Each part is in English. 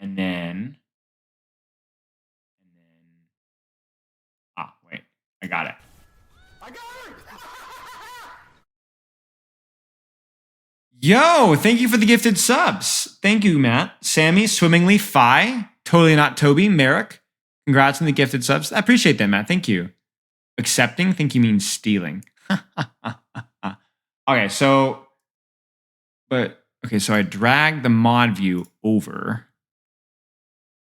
And then, wait, I got it. Yo, thank you for the gifted subs. Thank you, Matt. Sammy, Swimmingly, Phi, Totally Not Toby, Merrick. Congrats on the gifted subs. I appreciate that, Matt. Thank you. Accepting, think you mean stealing. Okay, so I drag the mod view over.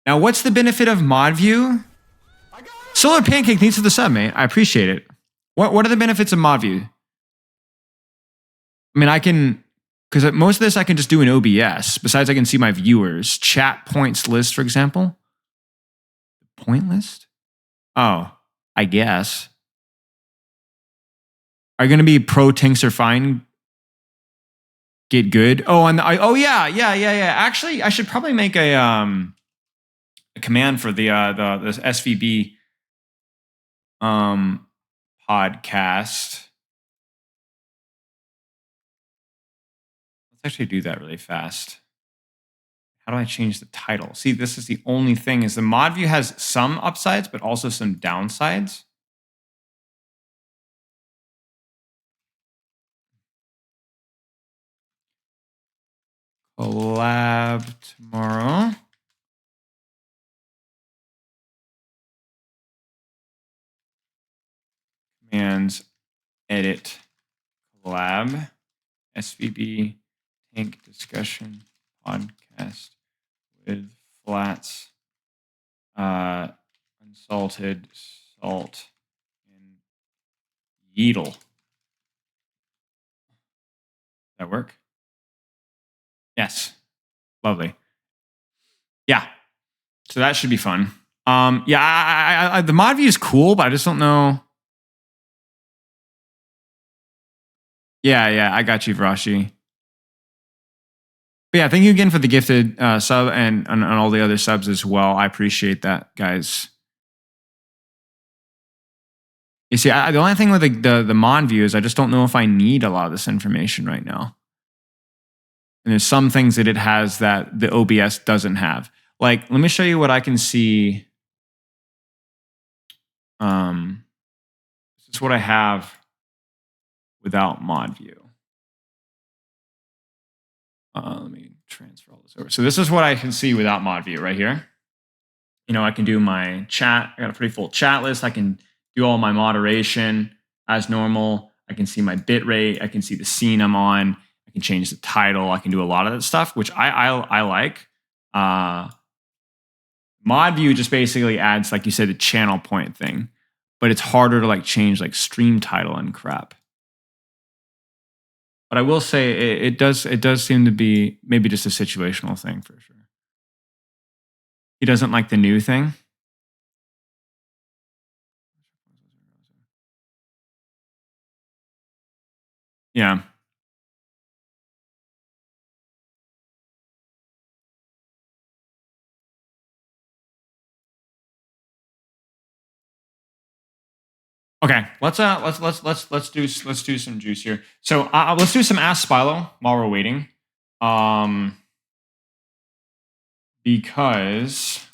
Now, what's the benefit of mod view? Solar Pancake, thanks for the sub, mate. I appreciate it. What are the benefits of mod view? I mean, I can, because most of this I can just do in OBS. Besides, I can see my viewers. Chat points list, for example. Point list? Oh, I guess. Are you going to be pro Tinks are fine? Get good? Oh, and yeah. Actually, I should probably make a command for the SVB podcast. Let's actually do that really fast. How do I change the title? See, this is the only thing, is the mod view has some upsides, but also some downsides. Collab tomorrow. Commands edit collab SVB tank discussion podcast with flats, unsalted salt, and Yeetle. That work? Yes. Lovely. Yeah. So that should be fun. Yeah, the mod view is cool, but I just don't know. Yeah, I got you, Varashi. But yeah, thank you again for the gifted sub and all the other subs as well. I appreciate that, guys. You see, the only thing with the mod view is I just don't know if I need a lot of this information right now. And there's some things that it has that the OBS doesn't have. Like, let me show you what I can see. This is what I have without mod view. Let me transfer all this over. So this is what I can see without mod view right here. You know, I can do my chat. I got a pretty full chat list. I can do all my moderation as normal. I can see my bit rate. I can see the scene I'm on. I can change the title. I can do a lot of that stuff, which I like. Mod view just basically adds, like you said, the channel point thing, but it's harder to like change like stream title and crap. But I will say it does seem to be maybe just a situational thing for sure. He doesn't like the new thing. Yeah. Okay, let's do some juice here. So let's do some Ask Spilo while we're waiting, because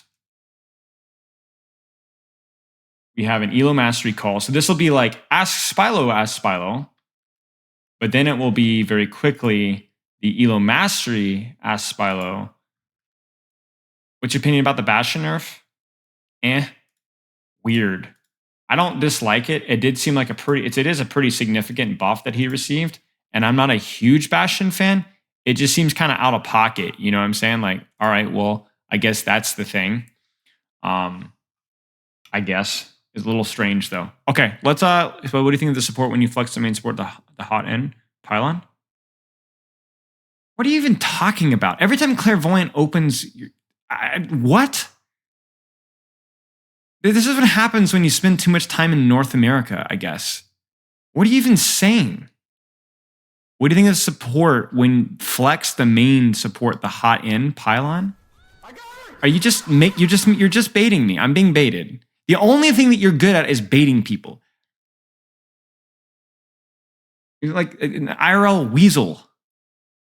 we have an ELO Mastery call. So this will be like Ask Spilo, but then it will be very quickly the ELO Mastery Ask Spilo. What's your opinion about the Bastion nerf? Weird. I don't dislike it. It did seem like it is a pretty significant buff that he received. And I'm not a huge Bastion fan. It just seems kind of out of pocket. You know what I'm saying? Like, all right, well, I guess that's the thing. I guess it's a little strange though. Okay, let's so what do you think of the support when you flex the main support, the hot end pylon? What are you even talking about? Every time Clairvoyant opens, what? This is what happens when you spend too much time in North America, I guess. What are you even saying? What do you think of support when flex the main support, the hot end pylon? Are you you're just baiting me? I'm being baited. The only thing that you're good at is baiting people. You're like an IRL weasel.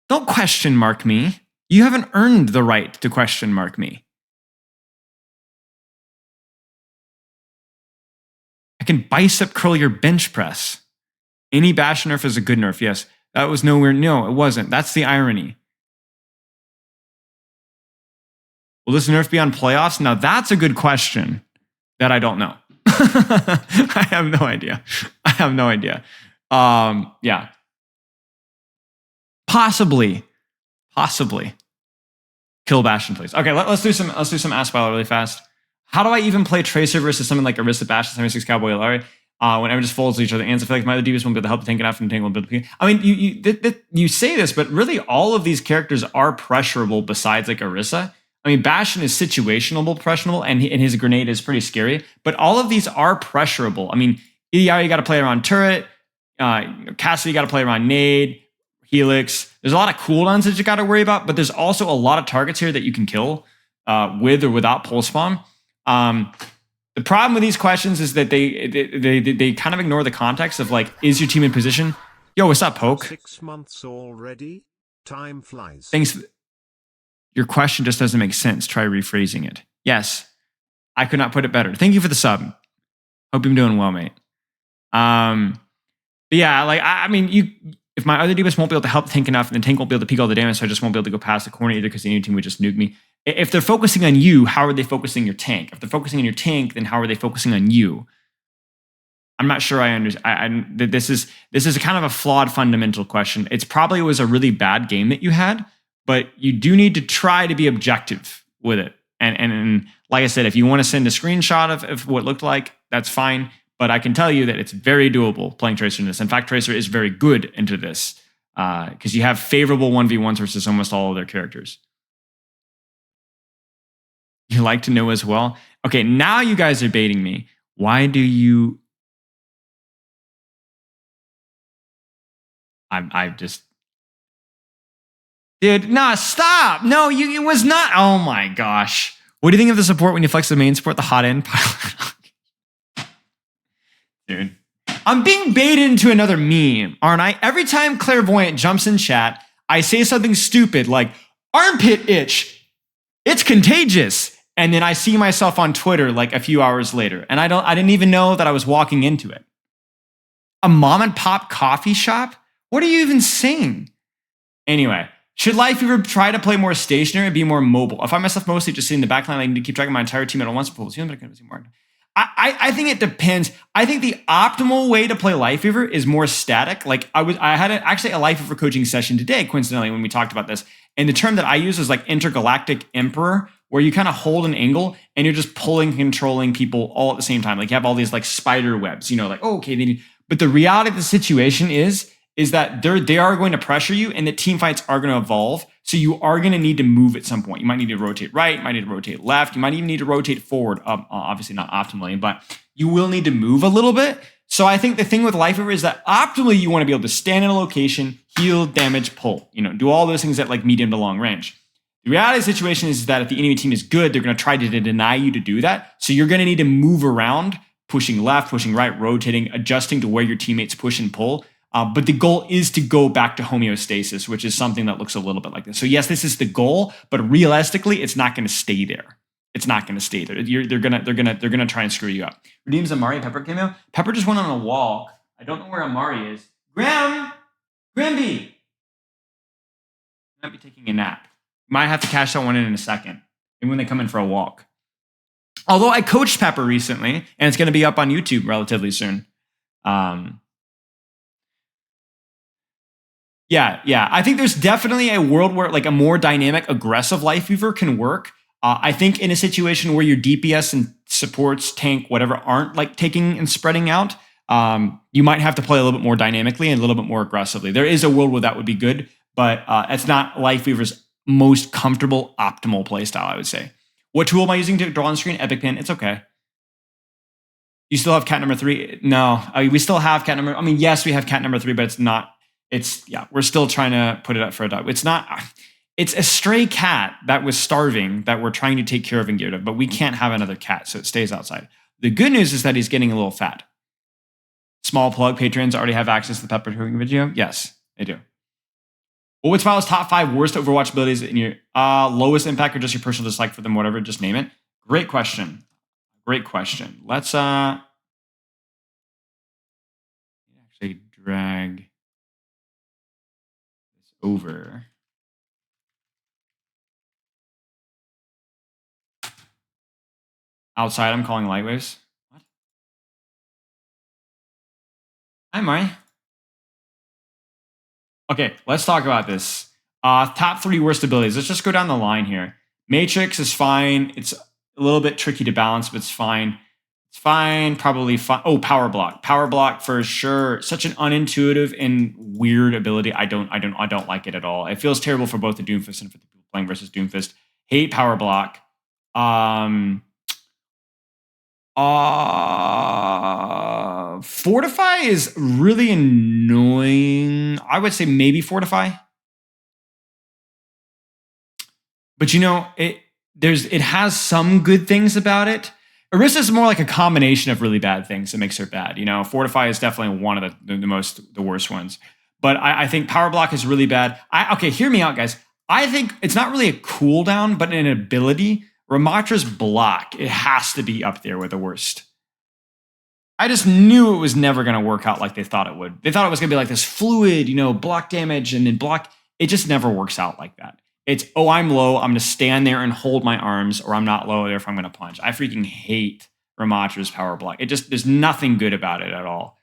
Don't question mark me. You haven't earned the right to question mark me. I can bicep curl your bench press. Any Bastion nerf is a good nerf, yes. That was nowhere, no, it wasn't. That's the irony. Will this nerf be on playoffs? Now that's a good question that I don't know. I have no idea. Yeah. Possibly. Kill Bastion, please. Okay, let's do some Ask Spilo really fast. How do I even play Tracer versus something like Orisa, Bastion, 76 Cowboy Larry? When everyone just folds each other hands, I feel like my other DPS won't be able to help the tank enough and tank will build. I mean, you say this, but really all of these characters are pressurable besides like Orisa. I mean, Bastion is situational pressurable, and his grenade is pretty scary, but all of these are pressurable. I mean, EDR, you got to play around turret. Cassidy, you got to play around nade, Helix. There's a lot of cooldowns that you got to worry about, but there's also a lot of targets here that you can kill with or without pulse spawn. The problem with these questions is that they kind of ignore the context of like, is your team in position? Yo, what's up, Poke? 6 months already. Time flies. Thanks. Your question just doesn't make sense. Try rephrasing it. Yes, I could not put it better. Thank you for the sub. Hope you're doing well, mate. But yeah, like I mean, if my other DPS won't be able to help tank enough, and the tank won't be able to peek all the damage, so I just won't be able to go past the corner either because the enemy team would just nuke me. If they're focusing on you, how are they focusing your tank? If they're focusing on your tank, then how are they focusing on you? I'm not sure I understand. This is kind of a flawed fundamental question. It's probably was a really bad game that you had, but you do need to try to be objective with it. And like I said, if you want to send a screenshot of what it looked like, that's fine. But I can tell you that it's very doable playing Tracer in this. In fact, Tracer is very good into this because you have favorable 1v1s versus almost all of their characters. You like to know as well? Okay, now you guys are baiting me. Why do you... I just... Dude, no, stop! No, it was not... Oh my gosh. What do you think of the support when you flex the main support, the hot end pilot? Dude. I'm being baited into another meme, aren't I? Every time Clairvoyant jumps in chat, I say something stupid like, armpit itch, it's contagious. And then I see myself on Twitter like a few hours later. And I didn't even know that I was walking into it. A mom and pop coffee shop? What are you even saying? Anyway, should Lifeweaver try to play more stationary and be more mobile? I find myself mostly just sitting in the backline, like, to keep track of my entire team at once. I think it depends. I think the optimal way to play Lifeweaver is more static. Like I had actually a Lifeweaver coaching session today, coincidentally, when we talked about this. And the term that I use is like intergalactic emperor, where you kind of hold an angle and you're just pulling, controlling people all at the same time. Like you have all these like spider webs, you know, like, oh, okay. But the reality of the situation is that they are going to pressure you and the team fights are going to evolve. So you are going to need to move at some point. You might need to rotate right. You might need to rotate left. You might even need to rotate forward. Obviously not optimally, but you will need to move a little bit. So I think the thing with Lifeweaver is that optimally you want to be able to stand in a location, heal, damage, pull, do all those things at like medium to long range. The reality of the situation is that if the enemy team is good, they're going to try to deny you to do that. So you're going to need to move around, pushing left, pushing right, rotating, adjusting to where your teammates push and pull. But the goal is to go back to homeostasis, which is something that looks a little bit like this. So yes, this is the goal, but realistically, it's not going to stay there. It's not going to stay there. They're gonna try and screw you up. Redeems Amari Pepper cameo. Pepper just went on a walk. I don't know where Amari is. Gramby might be taking a nap. Might have to cash that one in a second. Maybe when they come in for a walk. Although I coached Pepper recently, and it's going to be up on YouTube relatively soon. Yeah. I think there's definitely a world where like a more dynamic, aggressive Lifeweaver can work. I think in a situation where your DPS and supports, tank, whatever, aren't like taking and spreading out, you might have to play a little bit more dynamically and a little bit more aggressively. There is a world where that would be good, but it's not Lifeweaver's most comfortable, optimal playstyle, I would say. What tool am I using to draw on screen? Epic Pen. It's okay. You still have cat number 3? No, we still have cat number. I mean, yes, we have cat number 3, but it's not. We're still trying to put it up for a dog. It's not. It's a stray cat that was starving that we're trying to take care of and get rid of, but we can't have another cat, so it stays outside. The good news is that he's getting a little fat. Small plug, patrons already have access to the pepper cooking video. Yes, they do. What would Spilo's top 5 worst Overwatch abilities in your lowest impact or just your personal dislike for them, whatever, just name it? Great question. Great question. Let's actually drag this over. Outside, I'm calling Lightwaves. What? Hi, Mari. Okay, let's talk about this. Top 3 worst abilities. Let's just go down the line here. Matrix is fine. It's a little bit tricky to balance, but it's fine. It's fine, probably fine. Oh, Power Block. Power Block for sure. Such an unintuitive and weird ability. I don't like it at all. It feels terrible for both the Doomfist and for the people playing versus Doomfist. Hate Power Block. Fortify is really annoying. I would say maybe Fortify. But you know, it has some good things about it. Orisa is more like a combination of really bad things that makes her bad. You know, Fortify is definitely one of the worst ones. But I think Power Block is really bad. Okay, hear me out, guys. I think it's not really a cooldown, but an ability. Ramatra's block, it has to be up there with the worst. I just knew it was never going to work out like they thought it would. They thought it was going to be like this fluid, you know, block damage and then block. It just never works out like that. It's, oh, I'm low, I'm going to stand there and hold my arms, or I'm not low, therefore I'm going to punch. I freaking hate Ramatra's power block. There's nothing good about it at all.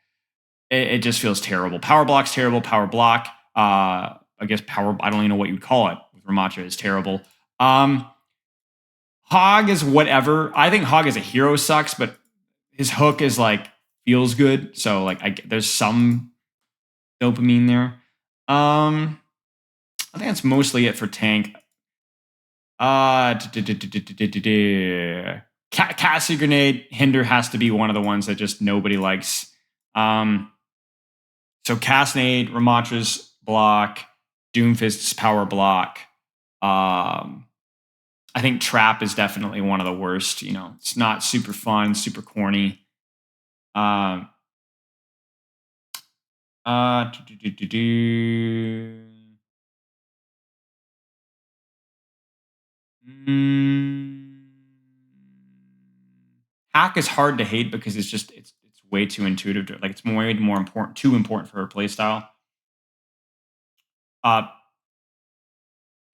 It just feels terrible. Power block's terrible. Power block, I guess I don't even know what you would call it. With Ramatra is terrible. Hog is whatever. I think Hog as a hero sucks, but his hook is like, feels good. So like there's some dopamine there. I think that's mostly it for tank. Cassie Grenade, Hinder has to be one of the ones that just nobody likes. So Casnade, Ramatra's block, Doomfist's power block. I think Trap is definitely one of the worst. You know, it's not super fun, super corny. Hack is hard to hate because it's way too intuitive. Like it's way more important, too important for her playstyle.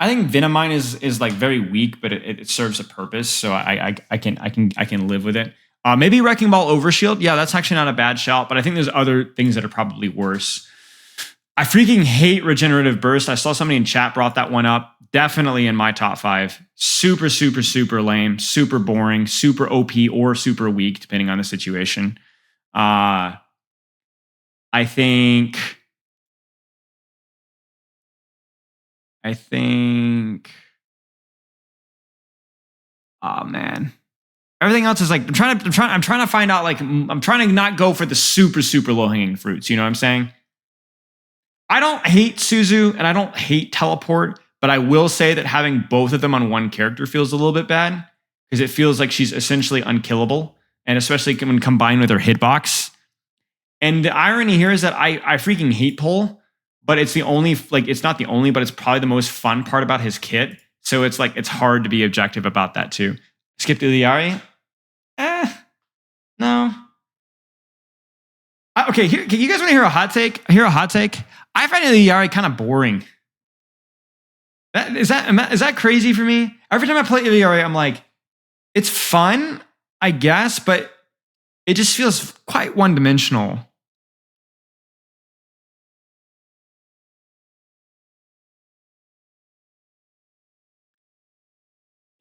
I think Venomine is like very weak, but it serves a purpose, so I can live with it. Maybe Wrecking Ball Overshield. Yeah, that's actually not a bad shout, but I think there's other things that are probably worse. I freaking hate Regenerative Burst. I saw somebody in chat brought that one up. Definitely in my top 5. Super, super, super lame, super boring, super OP or super weak, depending on the situation. I think, oh man. Everything else is like, I'm trying to find out, like, I'm trying to not go for the super, super low hanging fruits. You know what I'm saying? I don't hate Suzu and I don't hate Teleport, but I will say that having both of them on one character feels a little bit bad because it feels like she's essentially unkillable, and especially when combined with her hitbox. And the irony here is that I freaking hate Pole, but it's the only, like, it's not the only, but it's probably the most fun part about his kit. So it's like, it's hard to be objective about that too. Skip the Liari? No. Okay, here, you guys want to hear a hot take? I find the Liari kind of boring. Is that crazy for me? Every time I play Liari, I'm like, it's fun, I guess, but it just feels quite one-dimensional.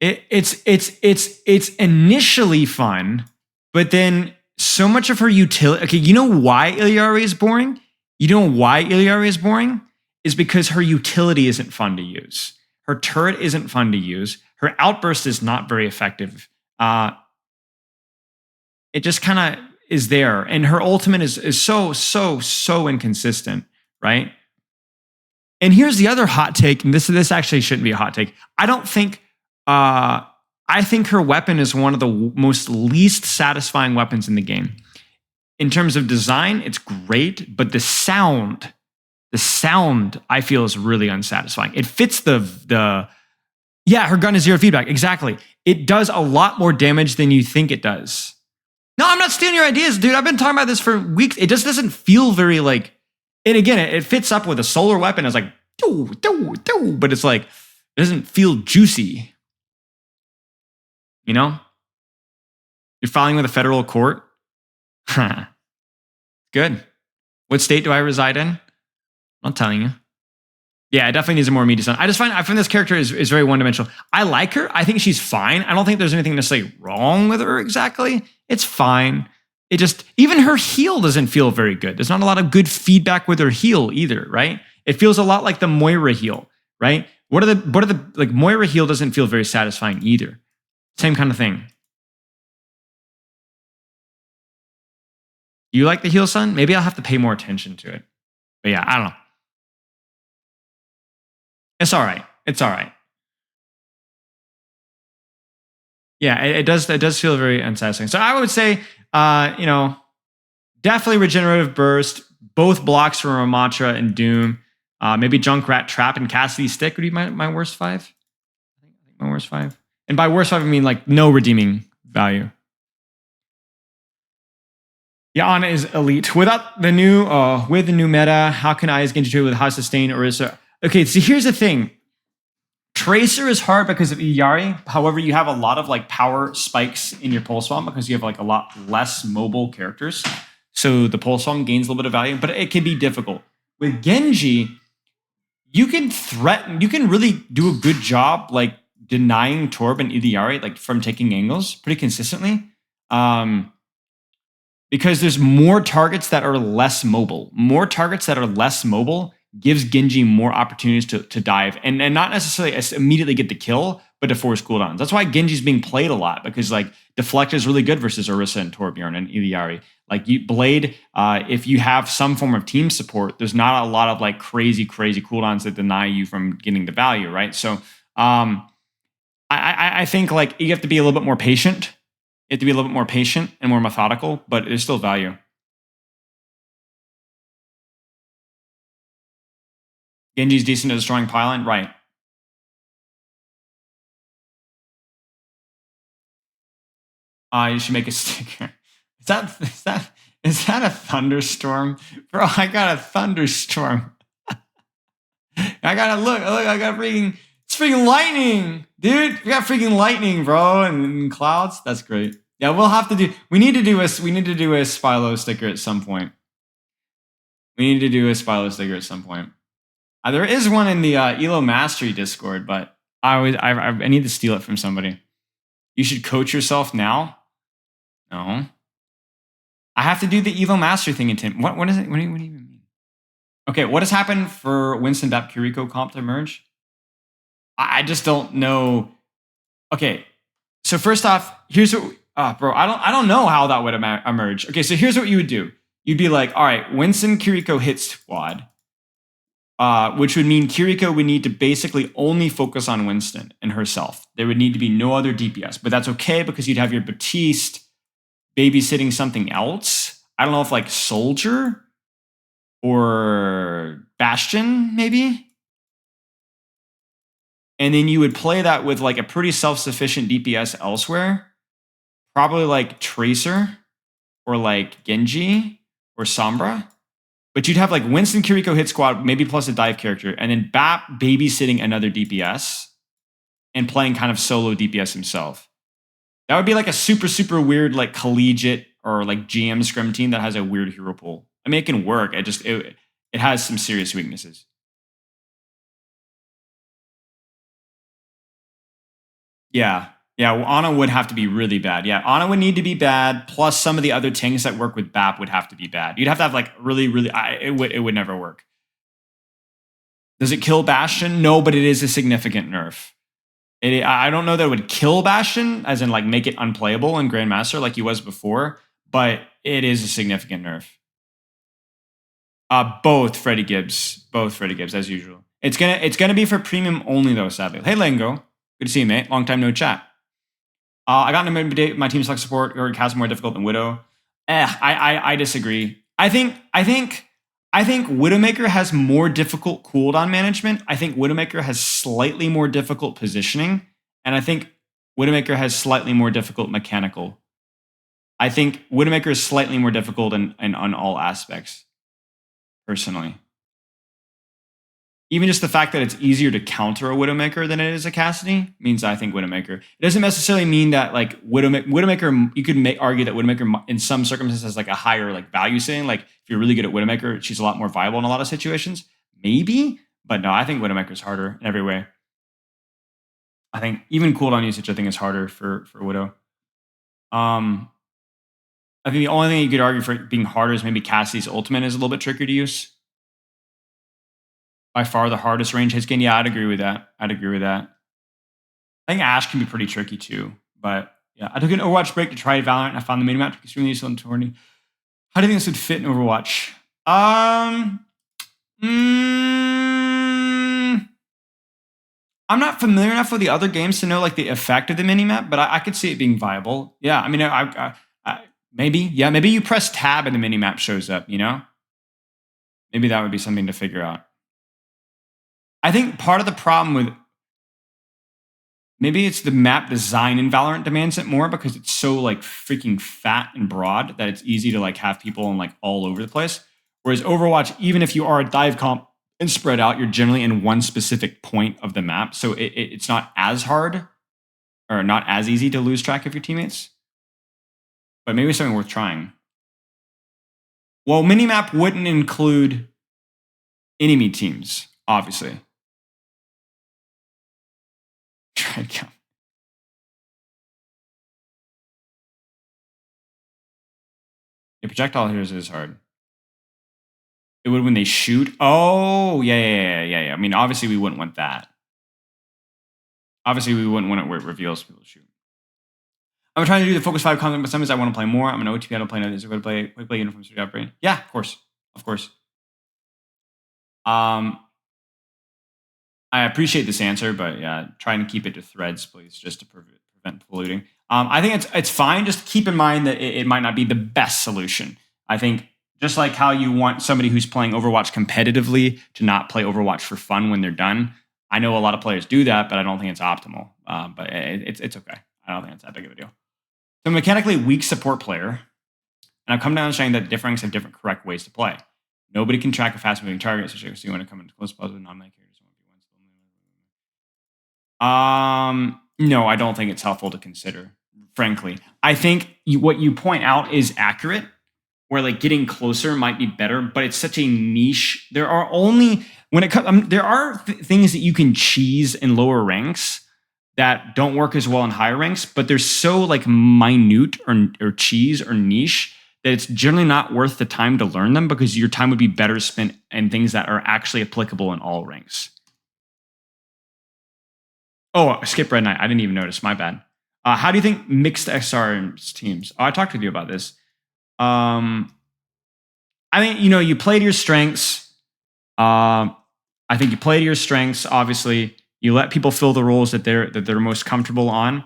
It's initially fun, but then so much of her utility. Okay, you know why Iliari is boring? Is because her utility isn't fun to use. Her turret isn't fun to use. Her outburst is not very effective. It just kind of is there, and her ultimate is so inconsistent, right? And here's the other hot take, and this actually shouldn't be a hot take. I think her weapon is one of the most least satisfying weapons in the game. In terms of design, it's great, but the sound The sound, I feel, is really unsatisfying. It fits the yeah, her gun is 0 feedback. Exactly. It does a lot more damage than you think it does. No, I'm not stealing your ideas, dude. I've been talking about this for weeks. It just doesn't feel very like, and again, it fits up with a solar weapon. It's like, but it's like, it doesn't feel juicy. You know? You're filing with a federal court? Good. What state do I reside in? I'm not telling you. Yeah, it definitely needs a more meaty sound. I find this character is very one-dimensional. I like her. I think she's fine. I don't think there's anything necessarily wrong with her exactly. It's fine. It just, even her heal doesn't feel very good. There's not a lot of good feedback with her heal either, right? It feels a lot like the Moira heal, right? What are the like Moira heal doesn't feel very satisfying either. Same kind of thing. You like the heal, son? Maybe I'll have to pay more attention to it. But yeah, I don't know. It's all right. It's all right. Yeah, it does feel very unsatisfying. So I would say, definitely regenerative burst. Both blocks from Ramatra and Doom. Maybe Junkrat Trap and Cassidy's Stick would be my worst 5. I think my worst 5. And by worst 5, I mean like no redeeming value. Yeah, Ana is elite. Without the new, with the new meta, how can I as Genji trade with high sustain or is there? Okay, so here's the thing. Tracer is hard because of Iyari. However, you have a lot of like power spikes in your pulse bomb because you have like a lot less mobile characters. So the pulse bomb gains a little bit of value, but it can be difficult. With Genji, you can really do a good job like denying Torb and Iyari like from taking angles pretty consistently. Because there's more targets that are less mobile. More targets that are less mobile gives Genji more opportunities to dive and not necessarily immediately get the kill, but to force cooldowns. That's why Genji's being played a lot because like Deflect is really good versus Orisa and Torbjorn and Iliari. Like Blade, if you have some form of team support, there's not a lot of like crazy cooldowns that deny you from getting the value, right? So I think like you have to be a little bit more patient. You have to be a little bit more patient and more methodical, but there's still value. Genji's decent at destroying pylon, right? You should make a sticker. Is that a thunderstorm, bro? I got a thunderstorm. I gotta look. I got it's freaking lightning, dude. We got freaking lightning, bro, and clouds. That's great. Yeah, we'll have to do. We need to do a Spilo sticker at some point. There is one in the ELO Mastery Discord, but I need to steal it from somebody. You should coach yourself now. No, I have to do the ELO Mastery thing in Tim. What is it? What do you even mean? Okay, what has happened for Winston Dap Kiriko comp to merge? I just don't know. Okay, so first off, here's what, bro. I don't know how that would emerge. Okay, so here's what you would do. You'd be like, all right, Winston Kiriko hit squad. Which would mean Kiriko would need to basically only focus on Winston and herself. There would need to be no other DPS, but that's okay because you'd have your Baptiste babysitting something else. I don't know if like Soldier or Bastion, maybe. And then you would play that with like a pretty self-sufficient DPS elsewhere. Probably like Tracer or like Genji or Sombra. But you'd have like Winston Kiriko hit squad, maybe plus a dive character, and then Bap babysitting another DPS and playing kind of solo DPS himself. That would be like a super weird like collegiate or like GM scrim team that has a weird hero pool. I mean, it can work. It has some serious weaknesses. Yeah. Well, Ana would have to be really bad. Yeah, Ana would need to be bad. Plus, some of the other tanks that work with BAP would have to be bad. You'd have to have like really. It would never work. Does it kill Bastion? No, but it is a significant nerf. I don't know that it would kill Bastion, as in like make it unplayable in Grandmaster like he was before, but it is a significant nerf. Both Freddie Gibbs, as usual. It's gonna be for premium only though, sadly. Hey Lengo, good to see you, mate. Long time no chat. I got into my team select support or cast more difficult than Widow. I disagree. I think I think Widowmaker has more difficult cooldown management. I think Widowmaker has slightly more difficult positioning. And I think Widowmaker has slightly more difficult mechanical. I think Widowmaker is slightly more difficult in on all aspects, personally. Even just the fact that it's easier to counter a Widowmaker than it is a Cassidy means I think Widowmaker. It doesn't necessarily mean that like Widowmaker, you could argue that Widowmaker in some circumstances has like a higher like value setting. Like if you're really good at Widowmaker, she's a lot more viable in a lot of situations. Maybe, but no, I think Widowmaker is harder in every way. I think even cooldown usage, I think, is harder for Widow. I think the only thing you could argue for it being harder is maybe Cassidy's ultimate is a little bit trickier to use. By far the hardest range hit gain. Yeah, I'd agree with that. I think Ashe can be pretty tricky too. But yeah, I took an Overwatch break to try Valorant and I found the minimap extremely useful in tourney. How do you think this would fit in Overwatch? I'm not familiar enough with the other games to know like the effect of the minimap, but I could see it being viable. Yeah, I mean, maybe you press tab and the minimap shows up, you know? Maybe that would be something to figure out. I think part of the problem with maybe it's the map design in Valorant demands it more because it's so like freaking fat and broad that it's easy to like have people in like all over the place. Whereas Overwatch, even if you are a dive comp and spread out, you're generally in one specific point of the map. So it's not as hard or not as easy to lose track of your teammates. But maybe something worth trying. Well, minimap wouldn't include enemy teams, obviously. Try to count. Yeah, projectile hitters is hard. It would when they shoot. Oh, yeah. I mean, obviously we wouldn't want that. Obviously we wouldn't want it where it reveals people to shoot. I'm trying to do the Focus 5 content, but sometimes I want to play more. I'm an OTP, I don't play another. Is it going to play Uniform Studio Upgrade? Yeah, of course. I appreciate this answer, but yeah, trying to keep it to threads, please, just to prevent polluting. I think it's fine. Just keep in mind that it might not be the best solution. I think just like how you want somebody who's playing Overwatch competitively to not play Overwatch for fun when they're done. I know a lot of players do that, but I don't think it's optimal. But it's okay. I don't think it's that big of a deal. So mechanically weak support player, and I've come down to saying that different ranks have different correct ways to play. Nobody can track a fast-moving target, especially if you want to come into close calls with non-melee characters. No, I don't think it's helpful to consider, frankly. I think what you point out is accurate, where like getting closer might be better, but it's such a niche. There are only there are things that you can cheese in lower ranks that don't work as well in higher ranks, but they're so like minute or cheese or niche that it's generally not worth the time to learn them because your time would be better spent in things that are actually applicable in all ranks. Oh, skip Red Knight. I didn't even notice. My bad. How do you think mixed XR teams? Oh, I talked with you about this. I think, you play to your strengths. I think you play to your strengths, obviously. You let people fill the roles that they're most comfortable on.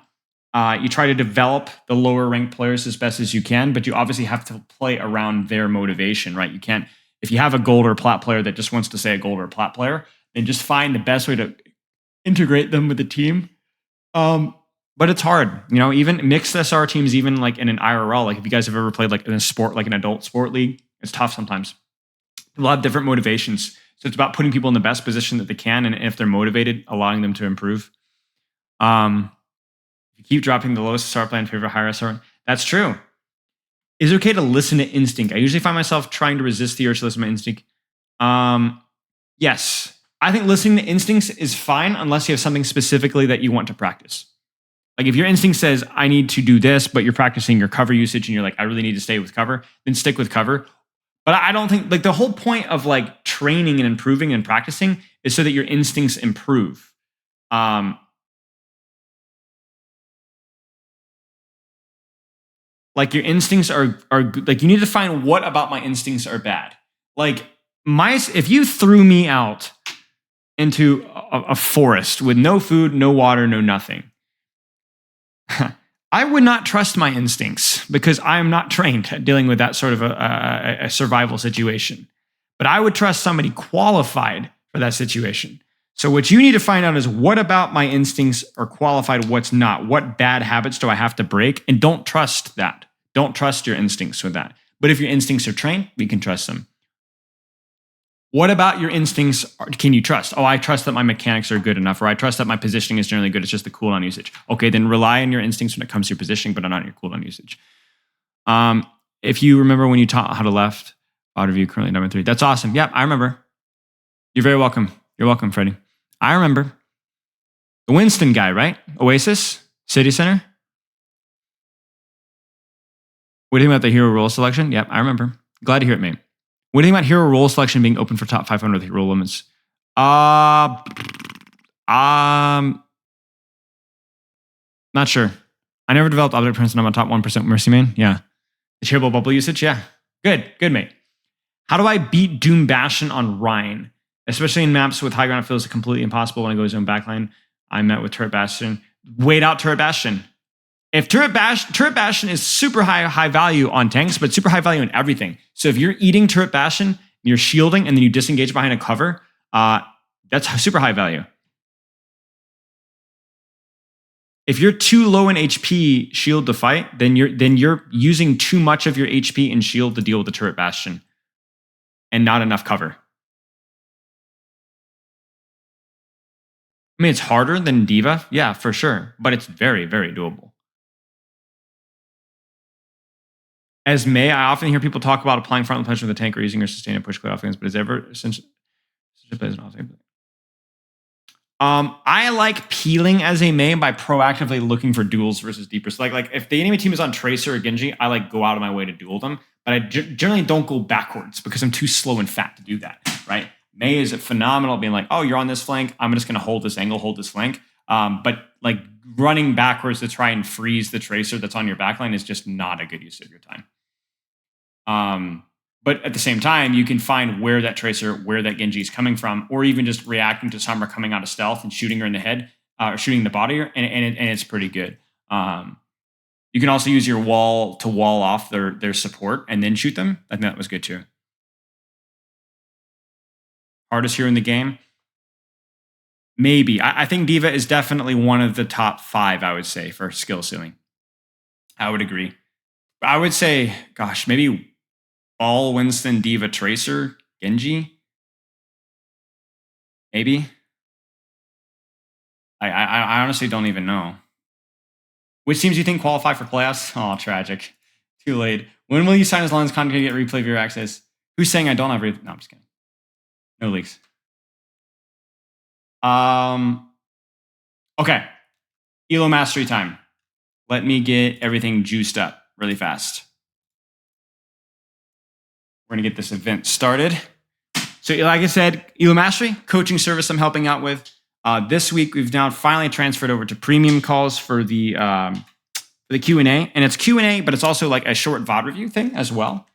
You try to develop the lower ranked players as best as you can, but you obviously have to play around their motivation, right? You can't, if you have a gold or plat player that just wants to say a gold or plat player, then just find the best way to integrate them with the team. But it's hard, even mixed SR teams, even like in an IRL, like if you guys have ever played like in a sport, like an adult sport league, it's tough sometimes. People have different motivations. So it's about putting people in the best position that they can. And if they're motivated, allowing them to improve. If you keep dropping the lowest SR play in favor of higher SR, that's true. Is it okay to listen to instinct? I usually find myself trying to resist the urge to listen to my instinct. Yes. I think listening to instincts is fine unless you have something specifically that you want to practice. Like if your instinct says, I need to do this, but you're practicing your cover usage and you're like, I really need to stay with cover, then stick with cover. But I don't think, like the whole point of like training and improving and practicing is so that your instincts improve. Like your instincts are like, you need to find what about my instincts are bad. Like if you threw me out into a forest with no food, no water, no nothing, I would not trust my instincts because I am not trained at dealing with that sort of a survival situation. but I would trust somebody qualified for that situation. So what you need to find out is what about my instincts are qualified, what's not? What bad habits do I have to break? And don't trust that. Don't trust your instincts with that. But if your instincts are trained, we can trust them. What about your instincts can you trust? Oh, I trust that my mechanics are good enough, or I trust that my positioning is generally good. It's just the cooldown usage. Okay, then rely on your instincts when it comes to your positioning, but not on your cooldown usage. If you remember when you taught how to left, auto review currently number 3. That's awesome. Yeah, I remember. You're very welcome. You're welcome, Freddie. I remember. The Winston guy, right? Oasis, City Center. What do you think about the hero role selection? Yep, I remember. Glad to hear it, mate. What do you think about hero role selection being open for top 500 with hero limits? Not sure. I never developed object prints and I'm on top 1% Mercy main. Yeah. Achievable bubble usage? Yeah. Good, mate. How do I beat Doom Bastion on Rhine? Especially in maps with high ground, it feels completely impossible when I go zone backline. I met with Turret Bastion. Wait out Turret Bastion. If Turret Bastion is super high value on tanks, but super high value in everything. So if you're eating Turret Bastion, you're shielding, and then you disengage behind a cover, that's super high value. If you're too low in HP shield to fight, then you're using too much of your HP and shield to deal with the Turret Bastion, and not enough cover. I mean, it's harder than D.Va, yeah, for sure, but it's very, very doable. As May, I often hear people talk about applying frontline punch with a tank or using your sustain and push clear offense, but is ever since I like peeling as a main by proactively looking for duels versus deeper. So like if the enemy team is on Tracer or Genji, I like go out of my way to duel them, but I generally don't go backwards because I'm too slow and fat to do that, right? May is phenomenal being like, oh, you're on this flank, I'm just going to hold this angle, hold this flank. But like running backwards to try and freeze the Tracer that's on your backline is just not a good use of your time. But at the same time, you can find where that Tracer, where that Genji is coming from, or even just reacting to Sombra coming out of stealth and shooting her in the head, or shooting the body, and it's pretty good. You can also use your wall to wall off their support and then shoot them. I think that was good too. Hardest hero in the game? Maybe. I think D.Va is definitely one of the top 5, I would say, for skill ceiling. I would agree. I would say, gosh, maybe all Winston, D.Va, Tracer, Genji. Maybe. I honestly don't even know. Which teams do you think qualify for playoffs? Oh, tragic. Too late. When will you sign as long as content get replay viewer access? Who's saying I don't have replay? No, I'm just kidding. No leaks. Okay. ELO Mastery time. Let me get everything juiced up really fast. We're going to get this event started. So like I said, ELO Mastery, coaching service I'm helping out with. This week, we've now finally transferred over to premium calls for the Q&A. And it's Q&A, but it's also like a short VOD review thing as well.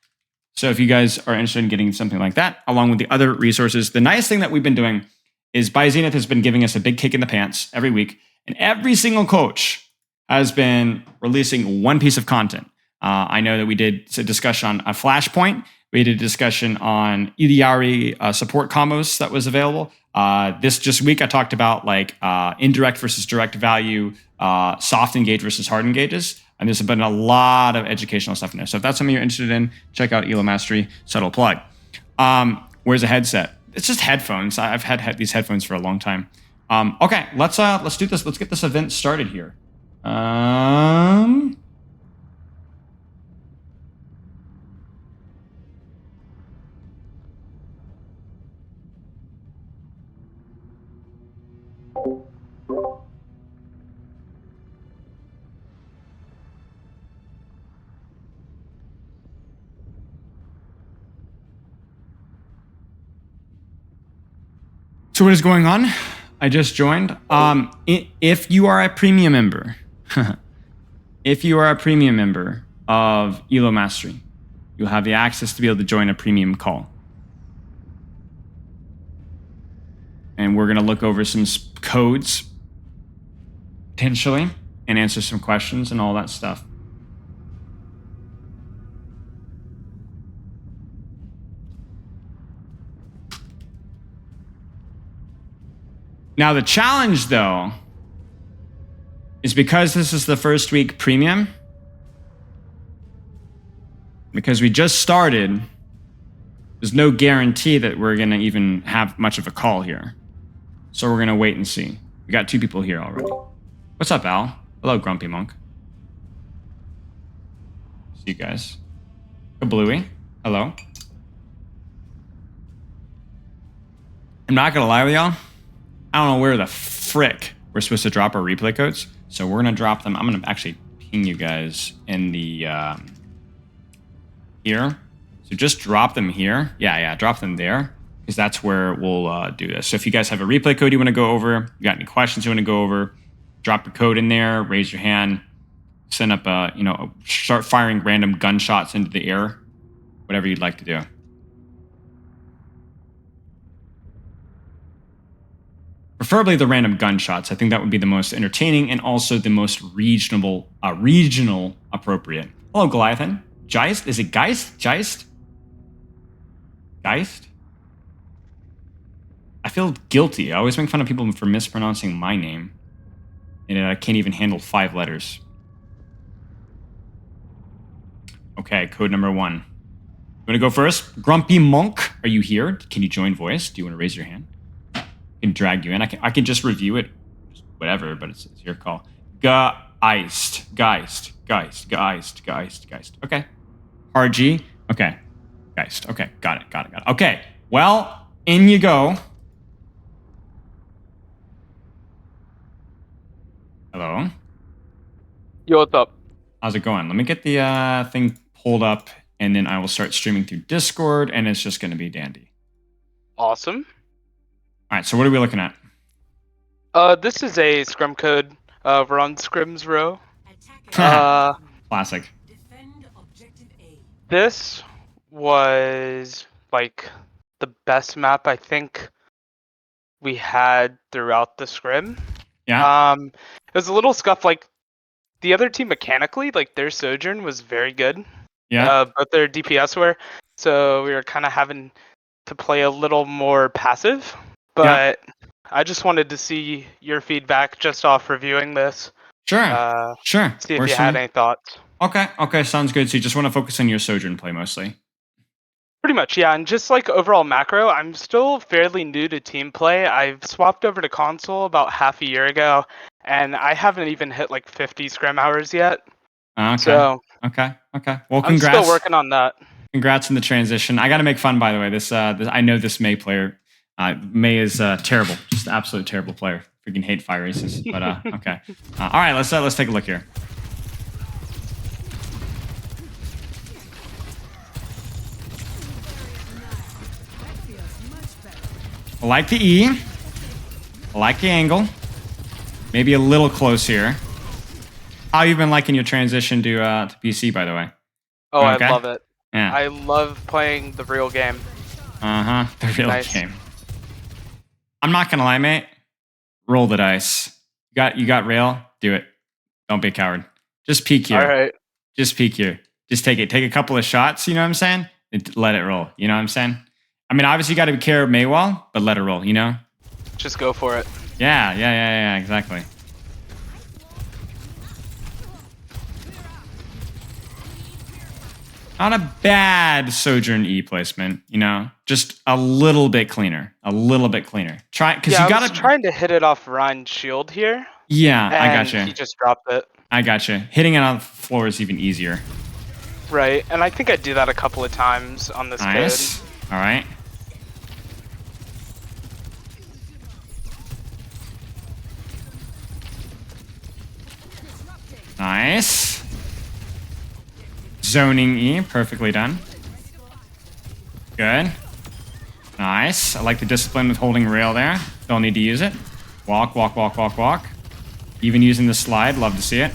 So if you guys are interested in getting something like that, along with the other resources, the nice thing that we've been doing is BioZenith has been giving us a big kick in the pants every week. And every single coach has been releasing one piece of content. I know that we did a discussion on a Flashpoint. We did a discussion on EDRE support combos that was available. This week I talked about like indirect versus direct value, soft engage versus hard engages. And there's been a lot of educational stuff in there. So if that's something you're interested in, check out ELO Mastery, subtle plug. Where's a headset? It's just headphones. I've had these headphones for a long time. Okay, let's do this. Let's get this event started here. So what is going on? I just joined. If you are a premium member, if you are a premium member of ELO Mastery, you'll have the access to be able to join a premium call. And we're going to look over some codes, potentially, and answer some questions and all that stuff. Now the challenge, though, is because this is the first week premium, because we just started, there's no guarantee that we're going to even have much of a call here. So we're going to wait and see. We got 2 people here already. What's up, Al? Hello, Grumpy Monk. See you guys. Bluey. Hello. I'm not going to lie with y'all. I don't know where the frick we're supposed to drop our replay codes. So we're going to drop them. I'm going to actually ping you guys in the here. So just drop them here. Yeah, drop them there, because that's where we'll do this. So if you guys have a replay code you want to go over, you got any questions you want to go over, drop your code in there, raise your hand, send up start firing random gunshots into the air, whatever you'd like to do. Preferably the random gunshots. I think that would be the most entertaining and also the most regional appropriate. Hello, Goliathan. Geist? Is it Geist? Geist? Geist? I feel guilty. I always make fun of people for mispronouncing my name. And I can't even handle 5 letters. Okay, code number 1. You want to go first? Grumpy Monk, are you here? Can you join voice? Do you want to raise your hand? I can drag you in. I can just review it. Just whatever, but it's your call. Geist. Okay. RG. Okay. Geist. Okay. Got it. Okay. Well, in you go. Hello. Yo, what's up? How's it going? Let me get the thing pulled up, and then I will start streaming through Discord, and it's just going to be dandy. Awesome. All right. So what are we looking at? This is a scrum code. We're on Scrims row. Classic. This was like the best map I think we had throughout the scrim. Yeah. It was a little scuff. Like the other team mechanically, like their Sojourn was very good. Yeah. But their DPS were, so we were kind of having to play a little more passive. But I just wanted to see your feedback just off reviewing this. Sure. Sure. See if you had any thoughts. Okay. Sounds good. So you just want to focus on your Sojourn play mostly. Pretty much, yeah. And just like overall macro, I'm still fairly new to team play. I've swapped over to console about half a year ago, and I haven't even hit like 50 scrim hours yet. Okay. So Okay. Well, congrats. I'm still working on that. Congrats on the transition. I got to make fun, by the way. This I know this May player. May is terrible, just an absolute terrible player. Freaking hate fire races. But okay. All right, let's take a look here. I like the E. I like the angle. Maybe a little close here. How you been liking your transition to PC, by the way? Oh, Okay? I love it. Yeah. I love playing the real game. The real Nice. game. I'm not gonna lie, mate. Roll the dice. You got rail? Do it. Don't be a coward. Just peek here. All right. Just peek here. Just take it. Take a couple of shots, you know what I'm saying? And let it roll. You know what I'm saying? I mean, obviously you gotta be care of Maywell, but let it roll, you know? Just go for it. Yeah, exactly. Not a bad Sojourn E placement, you know, just a little bit cleaner. Try, because you I gotta was trying to hit it off Ryan's shield here. Yeah, And I gotcha. he just dropped it. I gotcha. Hitting it on the floor is even easier. Right, and I think I do that a couple of times on this Nice. code. All right. Nice. Zoning E, perfectly done. Good. Nice. I like the discipline with holding rail there. Don't need to use it. Walk. Even using the slide, love to see it.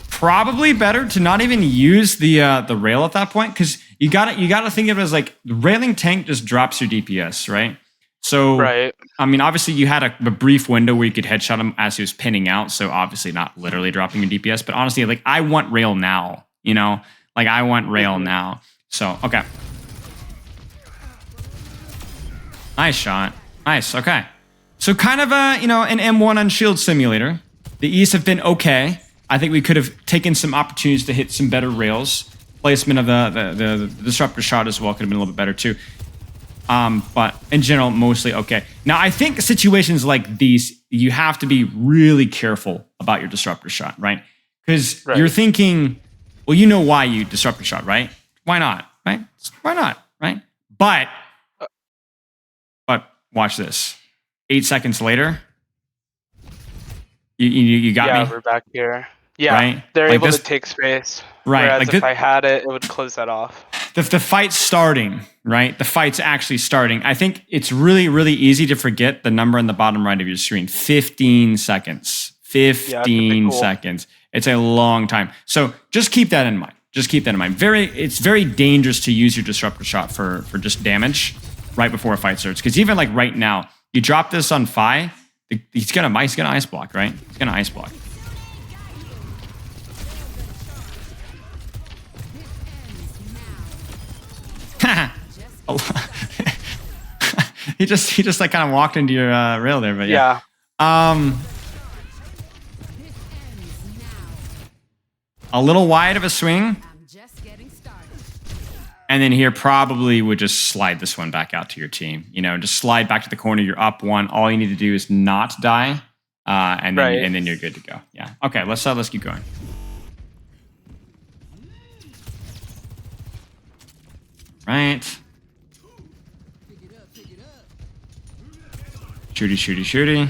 Probably better to not even use the rail at that point, because you gotta think of it as like the railing tank just drops your DPS, right? So, Right. I mean, obviously you had a brief window where you could headshot him as he was pinning out, so obviously not literally dropping your DPS, but honestly, like I want rail now, you know? Like I want rail now. So, okay. Nice shot. Nice, okay. So kind of an M1 on Shield Simulator. The E's have been okay. I think we could have taken some opportunities to hit some better rails. Placement of the disruptor shot as well could have been a little bit better too. But in general, mostly okay. Now, I think situations like these, you have to be really careful about your disruptor shot, right? Because you're thinking, well, you know why you disruptor shot, right? Why not, right? Why not, right? But watch this. 8 seconds later, you got me? Yeah, we're back here. Yeah, right? they're Like able this, to take space. right? Whereas Like if I had it, it would close that off. The fight's starting, right? The fight's actually starting. I think it's really, really easy to forget the number on the bottom right of your screen. 15 seconds. 15 seconds. It's a long time. So just keep that in mind. Just keep that in mind. It's very dangerous to use your disruptor shot for just damage right before a fight starts. Because even like right now, you drop this on Fi, he's gonna ice block, right? He's gonna ice block. he just like kind of walked into your rail there, but yeah. A little wide of a swing. And then here probably would just slide this one back out to your team. You know, just slide back to the corner. You're up one. All you need to do is not die, and then you're good to go. Yeah. Okay. Let's keep going. Right. Shooty.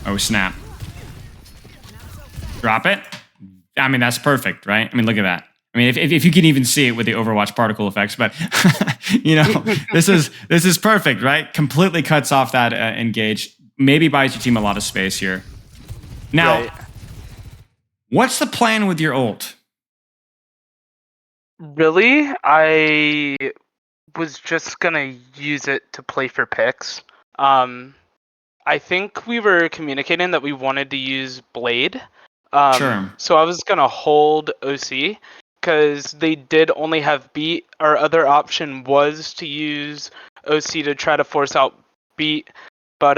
Oh snap. Drop it. I mean, that's perfect, right? I mean, look at that. I mean, if you can even see it with the Overwatch particle effects, but you know, this is perfect, right? Completely cuts off that engage. Maybe buys your team a lot of space here. Now, what's the plan with your ult? Really, I was just gonna use it to play for picks. I think we were communicating that we wanted to use Blade. Sure. So I was gonna hold OC because they did only have beat. Our other option was to use OC to try to force out beat, but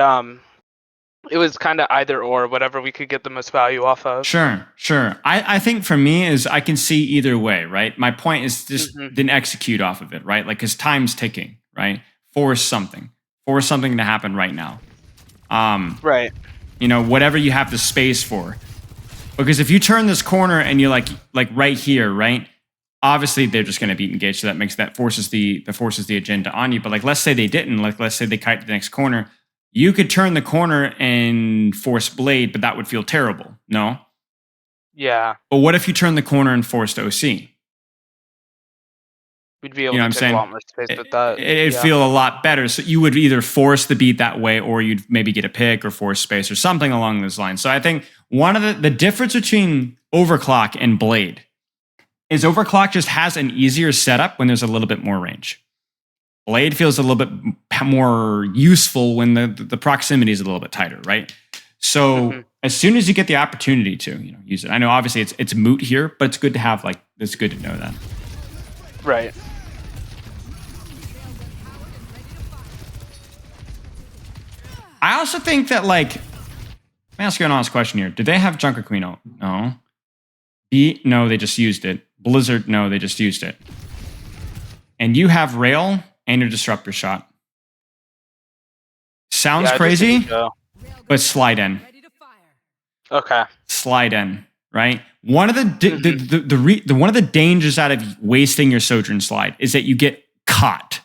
it was kind of either or, whatever we could get the most value off of. Sure. I think for me is I can see either way, right? My point is just then execute off of it, right? Like, because time's ticking, right? Force something to happen right now. Right. You know, whatever you have the space for. Because if you turn this corner and you're like right here, right? Obviously they're just going to be engaged, so that forces the agenda on you. But like, let's say they didn't. Like, let's say they kite to the next corner. You could turn the corner and force Blade, but that would feel terrible. No. Yeah. But what if you turn the corner and forced OC? We'd be able to take a lot more space with that. It'd feel a lot better. So you would either force the beat that way, or you'd maybe get a pick or force space or something along those lines. So I think one of the difference between Overclock and Blade is Overclock just has an easier setup when there's a little bit more range. Blade feels a little bit more useful when the proximity is a little bit tighter, right? So as soon as you get the opportunity to use it, I know obviously it's moot here, but it's good to have it's good to know that. Right. I also think that, let me ask you an honest question here. Do they have Junker Queen ult? No. Beat? No, they just used it. Blizzard? No, they just used it. And you have Rail and your Disruptor shot. Sounds crazy, but slide in. Okay. Slide in, right? One of the dangers out of wasting your Sojourn slide is that you get caught,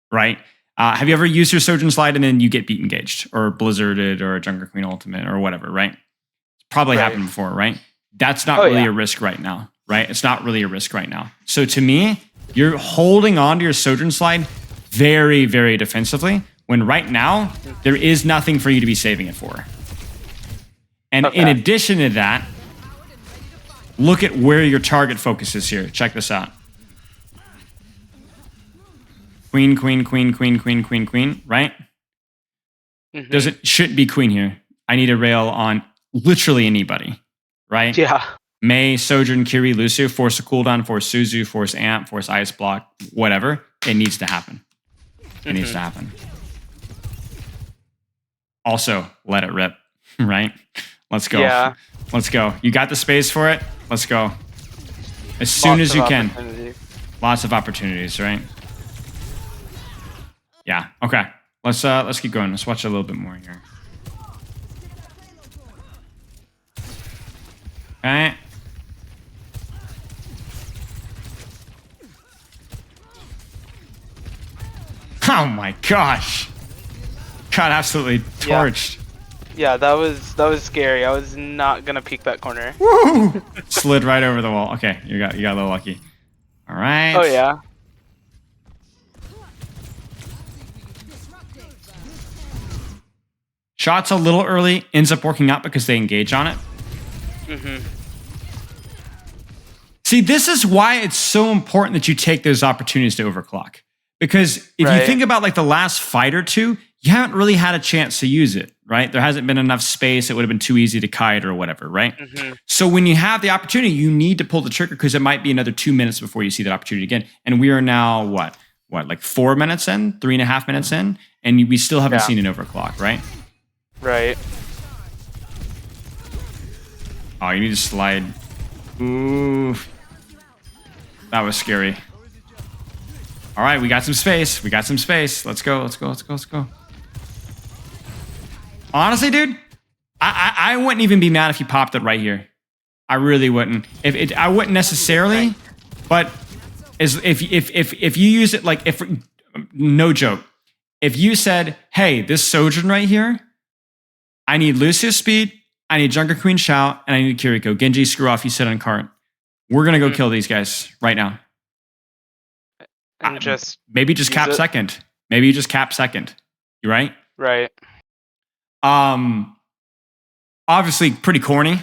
right? Have you ever used your Sojourn slide and then you get beat engaged or blizzarded or a Junker Queen ultimate or whatever, right? It's probably happened before, right? That's not really a risk right now, right? It's not really a risk right now. So to me, you're holding on to your Sojourn slide very, very defensively when right now there is nothing for you to be saving it for. And in addition to that, look at where your target focus is here. Check this out. Queen, right? Shouldn't be queen here. I need a rail on literally anybody, right? Yeah. Mei, Sojourn, Kiri, Lucio, force a cooldown, force Suzu, force Amp, force Ice Block, whatever. It needs to happen. It needs to happen. Also, let it rip, right? Let's go. Yeah. Let's go. You got the space for it? Let's go. As soon as you can. Lots of opportunities, right? Yeah. Okay. Let's keep going. Let's watch a little bit more here. Okay. Oh my gosh. Got absolutely torched. Yeah, that was scary. I was not gonna peek that corner. Woo! Slid right over the wall. Okay, you got a little lucky. All right. Oh yeah. Shot's a little early, ends up working out because they engage on it. See, this is why it's so important that you take those opportunities to overclock. Because if you think about like the last fight or two, you haven't really had a chance to use it, right? There hasn't been enough space. It would have been too easy to kite or whatever, right? So when you have the opportunity, you need to pull the trigger because it might be another 2 minutes before you see that opportunity again. And we are now, what, like 4 minutes in, 3.5 minutes in, and we still haven't seen an overclock, right? Right. Oh, you need to slide. Ooh. That was scary. All right, we got some space. Let's go. Honestly, dude, I wouldn't even be mad if you popped it right here. I really wouldn't. I wouldn't necessarily, but if you use it like no joke, if you said, hey, this Sojourn right here, I need Lucio speed, I need Junker Queen shout, and I need Kiriko. Genji, screw off, you sit on cart. We're gonna go kill these guys right now. And just maybe just cap second. Maybe you just cap second. You right? Right. Obviously pretty corny.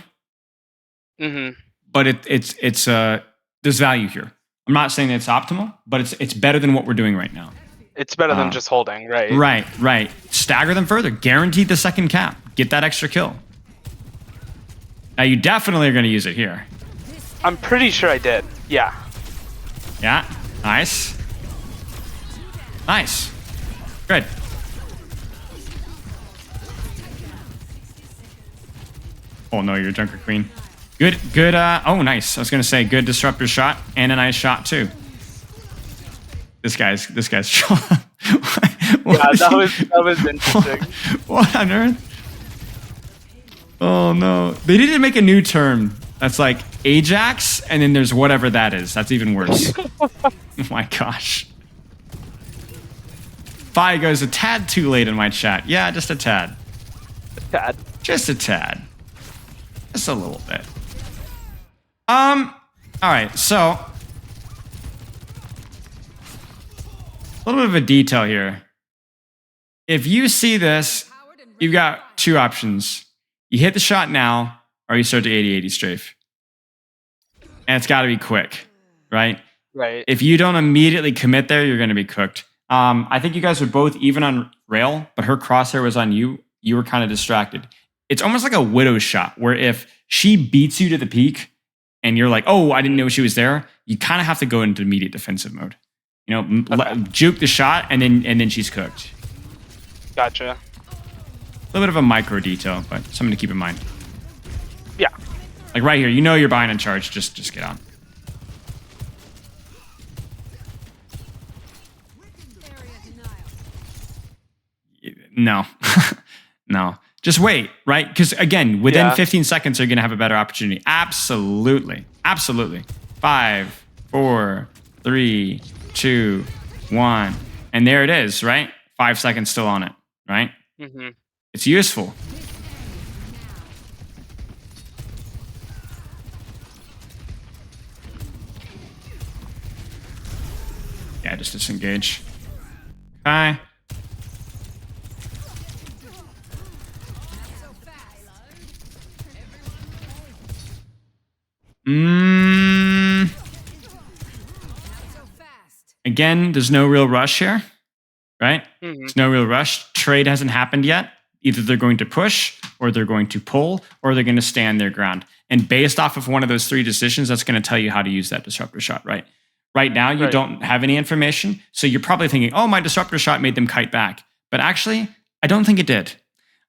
But it's there's value here. I'm not saying it's optimal, but it's better than what we're doing right now. It's better than just holding, right? Right. Stagger them further. Guarantee the second cap. Get that extra kill. Now you definitely are going to use it here. I'm pretty sure I did. Yeah. Yeah. Nice. Good. Oh no, you're Junker Queen. Good. Oh, nice. I was gonna say good disruptor shot and a nice shot too. This guy's shot. That was interesting. What on earth? Oh no, they need to make a new term that's like Ajax, and then there's whatever that is. That's even worse. Oh my gosh. Fi goes a tad too late in my chat. Yeah, just a tad. Just a tad. Just a little bit. All right, so a little bit of a detail here. If you see this, you've got two options. You hit the shot now, or you start to 80-80 strafe. And it's got to be quick, right? Right. If you don't immediately commit there, you're going to be cooked. I think you guys were both even on rail, but her crosshair was on you. You were kind of distracted. It's almost like a Widow shot, where if she beats you to the peak, and you're like, oh, I didn't know she was there, you kind of have to go into immediate defensive mode. You know, juke the shot, and then she's cooked. Gotcha. A little bit of a micro detail, but something to keep in mind. Yeah. Like right here, you know you're behind on charge, just get on. No. No. Just wait, right? Because again, within 15 seconds, you're going to have a better opportunity. Absolutely. 5, 4, 3, 2, 1. And there it is, right? 5 seconds still on it, right? It's useful. Yeah, just disengage. Okay. Again, there's no real rush here, right? There's no real rush. Trade hasn't happened yet. Either they're going to push, or they're going to pull, or they're going to stand their ground. And based off of one of those three decisions, that's going to tell you how to use that disruptor shot, right? Right now, you don't have any information. So you're probably thinking, oh, my disruptor shot made them kite back. But actually, I don't think it did.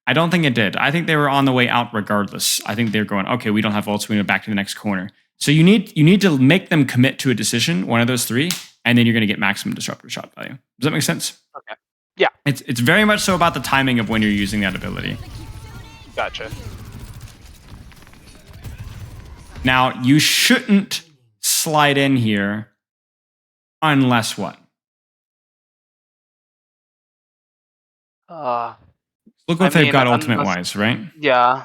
I don't think it did. I think they were on the way out regardless. I think they're going, okay, we don't have ults, we go back to the next corner. So you need to make them commit to a decision, one of those three, and then you're going to get maximum disruptor shot value. Does that make sense? Okay. Yeah. It's very much so about the timing of when you're using that ability. Gotcha. Now, you shouldn't slide in here unless what? Look what they've got ultimate-wise, right? Yeah.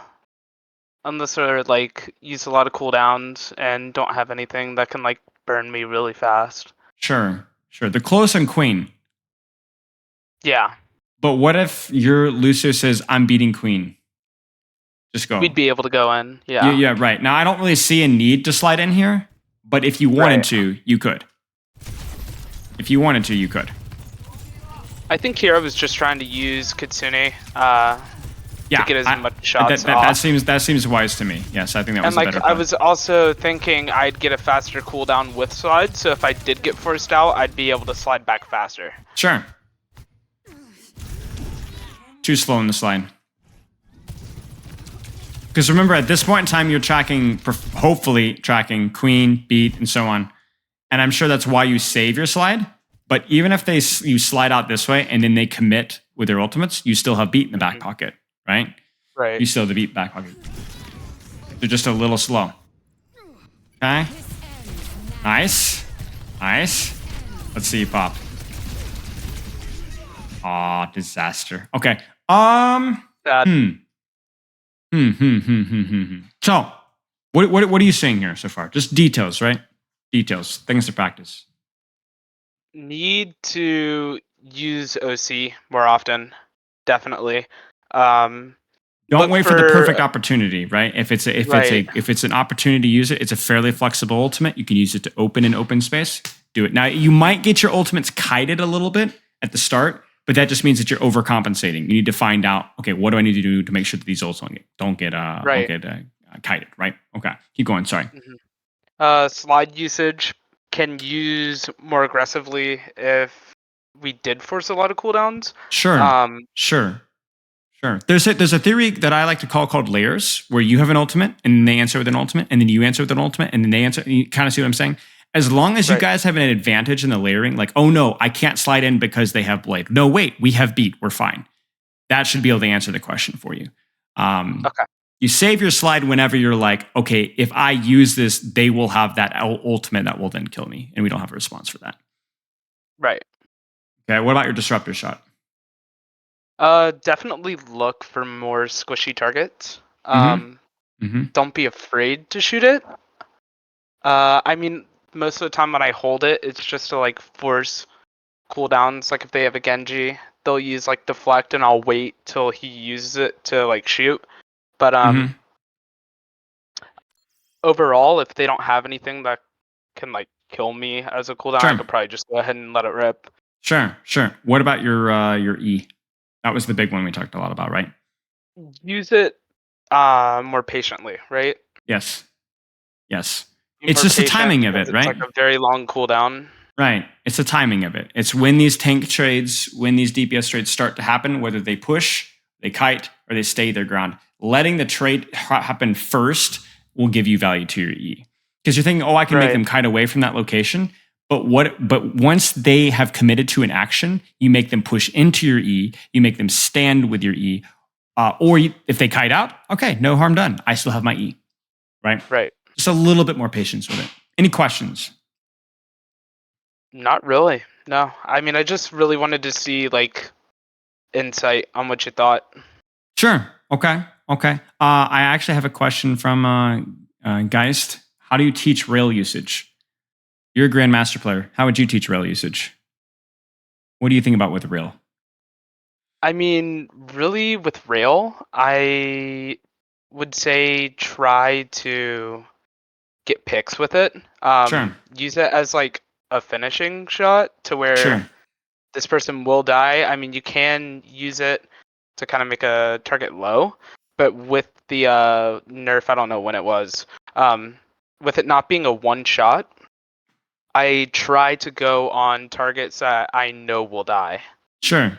Unless they're like use a lot of cooldowns and don't have anything that can like burn me really fast. Sure. The close on Queen. Yeah. But what if your Lucio says, I'm beating Queen? Just go. We'd be able to go in. Yeah. Yeah, right. Now, I don't really see a need to slide in here, but if you wanted to, you could. If you wanted to, you could. I think here I was just trying to use Kitsune to get as much shots off. That seems wise to me. Yes, I think that was a better I was also thinking I'd get a faster cooldown with slide, so if I did get forced out, I'd be able to slide back faster. Sure. Too slow in the slide. Because remember, at this point in time, you're tracking, hopefully tracking Queen, beat, and so on. And I'm sure that's why you save your slide. But even if you slide out this way and then they commit with their ultimates, you still have beat in the back pocket, right? Right. You still have the beat back pocket. They're just a little slow. Okay. Nice. Let's see you pop. Aw, disaster. Okay. So, what are you seeing here so far? Just details, right? Details, things to practice. Need to use OC more often, definitely. Don't wait for the perfect opportunity, right? If it's an opportunity to use it, it's a fairly flexible ultimate. You can use it to open an open space. Do it. Now, you might get your ultimates kited a little bit at the start, but that just means that you're overcompensating. You need to find out, okay, what do I need to do to make sure that these ults don't get kited, right? Okay, keep going. Sorry. Slide usage can use more aggressively if we did force a lot of cooldowns. Sure. There's a theory that I like to called layers, where you have an ultimate and then they answer with an ultimate, and then you answer with an ultimate, and then they answer. You kind of see what I'm saying? As long as you guys have an advantage in the layering, like, oh no, I can't slide in because they have blade. No, wait, we have beat. We're fine. That should be able to answer the question for you. Okay. You save your slide whenever you're like, okay, if I use this, they will have that ultimate that will then kill me, and we don't have a response for that. Right. Okay, what about your disruptor shot? Definitely look for more squishy targets. Don't be afraid to shoot it. I mean, most of the time when I hold it, it's just to like force cooldowns. Like if they have a Genji, they'll use like deflect, and I'll wait till he uses it to like shoot. But overall, if they don't have anything that can like kill me as a cooldown, I could probably just go ahead and let it rip. Sure. What about your E? That was the big one we talked a lot about, right? Use it more patiently, right? Yes. It's just the timing of it, right? It's like a very long cooldown. Right. It's the timing of it. It's when these tank trades, when these DPS trades start to happen, whether they push, they kite, or they stay their ground. Letting the trade happen first will give you value to your E. Because you're thinking, oh, I can make them kite away from that location. But once they have committed to an action, you make them push into your E. You make them stand with your E. If they kite out, okay, no harm done. I still have my E. Right. Just a little bit more patience with it. Any questions? Not really. No. I mean, I just really wanted to see like insight on what you thought. Sure. Okay. I actually have a question from Geist. How do you teach rail usage? You're a Grandmaster player. How would you teach rail usage? What do you think about with rail? I mean, really with rail, I would say try to get picks with it. Sure. Use it as like a finishing shot to where this person will die. I mean, you can use it to kind of make a target low. But with the nerf, I don't know when it was. With it not being a one shot, I try to go on targets that I know will die. Sure.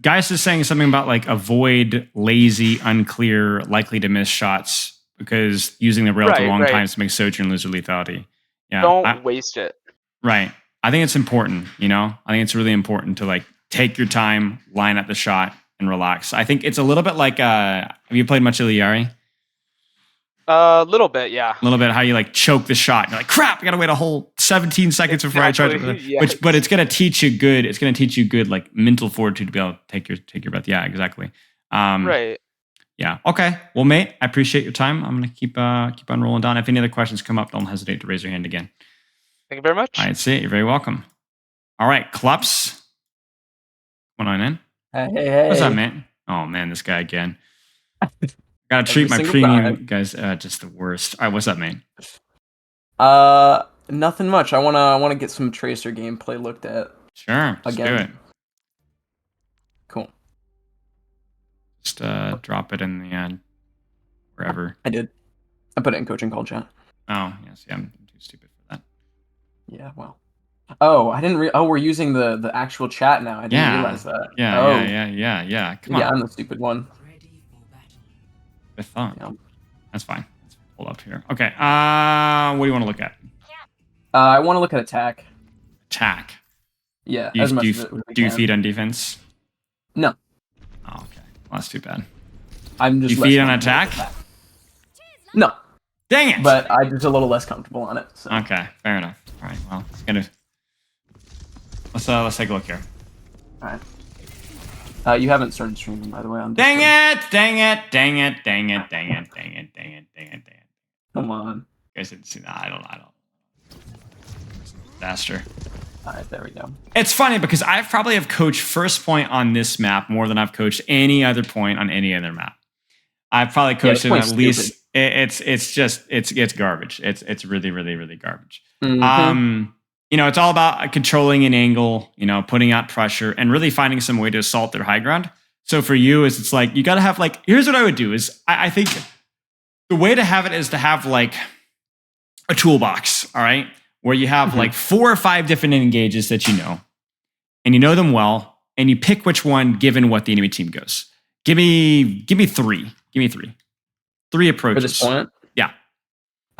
Geist is saying something about like avoid lazy, unclear, likely to miss shots because using the rail at the wrong times to make Sojourn lose her lethality. Yeah. Don't waste it. Right. I think it's important, I think it's really important to like take your time, line up the shot, and relax. I think it's a little bit like have you played much Iliari? A little bit, yeah. A little bit how you like choke the shot. You're like, crap, I gotta wait a whole 17 seconds before I charge it. Yes. But it's gonna teach you good like mental fortitude to be able to take your breath. Yeah, exactly. Right. Yeah. Okay. Well, mate, I appreciate your time. I'm gonna keep on rolling down. If any other questions come up, don't hesitate to raise your hand again. Thank you very much. All right, see it. You're very welcome. All right, Clups. Come on in. Hey. What's up, man? Oh man, this guy again. Gotta treat my premium guys. Just the worst. All right, what's up, man? Nothing much. I wanna get some Tracer gameplay looked at. Sure. Let's do it. Cool. Just drop it in the wherever. I did. I put it in coaching call chat. Oh, yes. Yeah, I'm too stupid for that. Yeah, well. Oh, I didn't. We're using the actual chat now. I didn't realize that. Yeah. Come on. Yeah, I'm the stupid one. I thought. Yeah. That's fine. Let's pull up here. Okay. What do you want to look at? I want to look at attack. Attack. Yeah. Do you feed on defense? No. Oh, okay. Well, that's too bad. I'm just. You feed on attack? No. Dang it! But I'm just a little less comfortable on it. So. Okay. Fair enough. All right. Well, let's take a look here. All right. You haven't started streaming, by the way. Dang it! Come on. You guys didn't see that. I don't. Disaster. All right, there we go. It's funny because I probably have coached first point on this map more than I've coached any other point on any other map. I've probably coached it at least. It's garbage. It's really garbage. Mm-hmm. It's all about controlling an angle, putting out pressure and really finding some way to assault their high ground. So for you it's like, you got to have like, here's what I would do is I think the way to have it is to have like a toolbox. All right. Where you have like 4 or 5 different engages that and you know them well, and you pick which one given what the enemy team goes. Give me 3. Give me 3. 3 approaches. For this point? Yeah.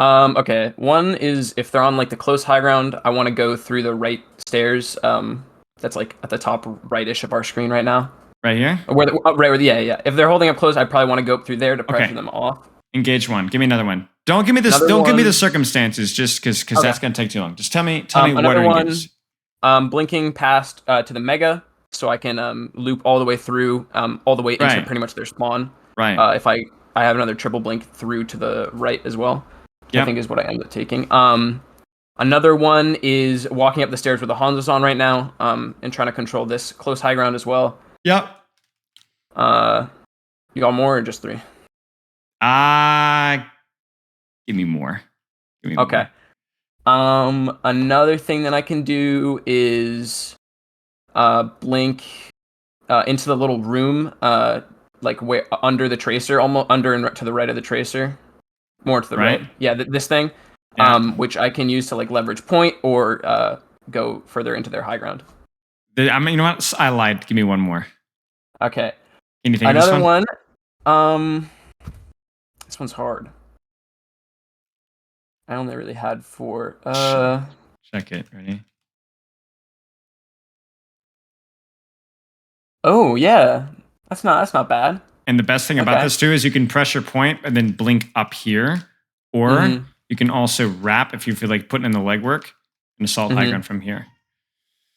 Okay. One is if they're on like the close high ground, I want to go through the right stairs. That's like at the top rightish of our screen right now. Right here? Yeah. If they're holding up close, I probably want to go up through there to pressure them off. Engage one. Give me another one. Don't give me this. Give me the circumstances, just because that's gonna take too long. Just tell me what are engages. Blinking past to the mega, so I can loop all the way through, all the way into pretty much their spawn. Right. If I have another triple blink through to the right as well. I think is what I ended up taking. Another one is walking up the stairs with the Hanzo's on right now, and trying to control this close high ground as well. Yep. You got more or just 3? Give me more. Okay. More. Another thing that I can do is blink into the little room, like where under the tracer, almost under and to the right of the tracer, more to the right. Yeah, this thing, which I can use to like leverage point or go further into their high ground. You know what? I lied. Give me one more. Okay. Anything? Another one. This one's hard. I only really had 4. Check it. Ready? Oh yeah, that's not bad. And the best thing about this too is you can pressure point and then blink up here, or you can also wrap if you feel like putting in the legwork and assault high ground from here.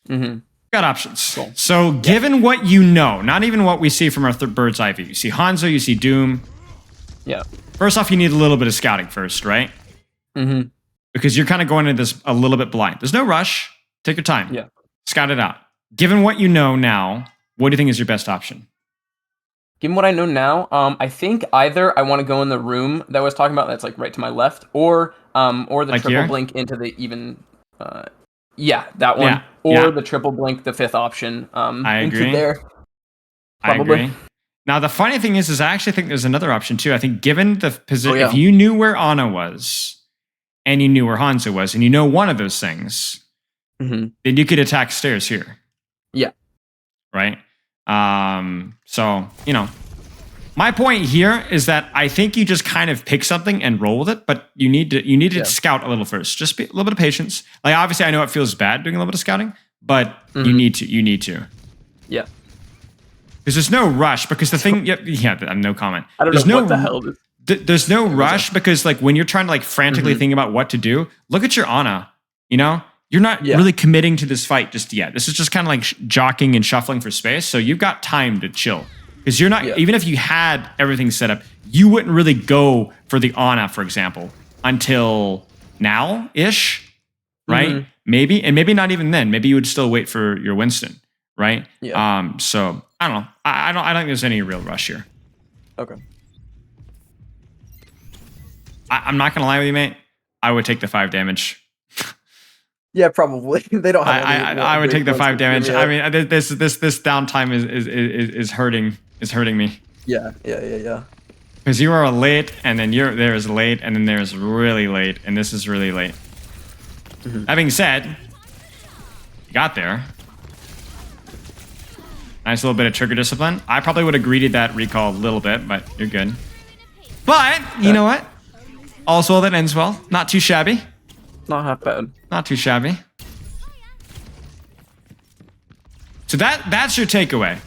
Got options. Cool. So given what you know, not even what we see from our bird's eye view, you see Hanzo, you see Doom. Yeah. First off, you need a little bit of scouting first, right? Because you're kind of going into this a little bit blind. There's no rush. Take your time. Yeah. Scout it out. Given what you know now, what do you think is your best option? Given what I know now, I think either I want to go in the room that I was talking about that's like right to my left, or the like triple blink into the even that one. The triple blink, the 5th option. I agree. There. Probably. I agree. Now, the funny thing is I actually think there's another option too. I think given the position, yeah. if you knew where Ana was and you knew where Hanzo was and you know one of those things, then you could attack stairs here. Yeah. Right? So, you know, my point here is that I think you just kind of pick something and roll with it, but you need to scout a little first. Just be a little bit of patience. Like, obviously, I know it feels bad doing a little bit of scouting, but you need to. Yeah. Because there's no rush. Because the thing, no comment. I don't know what the hell. There's no rush because, like, when you're trying to like frantically think about what to do, look at your Ana. You know, you're not really committing to this fight just yet. This is just kind of like jockeying and shuffling for space. So you've got time to chill. Because you're not, even if you had everything set up, you wouldn't really go for the Ana, for example, until now-ish, right? Maybe, and maybe not even then. Maybe you would still wait for your Winston, right? Yeah. So I don't know. I don't think there's any real rush here. Okay. I'm not gonna lie with you, mate. I would take the 5 damage. Yeah, probably. They don't have. I would take the 5 damage. I mean, this downtime is hurting me. Yeah. Because you are late, and then there is late, and then there is really late, and this is really late. That being said, you got there. Nice little bit of trigger discipline. I probably would have greeted that recall a little bit, but you're good. But you know what? All's well that ends well. Not too shabby. Not half bad. Not too shabby. So that's your takeaway.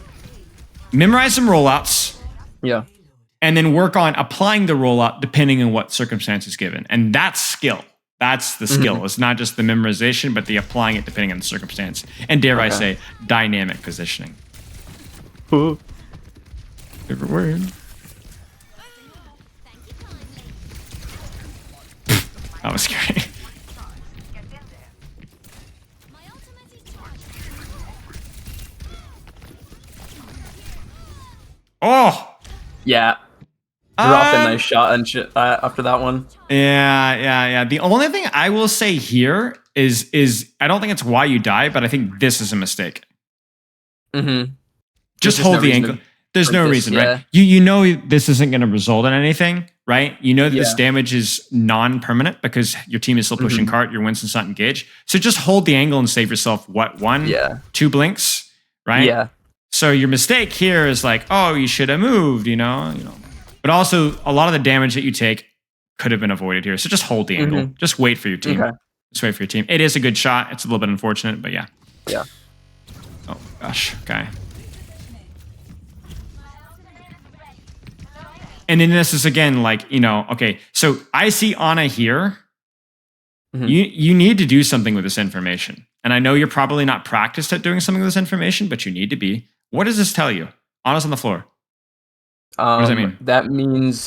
Memorize some rollouts. Yeah. And then work on applying the rollout depending on what circumstance is given. And that's skill. That's the skill. It's not just the memorization, but the applying it depending on the circumstance. And dare I say, dynamic positioning. Favorite word. That was scary. Oh! Yeah. Drop a nice shot and shit after that one. Yeah. The only thing I will say here is I don't think it's why you die, but I think this is a mistake. Just hold the angle. There's no reason, right? You know this isn't going to result in anything, right? You know that this damage is non-permanent because your team is still pushing cart, your Winston's not engaged. So just hold the angle and save yourself, 2 blinks, right? Yeah. So your mistake here is like, oh, you should have moved, you know. But also, a lot of the damage that you take could have been avoided here. So just hold the angle. Just wait for your team. Okay. Just wait for your team. It is a good shot. It's a little bit unfortunate, but yeah. Yeah. Oh, gosh. Okay. And then this is, again, like, okay. So I see Ana here. You need to do something with this information. And I know you're probably not practiced at doing something with this information, but you need to be. What does this tell you? Ana's on the floor. What does that mean? That means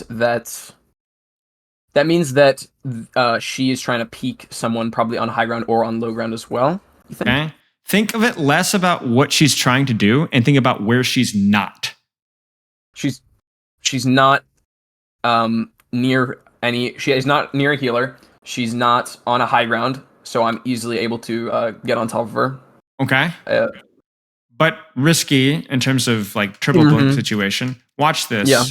that she is trying to peek someone probably on high ground or on low ground as well. You think? Okay. Think of it less about what she's trying to do and think about where she's not. She's not near any. She is not near a healer. She's not on a high ground, so I'm easily able to get on top of her. Okay. But risky in terms of like triple blink situation. Watch this. Yeah.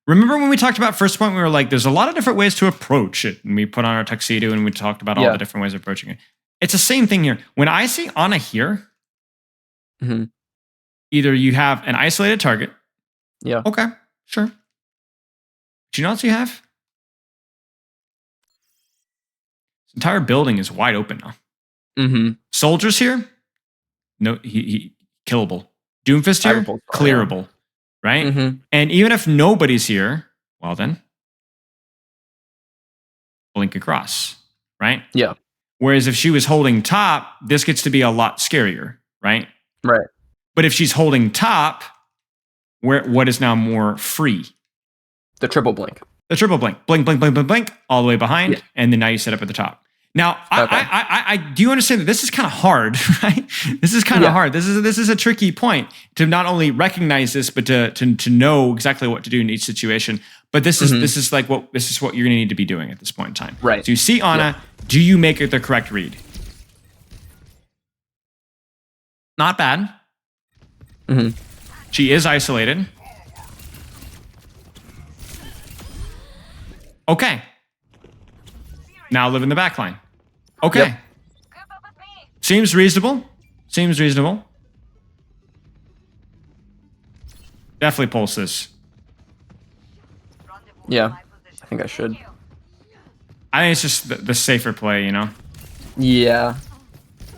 Remember when we talked about first point, we were like, there's a lot of different ways to approach it. And we put on our tuxedo and we talked about all the different ways of approaching it. It's the same thing here. When I see Ana here, either you have an isolated target. Yeah. Okay, sure. Do you know what else you have? This entire building is wide open now. Soldiers here, no, he killable. Doomfist here, clearable. Right? And even if nobody's here, well then, blink across, right? Yeah. Whereas if she was holding top, this gets to be a lot scarier, right? Right. But if she's holding top, what is now more free? The triple blink. The triple blink. Blink, blink, blink, blink, blink, all the way behind, and then now you set up at the top. Now, I do you understand that this is kind of hard, right? This is kind of hard. This is a tricky point to not only recognize this, but to know exactly what to do in each situation. But this is what you're gonna need to be doing at this point in time. Right. So you see Ana, do you make it the correct read? Not bad. She is isolated. Okay. Now live in the back line. Okay. Yep. Seems reasonable. Seems reasonable. Definitely pulse this. Yeah, I think I should. I think it's just the safer play, you know? Yeah.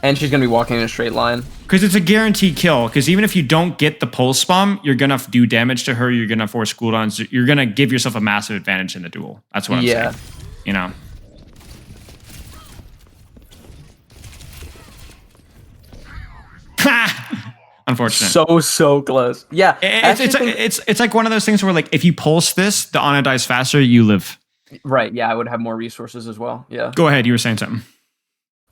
And she's going to be walking in a straight line. Because it's a guaranteed kill. Because even if you don't get the pulse bomb, you're going to do damage to her. You're going to force cooldowns. You're going to give yourself a massive advantage in the duel. That's what I'm saying. You know? Unfortunate. So close. Yeah. It's like one of those things where like if you pulse this, the Ana dies faster, you live. Right. Yeah, I would have more resources as well. Yeah. Go ahead. You were saying something.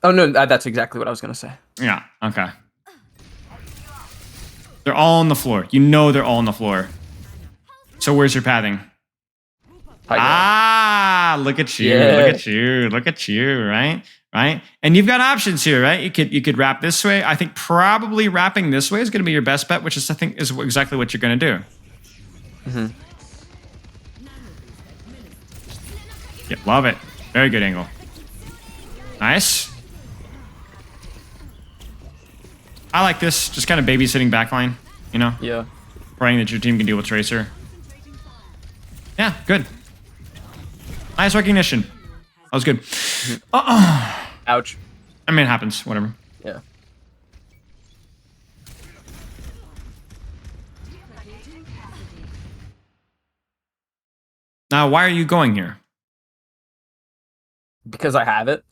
Oh no, that's exactly what I was gonna say. Yeah. Okay. They're all on the floor. You know they're all on the floor. So where's your pathing? Look at you. Yeah. Look at you. Look at you. Right. Right. And you've got options here, right? You could wrap this way. I think probably wrapping this way is going to be your best bet, which is I think is exactly what you're going to do. Mm-hmm. Yeah, love it. Very good angle. Nice. I like this. Just kind of babysitting backline, you know? Yeah. Praying that your team can deal with Tracer. Yeah, good. Nice recognition. That was good. Ouch. I mean, it happens. Whatever. Yeah. Now, why are you going here? Because I have it.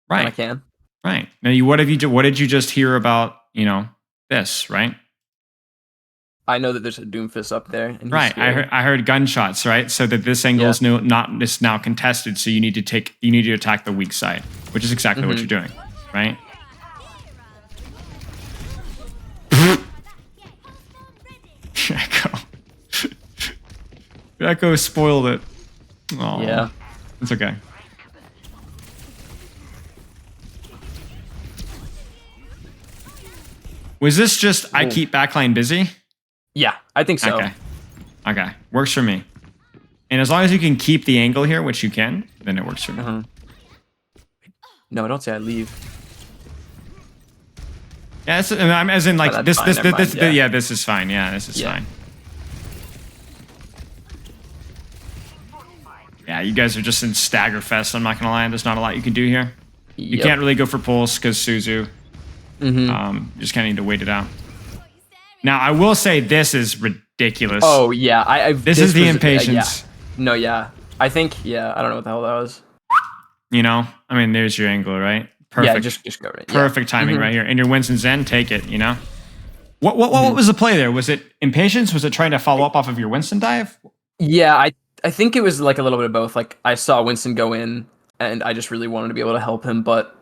Right. And I can. Right. Now, what did you just hear about, you know, this, right? I know that there's a Doomfist up there. And he's right. scary. I heard gunshots, right? So that this angle is now contested. So you need to attack the weak side, which is exactly what you're doing, right? Echo. Echo spoiled it. Oh, yeah. It's okay. Was this just I keep backline busy? Yeah, I think so. Okay. Works for me. And as long as you can keep the angle here, which you can, then it works for me. No, don't say I leave. Yeah, I'm as in like this is fine. Yeah, this is fine. Yeah, you guys are just in stagger fest. I'm not gonna lie. There's not a lot you can do here. You can't really go for pulse because Suzu. You just kind of need to wait it out. Now, I will say this is ridiculous. Oh yeah, this is the impatience. No, yeah. I think I don't know what the hell that was. You know, I mean, there's your angle, right? Perfect. Yeah, just go right. Perfect timing right here. And your Winston Zen, take it. You know. What was the play there? Was it impatience? Was it trying to follow up off of your Winston dive? Yeah, I think it was like a little bit of both. Like I saw Winston go in, and I just really wanted to be able to help him, but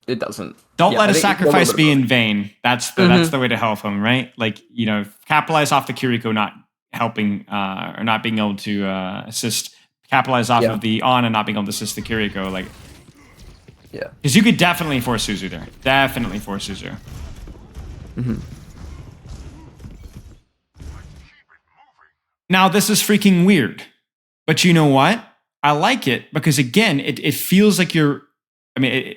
it doesn't. Don't let a sacrifice be in vain. That's the way to help him, right? Like, you know, capitalize off the Kiriko not helping or not being able to assist. Capitalize off of the on and not being able to assist the Kiriko, like. Yeah. Because you could definitely force Suzu there. Definitely force Suzu. Now, this is freaking weird. But you know what? I like it because, again, it feels like you're... I mean,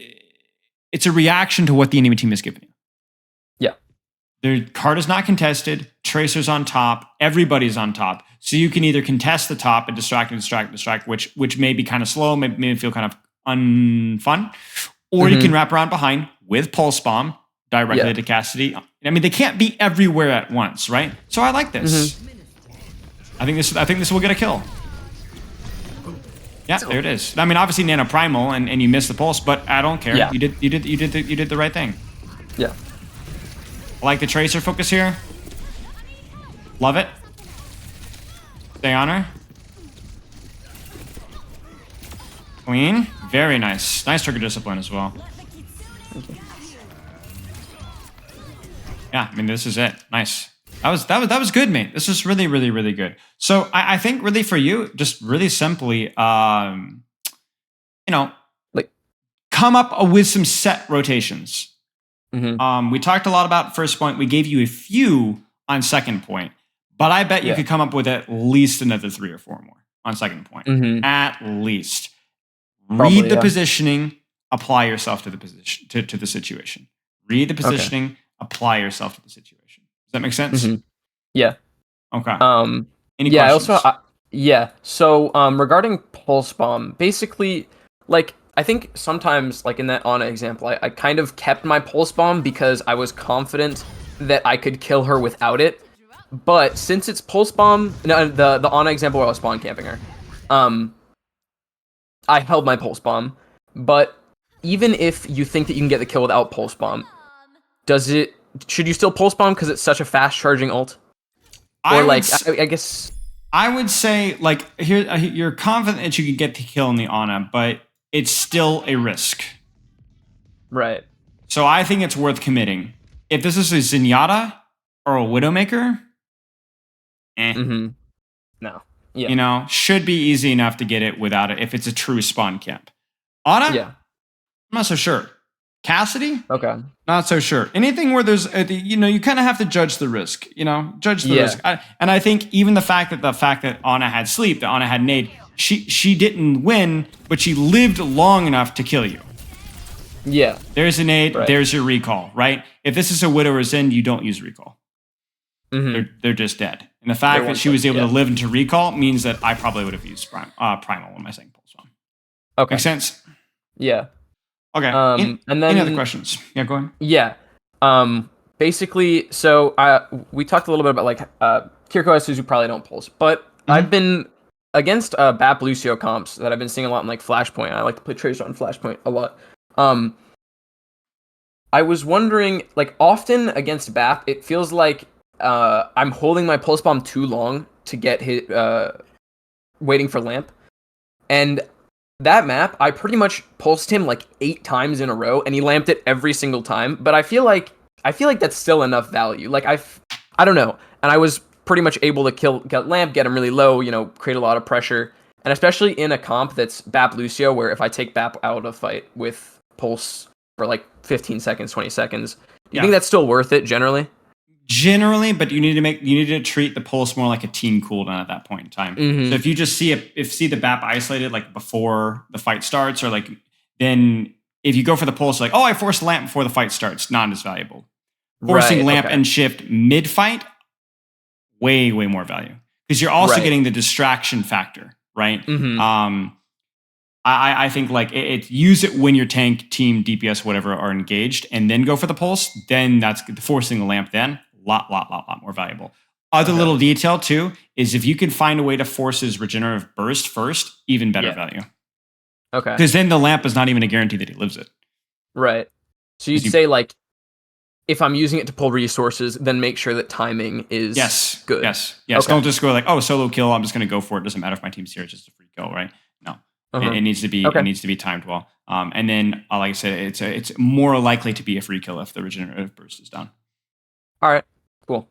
it's a reaction to what the enemy team has given you. Yeah. Their card is not contested. Tracer's on top. Everybody's on top. So you can either contest the top and distract, which may be kind of slow, may feel kind of unfun. Or you can wrap around behind with Pulse Bomb directly to Cassidy. I mean, they can't be everywhere at once, right? So I like this. I think this will get a kill. Yeah, there it is. I mean, obviously Nano Primal and you missed the pulse, but I don't care. Yeah. You did the right thing. Yeah. I like the Tracer focus here. Love it. Stay on her. Queen. Very nice. Nice trigger discipline as well. Yeah, I mean, this is it. Nice. That was good, mate. This is really, really, really good. So I think really for you, just really simply, you know, like come up with some set rotations. We talked a lot about first point. We gave you a few on second point, but I bet you could come up with at least another 3 or 4 more on second point. At least. Probably, Read the positioning, apply yourself to the position to the situation. Read the positioning, apply yourself to the situation. Does that make sense? Yeah. Okay. Any questions? So regarding pulse bomb, basically, like I think sometimes, like in that Ana example, I kind of kept my pulse bomb because I was confident that I could kill her without it. But since it's pulse bomb, no, the Ana example where I was spawn camping her, I held my pulse bomb. But even if you think that you can get the kill without pulse bomb, should you still pulse bomb because it's such a fast charging ult? Or I guess I would say like here you're confident that you can get the kill in the Ana, but it's still a risk. Right. So I think it's worth committing. If this is a Zenyatta or a Widowmaker, no. Yeah. You know, should be easy enough to get it without it if it's a true spawn camp. Ana? Yeah. I'm not so sure. Cassidy? Okay. Not so sure. Anything where there's, you kind of have to judge the risk, judge the risk. And I think even the fact that Ana had sleep, that Ana had nade, she didn't win, but she lived long enough to kill you. Yeah. There's a nade, there's your recall, right? If this is a Widow or Zen, you don't use recall. They're just dead. And the fact that she was able to live into recall means that I probably would have used primal when I saying pulse bomb. Okay. Make sense? Yeah. Okay. And then any other questions? Yeah, go ahead. Yeah. Basically, so we talked a little bit about like Kiriko S who probably don't pulse, but I've been against Bap Lucio comps that I've been seeing a lot in like Flashpoint. I like to play Tracer on Flashpoint a lot. I was wondering, like often against Bap, it feels like I'm holding my pulse bomb too long to get hit, waiting for lamp, and that map, I pretty much pulsed him like 8 times in a row, and he lamped it every single time. But I feel like that's still enough value. Like I don't know, and I was pretty much able to get lamp, get him really low, create a lot of pressure, and especially in a comp that's Bap Lucio, where if I take Bap out of fight with pulse for like 15 seconds, 20 seconds, do you think that's still worth it generally? Generally, but you need to treat the pulse more like a team cooldown at that point in time. So if you just see the BAP isolated like before the fight starts, or like then if you go for the pulse, like I forced lamp before the fight starts, not as valuable. Forcing lamp and shift mid fight, way more value because you're also getting the distraction factor, right? I think like use it when your tank, team, DPS, whatever are engaged, and then go for the pulse. Then that's forcing the lamp. Then lot more valuable. Other little detail too is if you can find a way to force his regenerative burst first, even better value. Okay. Because then the lamp is not even a guarantee that he lives it. Right. So you'd say like, if I'm using it to pull resources, then make sure that timing is good. Yes. Okay. Don't just go like, solo kill. I'm just going to go for it. Doesn't matter if my team's here. It's just a free kill, right? No. It needs to be. It needs to be timed well. And then, like I said, it's more likely to be a free kill if the regenerative burst is done. All right. Cool.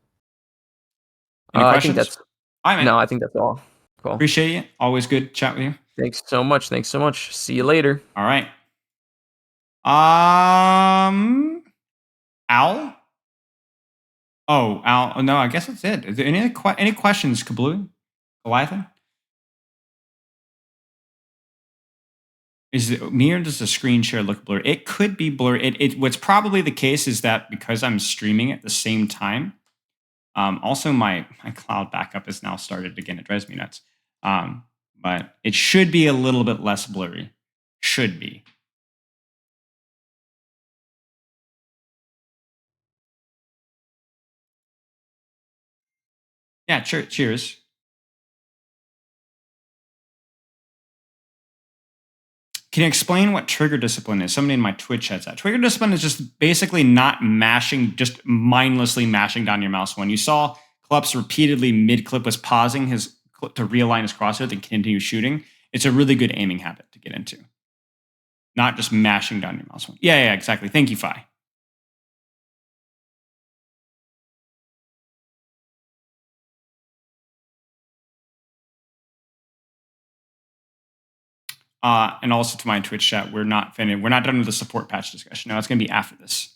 Any questions? I think that's all. Cool. Appreciate you. Always good chat with you. Thanks so much. See you later. All right. Owl? Oh, Owl. Oh, no, I guess that's it. Is there any questions, Kablooey? Goliathan? Is it me or does the screen share look blurry? It could be blurry. What's probably the case is that because I'm streaming at the same time, also my cloud backup has now started again. It drives me nuts. But it should be a little bit less blurry. Should be. Yeah, cheers. Can you explain what trigger discipline is? Somebody in my Twitch has that. Trigger discipline is just basically not mashing, just mindlessly mashing down your mouse. When you saw Kleps repeatedly mid-clip was pausing his clip to realign his crosshair and continue shooting, it's a really good aiming habit to get into. Not just mashing down your mouse. Yeah, exactly. Thank you, Fi. And also to my Twitch chat, we're not done with the support patch discussion. No, it's going to be after this.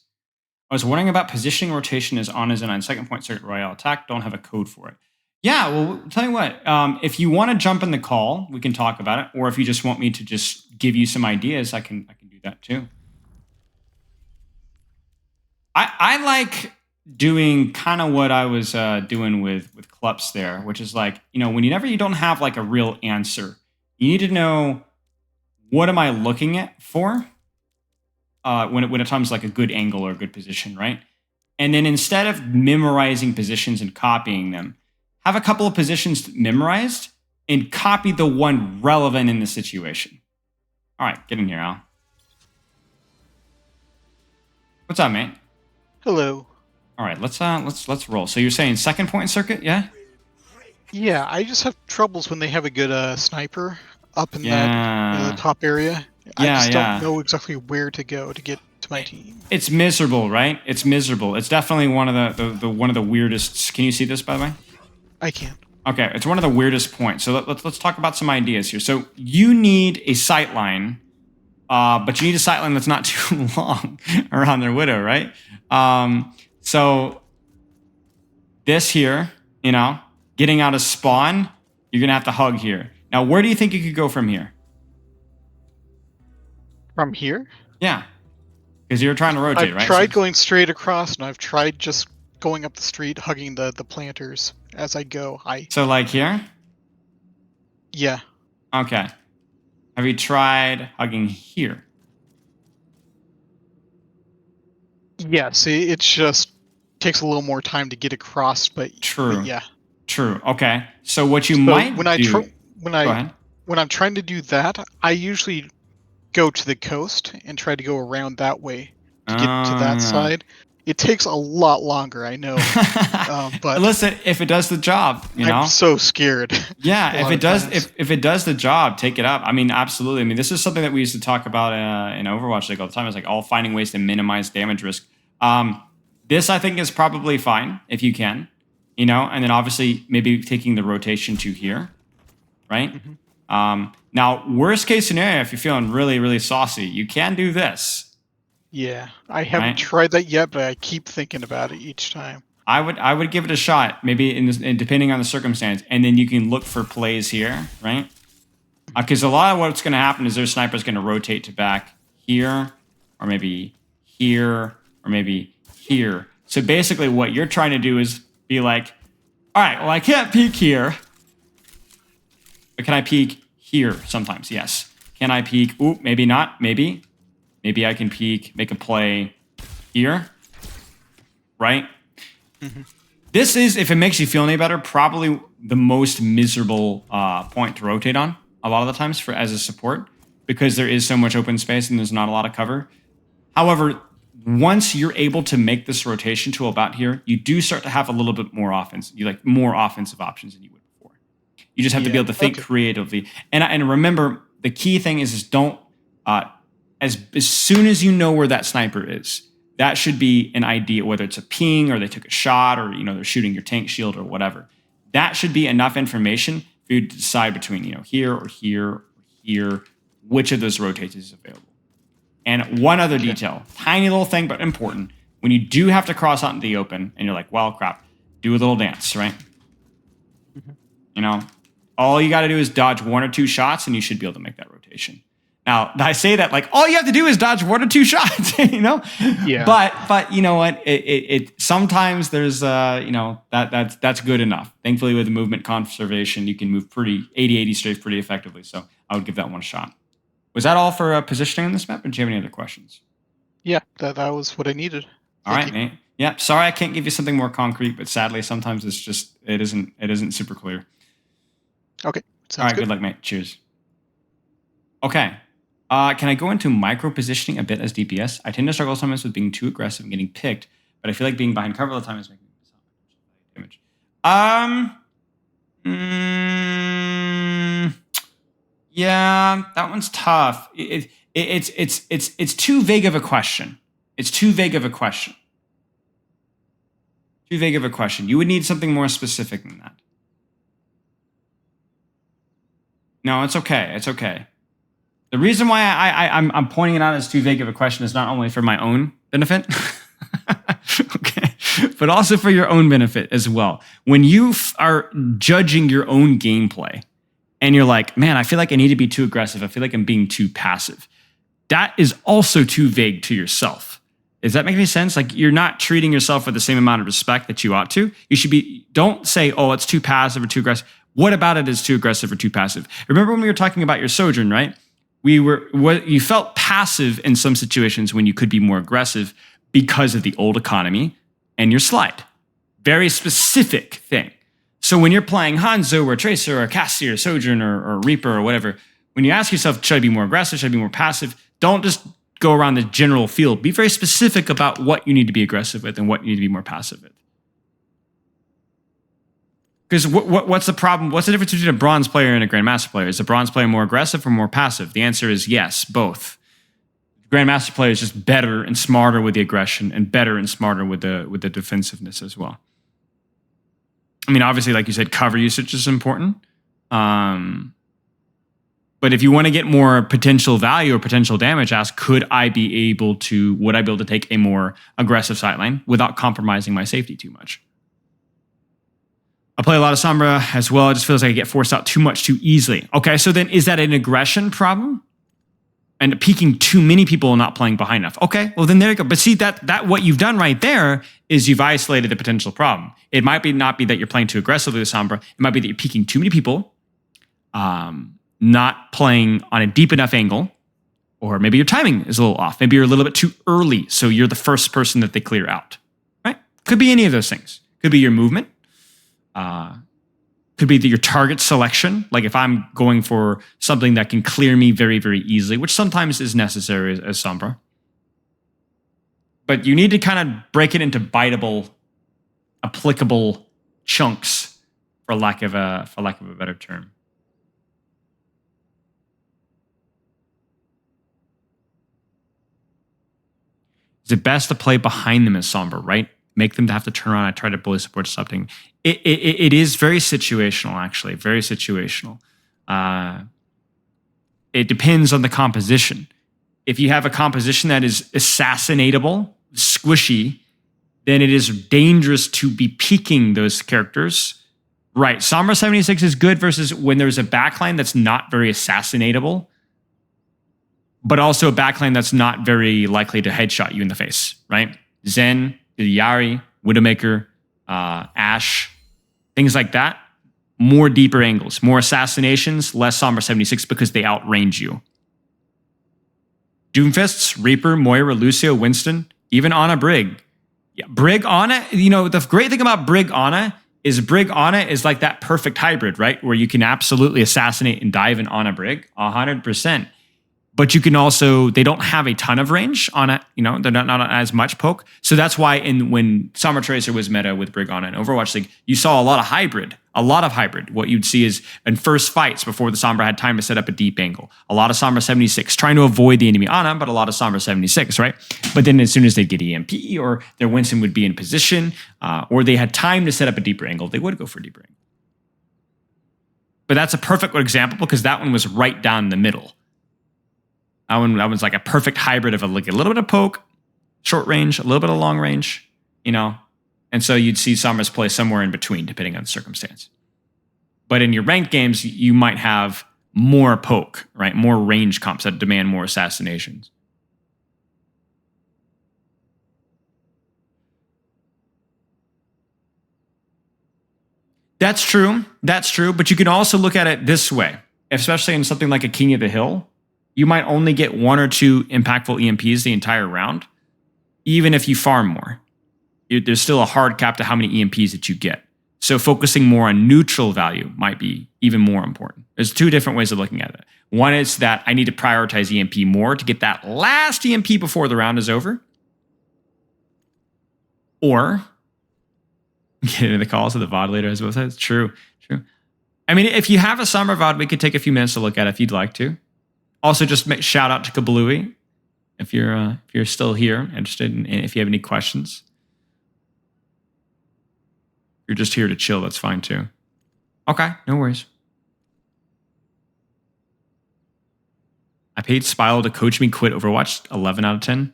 I was wondering about positioning rotation as on as in on second point circuit royale attack. Don't have a code for it. Yeah, well, tell you what. If you want to jump in the call, we can talk about it. Or if you just want me to just give you some ideas, I can do that too. I like doing kind of what I was doing with Kleps there, which is like, whenever you don't have like a real answer, you need to know, what am I looking at for when it comes like a good angle or a good position, right? And then instead of memorizing positions and copying them, have a couple of positions memorized and copy the one relevant in the situation. All right, get in here, Al. What's up, mate? Hello. All right, let's roll. So you're saying second point circuit, yeah? Yeah, I just have troubles when they have a good sniper up in Yeah. the top area. I Yeah, just yeah. don't know exactly where to go to get to my team. It's miserable, right? It's miserable. It's definitely one of the one of the weirdest. Can you see this, by the way? I can't. Okay, it's one of the weirdest points. So let's talk about some ideas here. So you need a sight line, but you need a sight line that's not too long around their widow, right? So this here, getting out of spawn, you're gonna have to hug here. Now, where do you think you could go from here? From here? Yeah, because you're trying to rotate, I've right? tried going straight across, and I've tried just going up the street, hugging the planters as I go. So like here? Yeah. Okay. Have you tried hugging here? Yeah, see, it just takes a little more time to get across, but True. But yeah. True. Okay. So what you So might when I do... tr- when I Go ahead. when I'm trying to do that, I usually go to the coast and try to go around that way to get to that side. It takes a lot longer, I know, but listen, if it does the job, I'm so scared. Yeah, a if lot it of does, times. if it does the job, take it up. I mean, absolutely. I mean, this is something that we used to talk about in Overwatch like all the time. It's like all finding ways to minimize damage risk. This I think is probably fine if you can, and then obviously maybe taking the rotation to here, right? Mm-hmm. Now, worst case scenario, if you're feeling really, really saucy, you can do this. Yeah, I haven't Right. tried that yet, but I keep thinking about it each time. I would give it a shot, maybe in depending on the circumstance, and then you can look for plays here, right? Because a lot of what's going to happen is their sniper's going to rotate to back here, or maybe here, or maybe here. So basically, what you're trying to do is be like, all right, well, I can't peek here, but can I peek here sometimes? Yes. Can I peek? Ooh, maybe not. Maybe I can peek, make a play here, right? Mm-hmm. This is, if it makes you feel any better, probably the most miserable point to rotate on a lot of the times as a support, because there is so much open space and there's not a lot of cover. However, once you're able to make this rotation to about here, you do start to have a little bit more offense. You like more offensive options than you would before. You just have to be able to think creatively. And remember, the key thing is don't as soon as you know where that sniper is, that should be an idea, whether it's a ping or they took a shot or they're shooting your tank shield or whatever. That should be enough information for you to decide between here or here or here, which of those rotates is available. And one other detail, tiny little thing but important. When you do have to cross out into the open and you're like, well, crap, do a little dance, right? Mm-hmm. All you got to do is dodge one or two shots and you should be able to make that rotation. Now, I say that like all you have to do is dodge one or two shots, Yeah. But you know what? It sometimes there's that's good enough. Thankfully, with the movement conservation, you can move 80-80 strafe pretty effectively. So I would give that one a shot. Was that all for positioning on this map, or do you have any other questions? Yeah, that was what I needed. All right, Nate. Yeah, sorry I can't give you something more concrete, but sadly sometimes it isn't super clear. Okay, All sounds right, good. good luck, mate. Cheers. Okay. Can I go into micro positioning a bit as DPS? I tend to struggle sometimes with being too aggressive and getting picked, but I feel like being behind cover all the time is making me damage. Yeah, that one's tough. It's too vague of a question. It's too vague of a question. Too vague of a question. You would need something more specific than that. No, it's okay. It's okay. The reason why I'm pointing it out as too vague of a question is not only for my own benefit, but also for your own benefit as well. When you are judging your own gameplay and you're like, man, I feel like I need to be too aggressive. I feel like I'm being too passive. That is also too vague to yourself. Does that make any sense? Like, you're not treating yourself with the same amount of respect that you ought to. You should be, don't say, oh, it's too passive or too aggressive. What about it is too aggressive or too passive? Remember when we were talking about your Sojourn, right? You felt passive in some situations when you could be more aggressive because of the old economy and your slide. Very specific thing. So when you're playing Hanzo or Tracer or Cassie or Sojourn or Reaper or whatever, when you ask yourself, should I be more aggressive? Should I be more passive? Don't just go around the general field. Be very specific about what you need to be aggressive with and what you need to be more passive with. Because what's the problem? What's the difference between a bronze player and a grandmaster player? Is a bronze player more aggressive or more passive? The answer is yes, both. Grandmaster player is just better and smarter with the aggression and better and smarter with the defensiveness as well. I mean, obviously, like you said, cover usage is important. But if you want to get more potential value or potential damage, ask, would I be able to take a more aggressive sideline without compromising my safety too much? I play a lot of Sombra as well. It just feels like I get forced out too much too easily. Okay, so then is that an aggression problem? And peeking too many people and not playing behind enough. Okay, well then there you go. But see, that what you've done right there is you've isolated the potential problem. It might not be that you're playing too aggressively with Sombra. It might be that you're peeking too many people, not playing on a deep enough angle, or maybe your timing is a little off. Maybe you're a little bit too early, so you're the first person that they clear out. Right? Could be any of those things. Could be your movement. Could be your target selection. Like if I'm going for something that can clear me very, very easily, which sometimes is necessary as Sombra. But you need to kind of break it into biteable, applicable chunks, for lack of a better term. Is it best to play behind them as Sombra, right? Make them have to turn around and try to bully support something. It is very situational, actually, very situational. It depends on the composition. If you have a composition that is assassinatable, squishy, then it is dangerous to be peeking those characters. Right, Sombra 76 is good versus when there's a backline that's not very assassinatable, but also a backline that's not very likely to headshot you in the face, right? Zen, Yari, Widowmaker, Ashe, things like that. More deeper angles, more assassinations, less Sombra 76 because they outrange you. Doomfists, Reaper, Moira, Lucio, Winston, even Ana Brig. Yeah, Brig Ana, the great thing about Brig Ana is like that perfect hybrid, right? Where you can absolutely assassinate and dive in Ana Brig, 100%. But you can also, they don't have a ton of range on it. They're not as much poke. So that's why when Sombra Tracer was meta with Brig Ana in Overwatch League, you saw a lot of hybrid. What you'd see is in first fights before the Sombra had time to set up a deep angle. A lot of Sombra 76 trying to avoid the enemy Ana, but a lot of Sombra 76, right? But then as soon as they get EMP or their Winston would be in position or they had time to set up a deeper angle, they would go for a deeper angle. But that's a perfect example because that one was right down the middle. That one's like a perfect hybrid of a little bit of poke, short range, a little bit of long range, And so you'd see Sombras play somewhere in between, depending on the circumstance. But in your ranked games, you might have more poke, right? More range comps that demand more assassinations. That's true. But you can also look at it this way, especially in something like a King of the Hill. You might only get 1 or 2 impactful EMPs the entire round, even if you farm more. There's still a hard cap to how many EMPs that you get. So focusing more on neutral value might be even more important. There's 2 different ways of looking at it. One is that I need to prioritize EMP more to get that last EMP before the round is over. Or get into the calls of the VOD later as well. That's true. I mean, if you have a Sombra VOD, we could take a few minutes to look at it if you'd like to. Also, just shout out to Kablooey if you're still here, interested, and if you have any questions. If you're just here to chill, that's fine too. Okay, no worries. I paid Spilo to coach me quit Overwatch. 11 out of 10.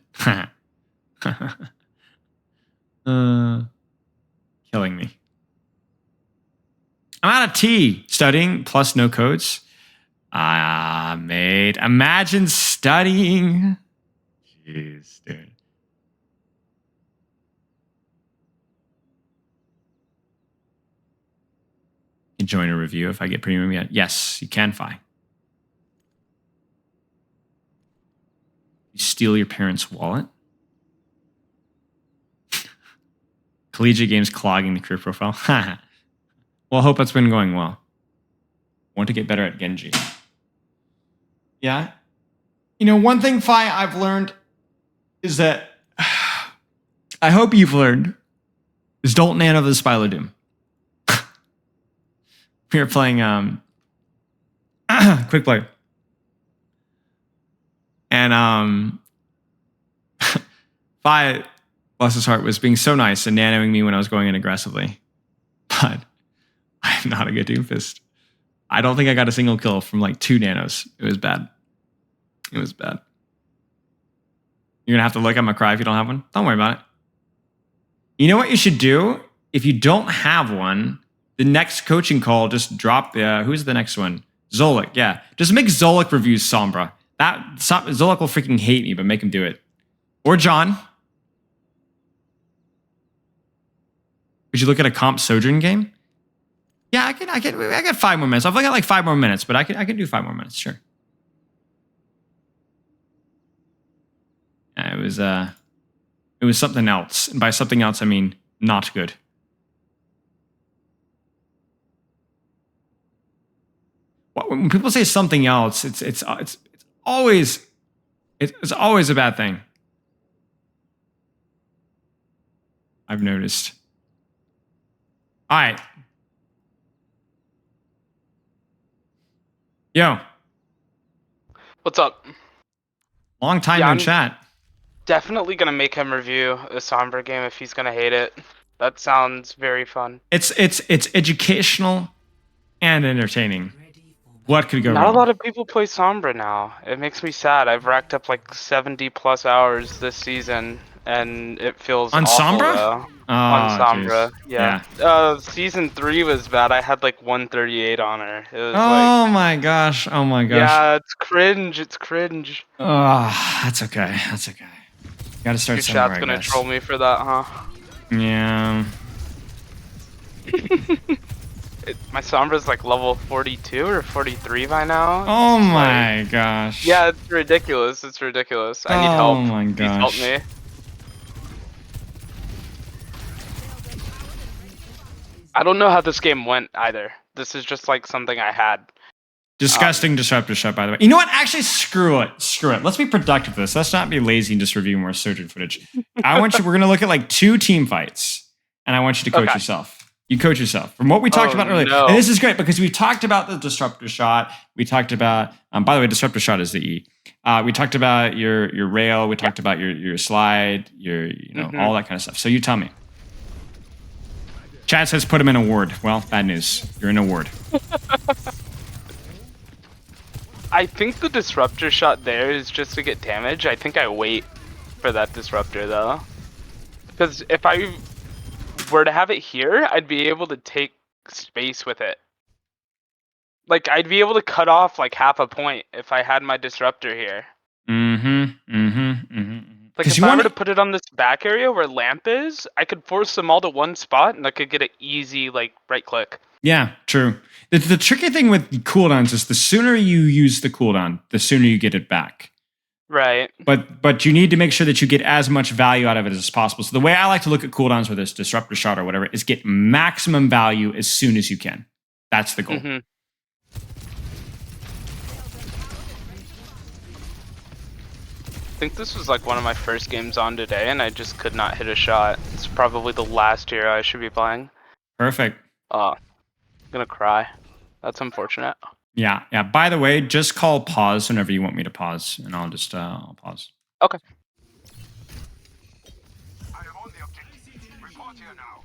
Killing me. I'm out of tea. Studying plus no codes. Mate. Imagine studying. Jeez, dude. You can join a review if I get premium yet. Yes, you can, Fi. You steal your parents' wallet. Collegiate games clogging the career profile. Well, I hope that's been going well. Want to get better at Genji. Yeah. You know, one thing, Fi, I've learned is that I hope you've learned is don't nano the Spilo Doom. We were playing Quick Play. And Fi, bless his heart, was being so nice and nanoing me when I was going in aggressively. But I'm not a good doomfist. I don't think I got a single kill from like 2 nanos. It was bad. It was bad. You're going to have to look at my cry if you don't have one. Don't worry about it. You know what you should do? If you don't have one, the next coaching call, just drop, who's the next one? Zolik, yeah. Just make Zolik reviews Sombra. Zolik will freaking hate me, but make him do it. Or John. Would you look at a comp Sojourn game? Yeah, I got 5 more minutes. I've only got like 5 more minutes, but I can do 5 more minutes, sure. Yeah, it was something else. And by something else, I mean not good. When people say something else, it's always a bad thing. I've noticed. All right. Yo. What's up? Long time Yeah, no chat. Definitely gonna make him review a Sombra game if he's gonna hate it. That sounds very fun. It's educational and entertaining. What could go Not wrong? a lot of people play Sombra now. It makes me sad. I've racked up like 70 plus hours this season, and it feels On awful, Sombra? though. Oh, On Sombra, geez. yeah. Season 3 was bad. I had like 138 on her. It was Oh my gosh. Oh my gosh. yeah, it's cringe. It's cringe. Oh, that's okay. That's okay. Got to start Your somewhere, chat's I gonna guess. troll me for that, huh? Yeah. My Sombra's like level 42 or 43 by now. Oh It's my gosh. yeah, it's ridiculous. It's ridiculous. I need help. Oh my Please help gosh. me. I don't know how this game went either. This is just like something I had. Disgusting disruptor shot, by the way. You know what? Actually, screw it. Screw it. Let's be productive with this. Let's not be lazy and just review more Sojourn footage. We're going to look at like 2 team fights, and I want you to coach yourself. You coach yourself. From what we talked about earlier. No. And this is great because we talked about the disruptor shot. We talked about, by the way, disruptor shot is the E. We talked about your rail. We talked about your slide, all that kind of stuff. So you tell me. Chad says put him in a ward. Well, bad news. You're in a ward. I think the disruptor shot there is just to get damage. I think I wait for that disruptor though. Because if I were to have it here, I'd be able to take space with it. Like, I'd be able to cut off like half a point if I had my disruptor here. Like, if I were to put it on this back area where lamp is, I could force them all to one spot and I could get an easy, like, right click. Yeah, true. The tricky thing with cooldowns is the sooner you use the cooldown, the sooner you get it back. Right. But you need to make sure that you get as much value out of it as possible. So the way I like to look at cooldowns, whether it's disruptor shot or whatever, is get maximum value as soon as you can. That's the goal. Mm-hmm. I think this was like one of my first games on today, and I just could not hit a shot. It's probably the last hero I should be playing. Perfect. I'm gonna cry. That's unfortunate. Yeah. By the way, just call pause whenever you want me to pause, and I'll just I'll pause. Okay. I am on the objective. Report here now.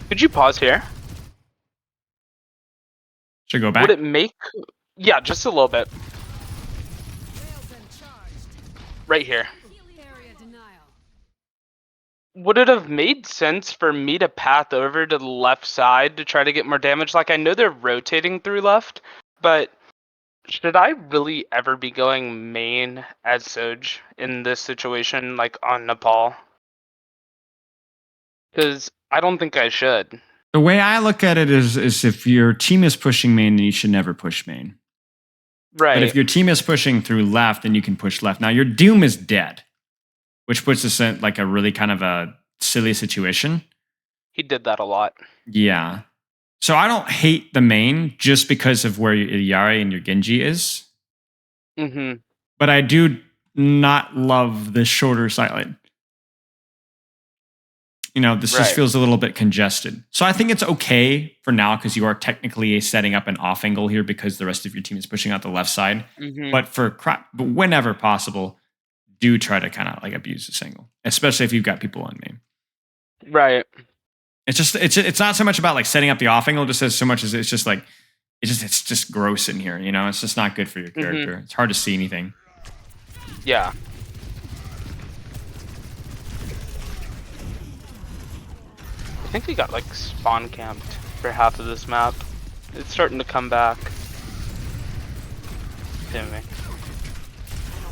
Could you pause here? Should I go back? Would it make? Yeah, just a little bit. Right here. Would it have made sense for me to path over to the left side to try to get more damage? Like, I know they're rotating through left, but should I really ever be going main as Soj in this situation, like on Nepal? Because I don't think I should. The way I look at it is if your team is pushing main, then you should never push main. Right. But if your team is pushing through left, then you can push left. Now, your Doom is dead, which puts us in like a really kind of a silly situation. He did that a lot. Yeah. So I don't hate the main just because of where your Yari and your Genji is. Mm-hmm. But I do not love the shorter sideline. You know, this just feels a little bit congested. So I think it's okay for now because you are technically setting up an off angle here because the rest of your team is pushing out the left side. Mm-hmm. But whenever possible, do try to kind of like abuse this angle, especially if you've got people on main. Right. It's not so much about like setting up the off angle, just as so much as it's just like it's just gross in here. You know, it's just not good for your character. It's hard to see anything. Yeah. I think we got like spawn camped for half of this map. It's starting to come back to me.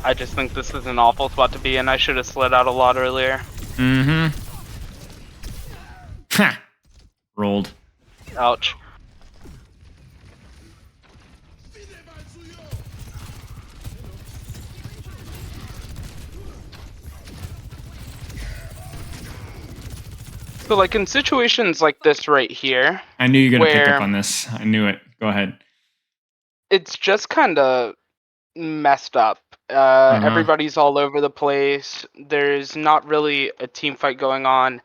I just think this is an awful spot to be in. I should have slid out a lot earlier. Mm-hmm. Ha! Rolled. Ouch. So like in situations like this right here, I knew you were going to pick where up on this. I knew it. Go ahead. it's just kind of messed up. Everybody's all over the place. There's not really a team fight going on.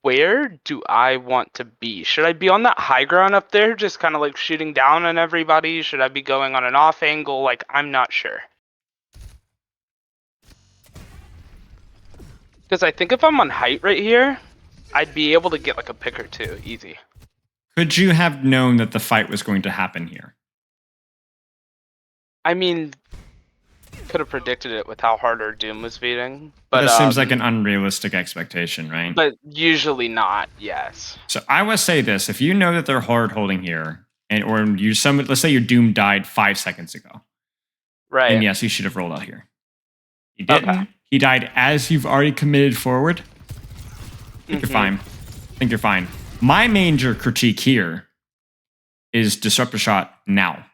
Where do I want to be? Should I be on that high ground up there, just kind of like shooting down on everybody? Should I be going on an off angle? Like, I'm not sure. Because I think if I'm on height right here, I'd be able to get like a pick or two, easy. Could you have known that the fight was going to happen here? I mean, could have predicted it with how hard our Doom was beating. But But that seems like an unrealistic expectation, right? But usually not, yes. So I will say this: if you know that they're hard holding here, or let's say your Doom died 5 seconds ago, Right. and yes, you should have rolled out here. He didn't. Okay. He died as you've already committed forward. I think you're fine. I think you're fine. My major critique here is disruptor shot now.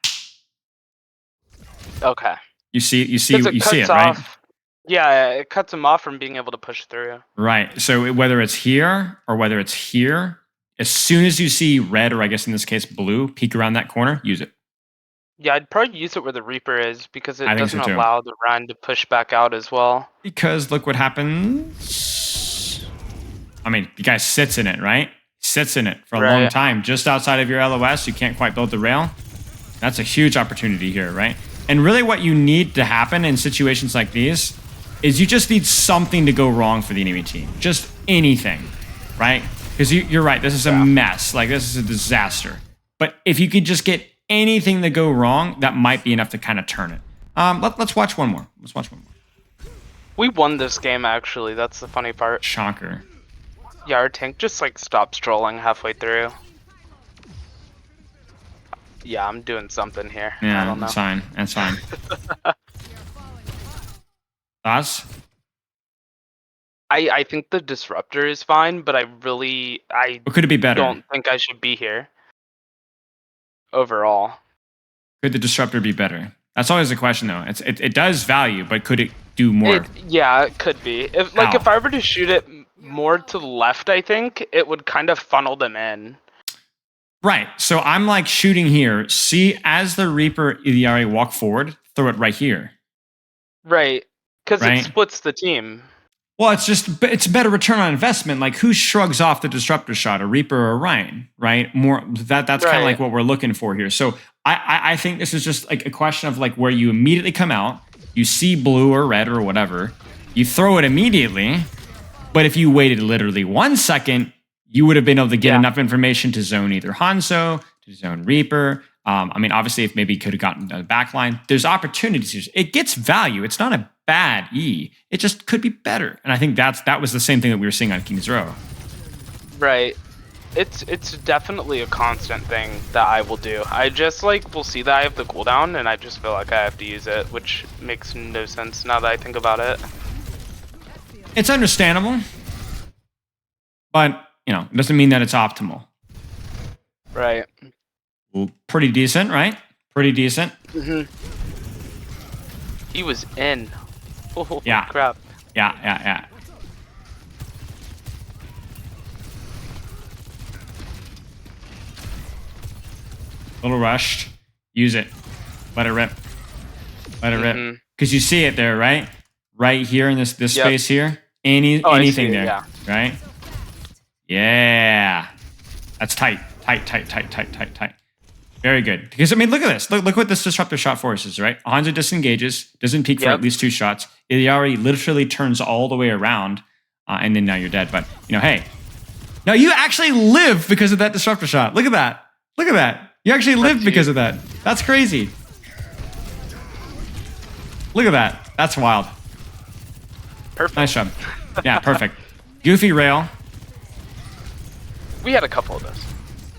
Okay. You see it, 'Cause right? off. Yeah, it cuts him off from being able to push through. Right. So whether it's here or whether it's here, as soon as you see red, or I guess in this case blue, peek around that corner, use it. Yeah, I'd probably use it where the Reaper is because it I think so doesn't too. allow the Rhine to push back out as well. Because look what happens. I mean, the guy sits in it, right? Sits in it for a long Right. time. Just outside of your LOS, you can't quite build the rail. That's a huge opportunity here, right? And really what you need to happen in situations like these is you just need something to go wrong for the enemy team. Just anything, right? Because you're right, this is a mess. Like, this is a disaster. But if you could just get anything to go wrong, that might be enough to kind of turn it. Let's watch one more. Let's watch one more. We won this game, actually. That's the funny part. Shocker. Yeah, our tank just, like, stopped strolling halfway through. Yeah, I'm doing something here. I Yeah, don't know. that's fine. That's fine. Thoughts? I think the Disruptor is fine, but I Or could it be better? don't think I should be here. Overall. Could the disruptor be better? That's always a question, though. It does value, but could it do more? Yeah, it could be. If I were to shoot it more to the left, I think it would kind of funnel them in. Right. So I'm like shooting here. See, as the Reaper Iliari walk forward, throw it right here. Right. Because Right. it splits the team. Well, it's a better return on investment. Like, who shrugs off the disruptor shot, a Reaper or a Ryan, right? That's kind of Right. like what we're looking for here. So I think this is just like a question of like where you immediately come out, you see blue or red or whatever, you throw it immediately. But if you waited literally 1 second, you would have been able to get enough information to zone either Hanzo, to zone Reaper. I mean, obviously, if maybe he could have gotten the back line, there's opportunities here. It gets value. It's not a bad E. It just could be better. And I think that was the same thing that we were seeing on King's Row. Right. It's definitely a constant thing that I will do. I just like will see that I have the cooldown and I just feel like I have to use it, which makes no sense now that I think about it. It's understandable, but you know, it doesn't mean that it's optimal. Right. Well, pretty decent, right? Pretty decent. He was in. Oh Yeah. crap. Yeah. Little rushed. Use it. Let it rip. Let it rip. Because you see it there, right? Right here in this space here. Anything there, yeah. right? Yeah. That's tight. Tight. Very good. Because, I mean, look at this. Look what this disruptor shot forces, right? Hanzo disengages, doesn't peek for at least 2 shots. It already literally turns all the way around, and then now you're dead. But, you know, hey. Now you actually live because of that disruptor shot. Look at that. Look at that. You actually lived because of that. That's crazy. Look at that. That's wild. Perfect. Nice job. Yeah, perfect. Goofy rail. We had a couple of those.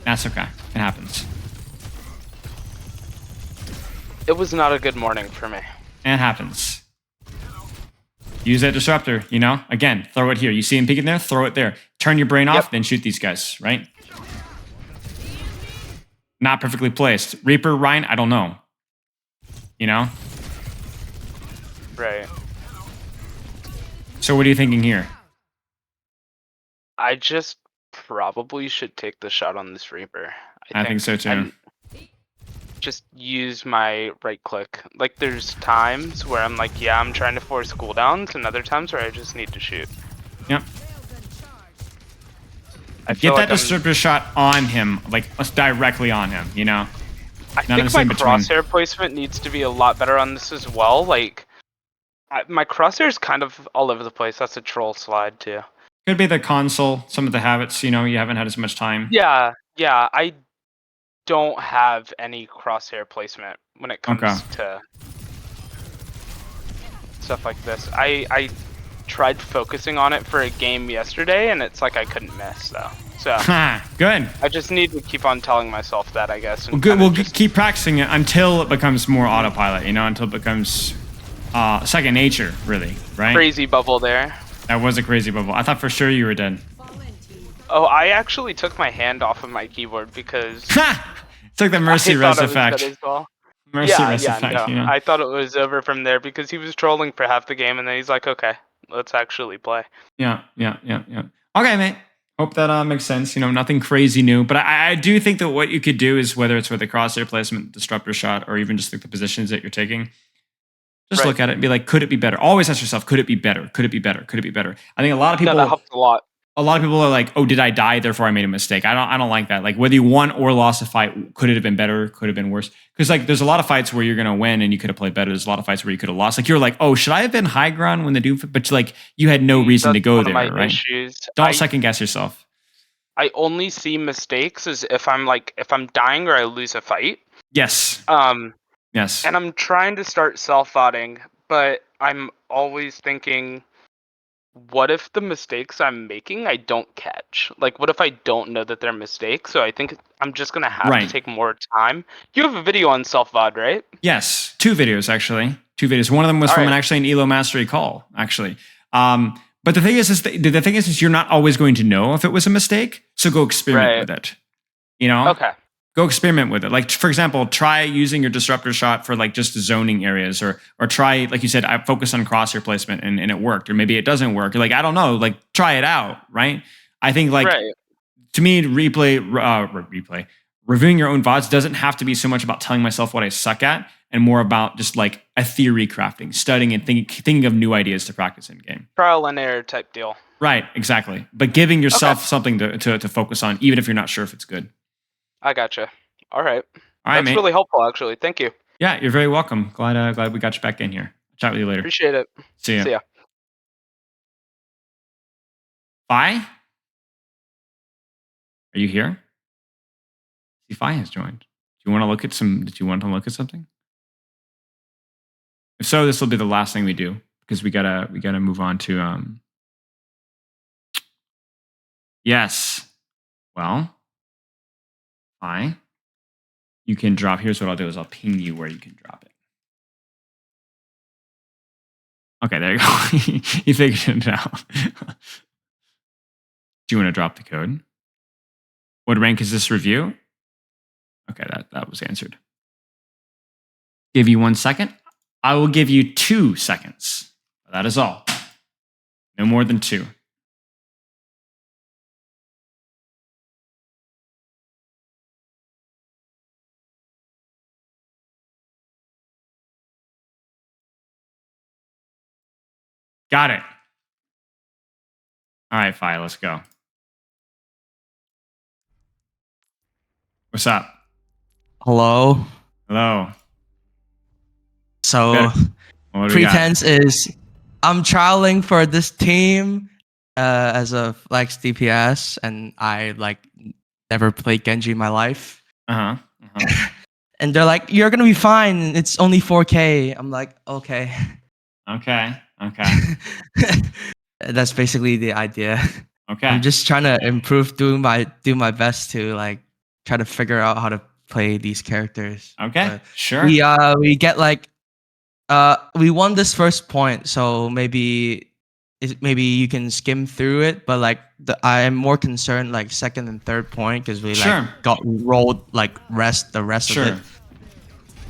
That's okay. It happens. It was not a good morning for me. It happens. Use that disruptor, you know? Again, throw it here. You see him peeking there? Throw it there. Turn your brain off, then shoot these guys, right? Not perfectly placed. Reaper, Ryan, I don't know. You know? Right. So what are you thinking here? I just probably should take the shot on this Reaper. I think so too. Just use my right click. Like there's times where I'm like, yeah, I'm trying to force cooldowns, and other times where I just need to shoot. Yep. Get that disruptor shot on him, like directly on him, you know? I think my crosshair placement needs to be a lot better on this as well. Like, my crosshair is kind of all over the place. That's a troll slide too. Could be the console, some of the habits, you know, you haven't had as much time. Yeah, I don't have any crosshair placement when it comes to stuff like this. I tried focusing on it for a game yesterday, and it's like I couldn't miss though. So good. I just need to keep on telling myself that, I guess. Well, good. We'll keep practicing it until it becomes more autopilot. You know, until it becomes second nature, really. Right? Crazy bubble there. That was a crazy bubble. I thought for sure you were dead. Oh, I actually took my hand off of my keyboard because it's like the mercy res effect. Well. Mercy res effect. No. You know? I thought it was over from there because he was trolling for half the game, and then he's like, "Okay, let's actually play." Yeah. Okay, mate. Hope that makes sense. You know, nothing crazy new, but I do think that what you could do is whether it's with the crosshair placement, disruptor shot, or even just like the positions that you're taking, just look at it and be like, could it be better? Always ask yourself, could it be better? Could it be better? Could it be better? I think a lot of people. That helps a lot. A lot of people are like, oh, did I die? Therefore, I made a mistake. I don't like that. Like whether you won or lost a fight, could it have been better? Could have been worse? Because like there's a lot of fights where you're gonna win and you could have played better. There's a lot of fights where you could have lost. Like you're like, oh, should I have been high ground when the dude? But like you had no reason to go there, right? Don't second guess yourself. I only see mistakes as if I'm dying or I lose a fight. Yes. Yes. And I'm trying to start self-voting, but I'm always thinking, what if the mistakes I'm making I don't catch? Like, what if I don't know that they're mistakes? So I think I'm just going to have to take more time. You have a video on self-VOD, right? Yes. 2 videos, actually. 2 videos. One of them was from an ELO Mastery call, actually. But the thing is you're not always going to know if it was a mistake. So go experiment with it. You know? Okay. Go experiment with it. Like, for example, try using your disruptor shot for like just zoning areas or try, like you said, I focus on crosshair placement and it worked, or maybe it doesn't work. You're like, I don't know, like try it out. Right. I think like to me, reviewing your own VODs doesn't have to be so much about telling myself what I suck at and more about just like a theory crafting, studying and thinking of new ideas to practice in game. Trial and error type deal. Right. Exactly. But giving yourself something to focus on, even if you're not sure if it's good. I gotcha. All right. That's mate. Really helpful, actually. Thank you. Yeah, you're very welcome. Glad we got you back in here. Chat with you later. Appreciate it. See ya. See ya. Bye. Are you here? See, Fi has joined. Do you want to look at some? Did you want to look at something? If so, this will be the last thing we do because we gotta move on to Yes. Well, Fi, you can drop. Here's what I'll do: is I'll ping you where you can drop it. Okay, there you go. You figured it out. Do you want to drop the code? What rank is this review? Okay, that was answered. Give you 1 second. I will give you 2 seconds. That is all. No more than 2. Got it. All right, Fi, let's go. What's up? Hello. Hello. So What do we got? pretense is I'm trialing for this team as a flex DPS, and I like never played Genji in my life. And they're like, "You're gonna be fine. It's only 4K." I'm like, "Okay." Okay. That's basically the idea. Okay. I'm just trying to improve, do my best to like try to figure out how to play these characters. Okay. But Sure. we get like we won this first point, so maybe you can skim through it, but like I am more concerned like second and third point because we Sure. like got rolled like the rest Sure. of it.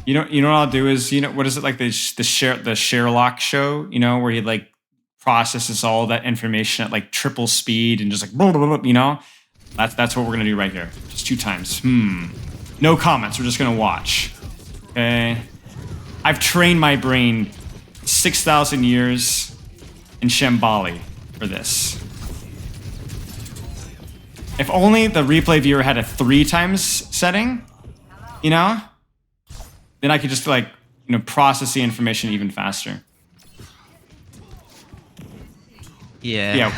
You know what I'll do is, what is it like the Sherlock show, where he like processes all that information at like triple speed and just like blah, blah, blah, that's what we're gonna do right here. Just 2 times. No comments. We're just gonna watch. Okay. I've trained my brain 6,000 years in Shambali for this. If only the replay viewer had a 3 times setting, then I could just like, process the information even faster. Yeah.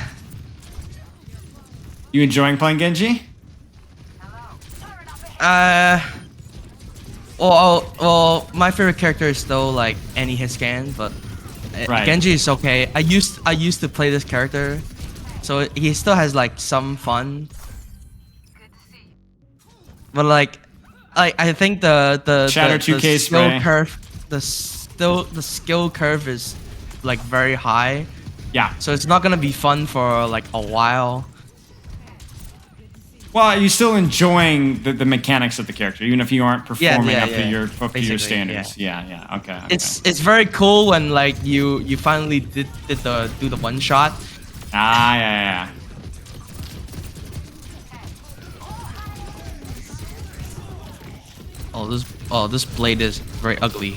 You enjoying playing Genji? Well, my favorite character is still like any hit scan, but Right. Genji is okay. I used to play this character, so he still has like some fun. But like I think the Shatter 2K skill spray. curve, the skill curve is like very high, Yeah. so it's not gonna be fun for like a while. Well, are you still enjoying the mechanics of the character, even if you aren't performing up to your Basically, standards? Yeah. Okay. It's very cool when like you finally do the one shot. Yeah. This blade is very ugly.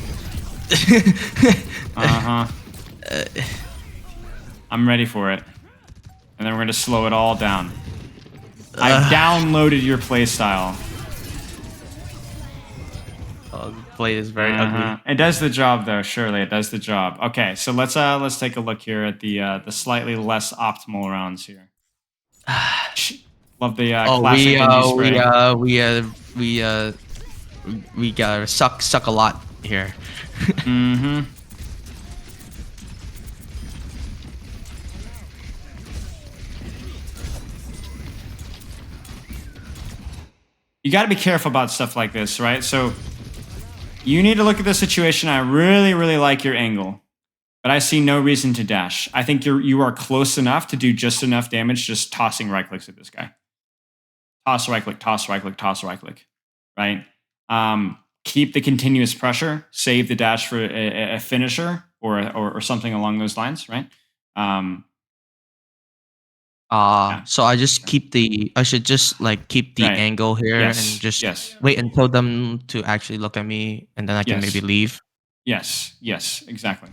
I'm ready for it. And then we're gonna slow it all down. I've downloaded your playstyle. The blade is very ugly. It does the job, though. Surely, it does the job. Okay, so let's take a look here at the slightly less optimal rounds here. Love the classic Genji spray. We gotta suck a lot here. You got to be careful about stuff like this, right? So you need to look at the situation. I really, really like your angle, but I see no reason to dash. I think you are close enough to do just enough damage just tossing right clicks at this guy. Toss right click, toss right click, toss right click, right? Keep the continuous pressure. Save the dash for a finisher or something along those lines, right? So I should just like keep the Right. angle here and just wait until them to actually look at me, and then I can maybe leave. Yes, exactly.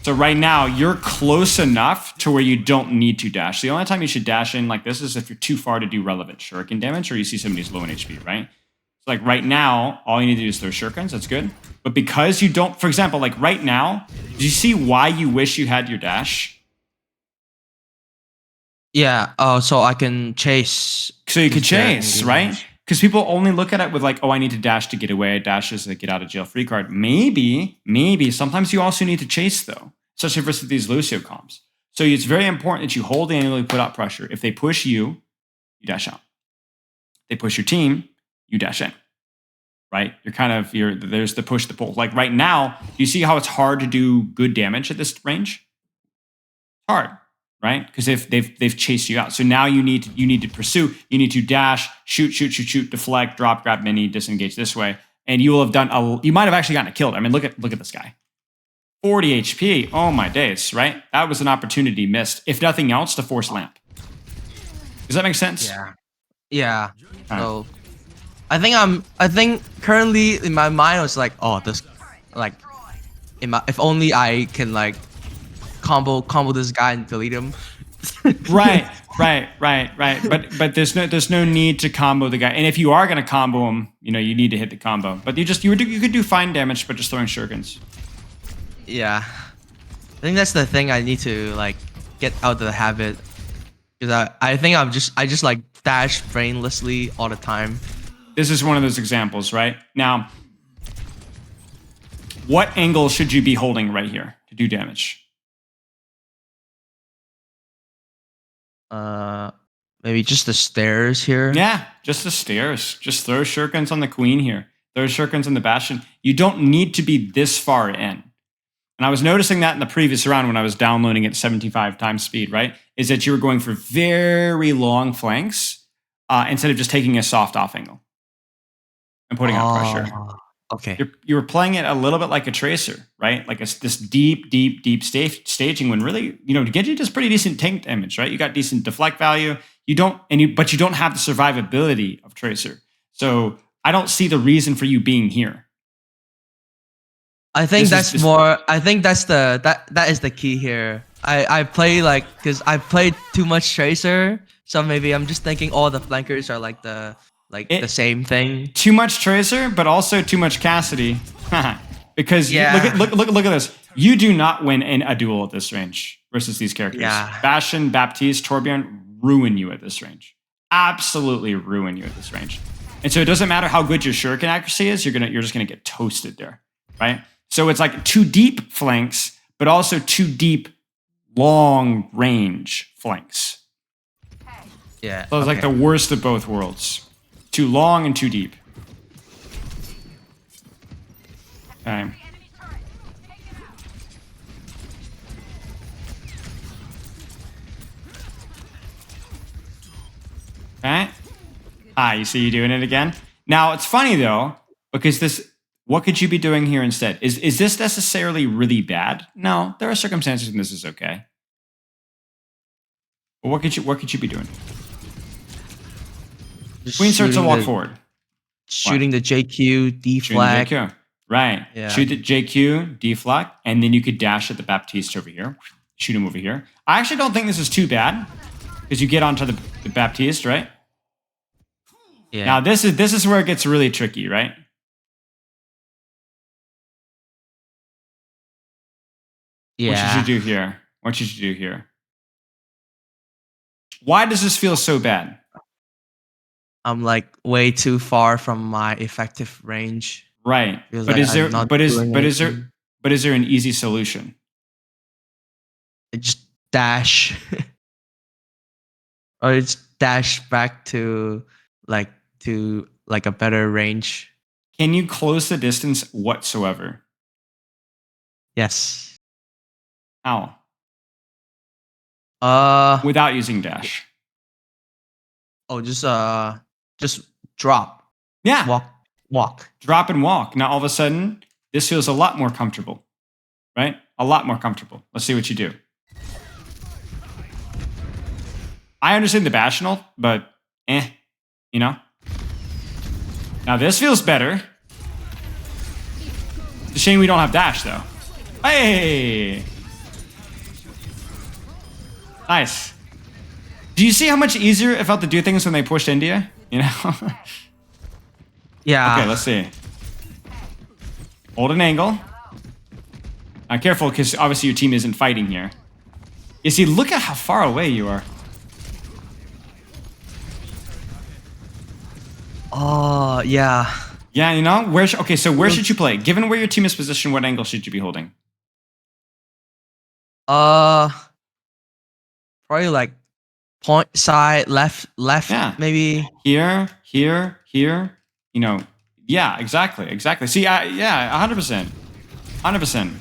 So right now, you're close enough to where you don't need to dash. The only time you should dash in like this is if you're too far to do relevant shuriken damage or you see somebody's low in HP, right? So like right now, all you need to do is throw shurikens, that's good. But because you don't, for example, like right now, do you see why you wish you had your dash? Yeah. Oh, so I can chase. So you could their chase, right? engagement. Because people only look at it with like, oh, I need to dash to get away. Dash is a get out of jail free card. Maybe. Sometimes you also need to chase though, especially versus these Lucio comps. So it's very important that you hold and annually put out pressure. If they push you, you dash out. If they push your team, you dash in. Right? There's the push, the pull. Like right now, do you see how it's hard to do good damage at this range? It's hard. Right? Because if they've chased you out. So now you need to pursue, you need to dash, shoot, deflect, drop, grab, mini, disengage this way. And you will have done you might have actually gotten a kill. I mean, look at this guy. 40 HP. Oh my days, right? That was an opportunity missed. If nothing else, to force lamp. Does that make sense? Yeah. So I think currently in my mind I was like, oh, this like if only I can like combo this guy and delete him. Right. But there's no need to combo the guy. And if you are gonna combo him, you need to hit the combo. But you could do fine damage, but just throwing shurikens. Yeah. I think that's the thing I need to like get out of the habit. Because I think I just like dash brainlessly all the time. This is one of those examples, right? Now, what angle should you be holding right here to do damage? Maybe just the stairs here. Yeah, just the stairs. Just throw shurikens on the queen here. Throw shurikens on the bastion. You don't need to be this far in. And I was noticing that in the previous round when I was downloading at 75 times speed, right? Is that you were going for very long flanks instead of just taking a soft off angle and putting out pressure. Okay. You were playing it a little bit like a tracer, right? Like this deep staging when really, Genji does pretty decent tank damage, right? You got decent deflect value. But you don't have the survivability of tracer. So I don't see the reason for you being here. I think that is the key here. I play because I played too much tracer, so maybe I'm just thinking all the flankers are like the same thing. Too much tracer, but also too much Cassidy. Because look at this. You do not win in a duel at this range versus these characters. Yeah. Bastion, Baptiste, Torbjorn ruin you at this range. Absolutely ruin you at this range. And so it doesn't matter how good your shuriken accuracy is, you're just gonna get toasted there, right? So it's like too deep flanks, but also too deep, long range flanks. Yeah. So it's like the worst of both worlds. Too long and too deep. Okay. Okay. You see you doing it again? Now, it's funny, though, because what could you be doing here instead? Is this necessarily really bad? No, there are circumstances when this is okay. But what could you be doing? Queen starts to walk forward. Shooting the JQ, deflag. Shooting the JQ. Right. Yeah. Shoot the JQ, deflag, and then you could dash at the Baptiste over here. Shoot him over here. I actually don't think this is too bad because you get onto the Baptiste, right? Yeah. Now this is where it gets really tricky, right? Yeah. What should you do here? What should you do here? Why does this feel so bad? I'm like way too far from my effective range. Right. Feels But like is there I'm not but is doing but is there anything. but is there an easy solution? Just dash. Or it's dash back to a better range. Can you close the distance whatsoever? Yes. How? Without using dash. Just drop. Yeah. Walk. Drop and walk. Now all of a sudden, this feels a lot more comfortable. Right? A lot more comfortable. Let's see what you do. I understand the Bastional, but Now this feels better. It's a shame we don't have dash though. Hey! Nice. Do you see how much easier it felt to do things when they pushed India? Yeah. Okay, let's see. Hold an angle. Now careful, because obviously your team isn't fighting here. You see, look at how far away you are. Oh, yeah. Yeah, you know, where should you play? Given where your team is positioned, what angle should you be holding? Probably like point side, left, Yeah. maybe. Here. You know, yeah, exactly. See, 100%. 100%.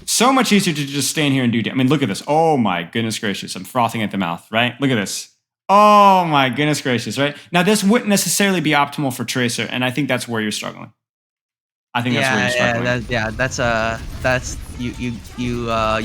So much easier to just stand here and do. I mean, look at this. Oh my goodness gracious. I'm frothing at the mouth, right? Look at this. Oh my goodness gracious, right? Now, this wouldn't necessarily be optimal for Tracer, and I think that's where you're struggling. I think that's where you're struggling. That's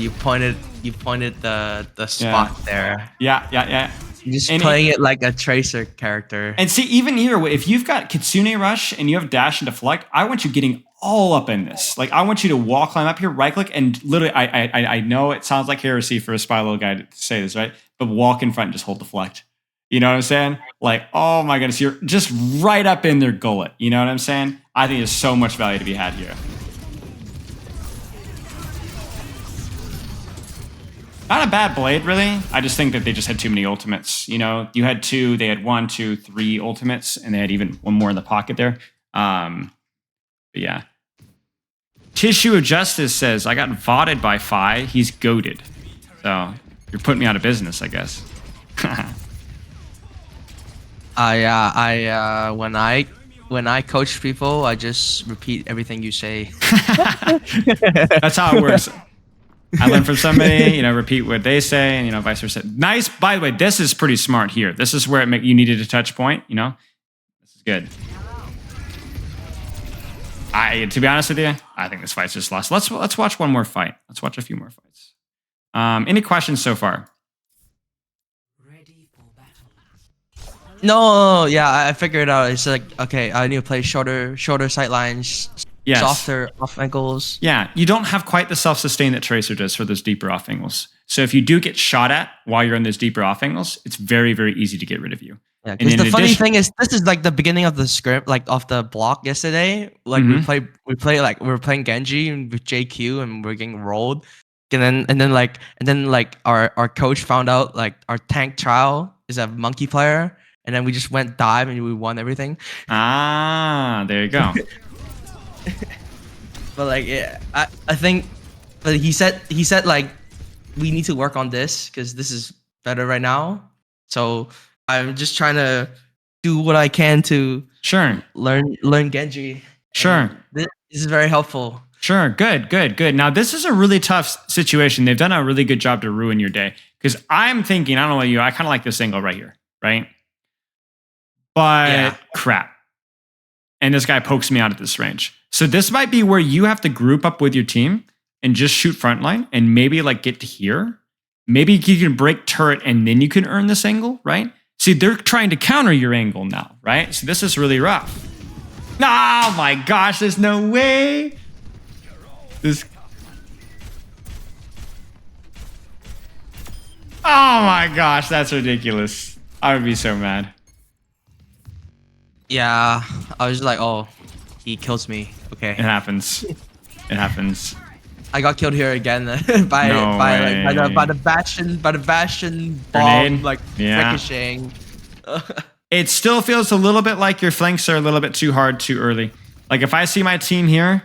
you pointed the spot there. Yeah. You're just playing it like a Tracer character. And see, even here, if you've got Kitsune Rush and you have Dash and Deflect, I want you getting all up in this. Like, I want you to wall climb up here, right click, and literally, I know it sounds like heresy for a Spilo guy to say this, right? But walk in front and just hold Deflect. You know what I'm saying? Like, oh my goodness, you're just right up in their gullet. You know what I'm saying? I think there's so much value to be had here. Not a bad blade, really. I just think that they just had too many ultimates. You know, you had 2, they had 1, 2, 3 ultimates, and they had even one more in the pocket there. But yeah. Tissue of Justice says, I got voted by Phi. He's goated. So you're putting me out of business, I guess. When I coach people, I just repeat everything you say. That's how it works. I learn from somebody, repeat what they say, and vice versa. Nice. By the way, this is pretty smart here. This is where you needed a touch point. This is good. To be honest with you, I think this fight's just lost. Let's watch one more fight. Let's watch a few more fights. Any questions so far? No, yeah, I figured it out. It's like, okay, I need to play shorter sight lines, softer off angles. Yeah, you don't have quite the self-sustain that Tracer does for those deeper off angles. So if you do get shot at while you're in those deeper off angles, it's very, very easy to get rid of you. Yeah, because the funny thing is, this is like the beginning of the script, like of the block yesterday. Like we were playing Genji with JQ and we're getting rolled, and then our coach found out like our tank trial is a monkey player. And then we just went dive and we won everything. There you go. But like, yeah, I think, but he said like, we need to work on this because this is better right now. So I'm just trying to do what I can to learn Genji. Sure. This is very helpful. Sure. Good. Now this is a really tough situation. They've done a really good job to ruin your day because I'm thinking, I don't know about you, I kind of like this angle right here, right? But crap. And this guy pokes me out at this range. So this might be where you have to group up with your team and just shoot frontline and maybe like get to here. Maybe you can break turret and then you can earn this angle, right? See, they're trying to counter your angle now, right? So this is really rough. Oh my gosh, there's no way. Oh my gosh, that's ridiculous. I would be so mad. Yeah, I was like, oh, he kills me. Okay. It happens. I got killed here again by the Bastion bomb, like ricocheting. It still feels a little bit like your flanks are a little bit too hard too early. Like if I see my team here,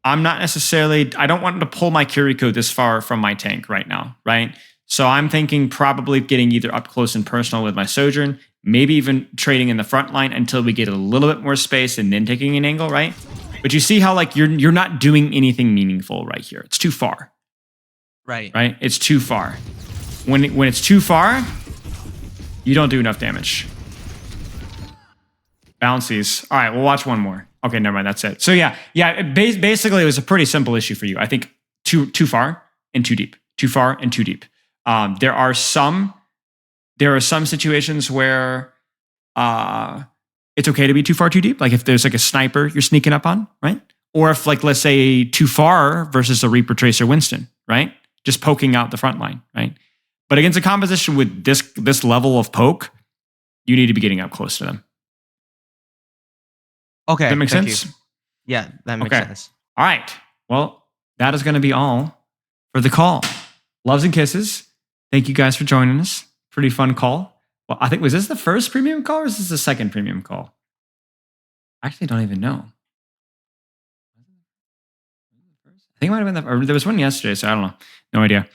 I don't want to pull my Kiriko this far from my tank right now, right? So I'm thinking probably getting either up close and personal with my Sojourn, maybe even trading in the front line until we get a little bit more space and then taking an angle, right? But you see how like you're not doing anything meaningful right here. It's too far. Right. It's too far. When it's too far, you don't do enough damage. Bouncies. All right, we'll watch one more. Okay, never mind. That's it. So yeah. Basically, it was a pretty simple issue for you. I think too far and too deep. Too far and too deep. There are some situations where it's okay to be too far, too deep. Like if there's like a sniper you're sneaking up on, right? Or if like, let's say too far versus a Reaper Tracer Winston, right? Just poking out the front line, right? But against a composition with this level of poke, you need to be getting up close to them. Okay. Does that make sense? You. Yeah, that makes sense. All right. Well, that is going to be all for the call. Loves and kisses. Thank you guys for joining us. Pretty fun call. Well, I think, was this the first premium call or is this the second premium call? I actually don't even know. I think it might have been or there was one yesterday, so I don't know. No idea.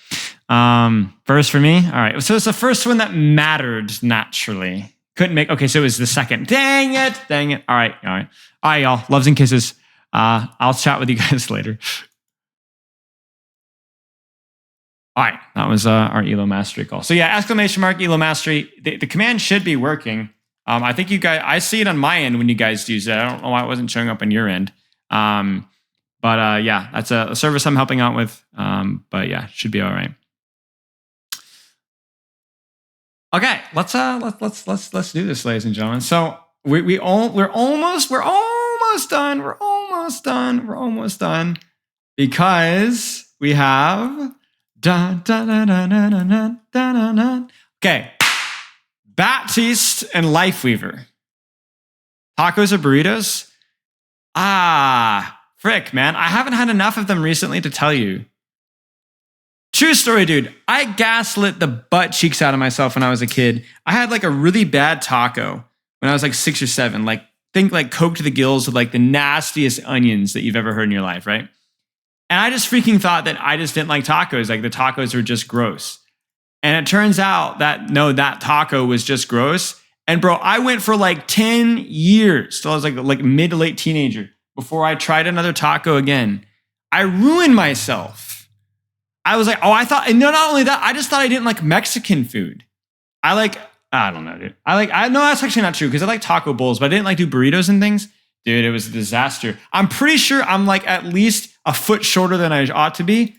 First for me. All right. So it's the first one that mattered naturally. Couldn't make. Okay, so it was the second. Dang it. All right, y'all. Loves and kisses. I'll chat with you guys later. All right, that was our ELO Mastery call. So yeah, exclamation mark ELO Mastery. The command should be working. I think you guys, I see it on my end when you guys use it. I don't know why it wasn't showing up on your end. But yeah, that's a service I'm helping out with. But yeah, should be all right. Okay, let's do this, ladies and gentlemen. So we're almost done because we have okay, Baptiste and Lifeweaver. Tacos or burritos? Frick, man. I haven't had enough of them recently to tell you. True story, dude. I gaslit the butt cheeks out of myself when I was a kid. I had like a really bad taco when I was like 6 or 7. Like, think like Coke to the gills with like the nastiest onions that you've ever heard in your life, right? And I just freaking thought that I just didn't like tacos. Like the tacos were just gross. And it turns out that no, that taco was just gross. And bro, I went for like 10 years till I was like mid to late teenager before I tried another taco again. I ruined myself. I was like, and no, not only that, I just thought I didn't like Mexican food. I don't know, dude. No, that's actually not true because I like taco bowls, but I didn't like do burritos and things. Dude, it was a disaster. I'm pretty sure I'm like at least a foot shorter than I ought to be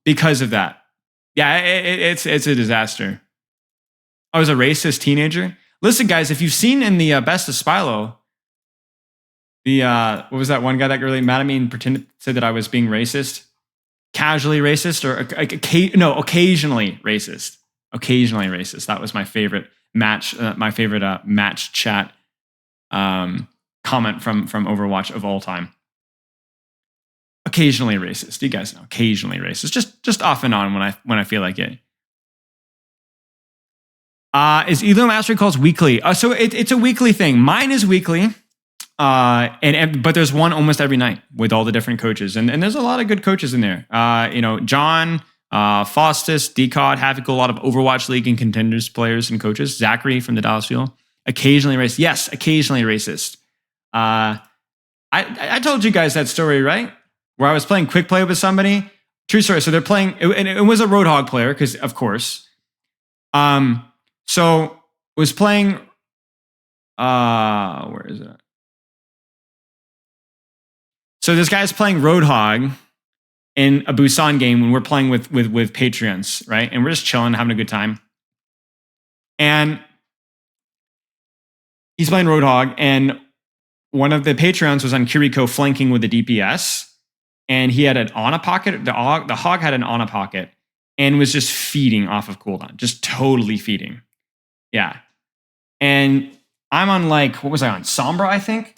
because of that. Yeah, it's a disaster. I was a racist teenager. Listen, guys, if you've seen in the Best of Spilo, what was that one guy that got really mad at me and said that I was being racist? Casually racist or occasionally racist. Occasionally racist. That was my favorite match match chat comment from Overwatch of all time. Occasionally racist. You guys know, occasionally racist. Just off and on when I feel like it. Is ELO Mastery calls weekly? So it's a weekly thing. Mine is weekly. But there's one almost every night with all the different coaches. And there's a lot of good coaches in there. John, Faustus, Decod, Havoc, a lot of Overwatch League and Contenders players and coaches. Zachary from the Dallas Fuel. Occasionally racist. Yes, occasionally racist. I told you guys that story, right? Where I was playing quick play with somebody. True story. So they're playing, and it was a Roadhog player, because of course. So was playing, where is it? So this guy's playing Roadhog in a Busan game when we're playing with Patreons, right? And we're just chilling, having a good time. And he's playing Roadhog, and one of the Patreons was on Kiriko flanking with the DPS, and he had an Ana pocket. The Hog had an Ana pocket and was just feeding off of cooldown, just totally feeding. Yeah. And I'm on what was I on? Sombra, I think.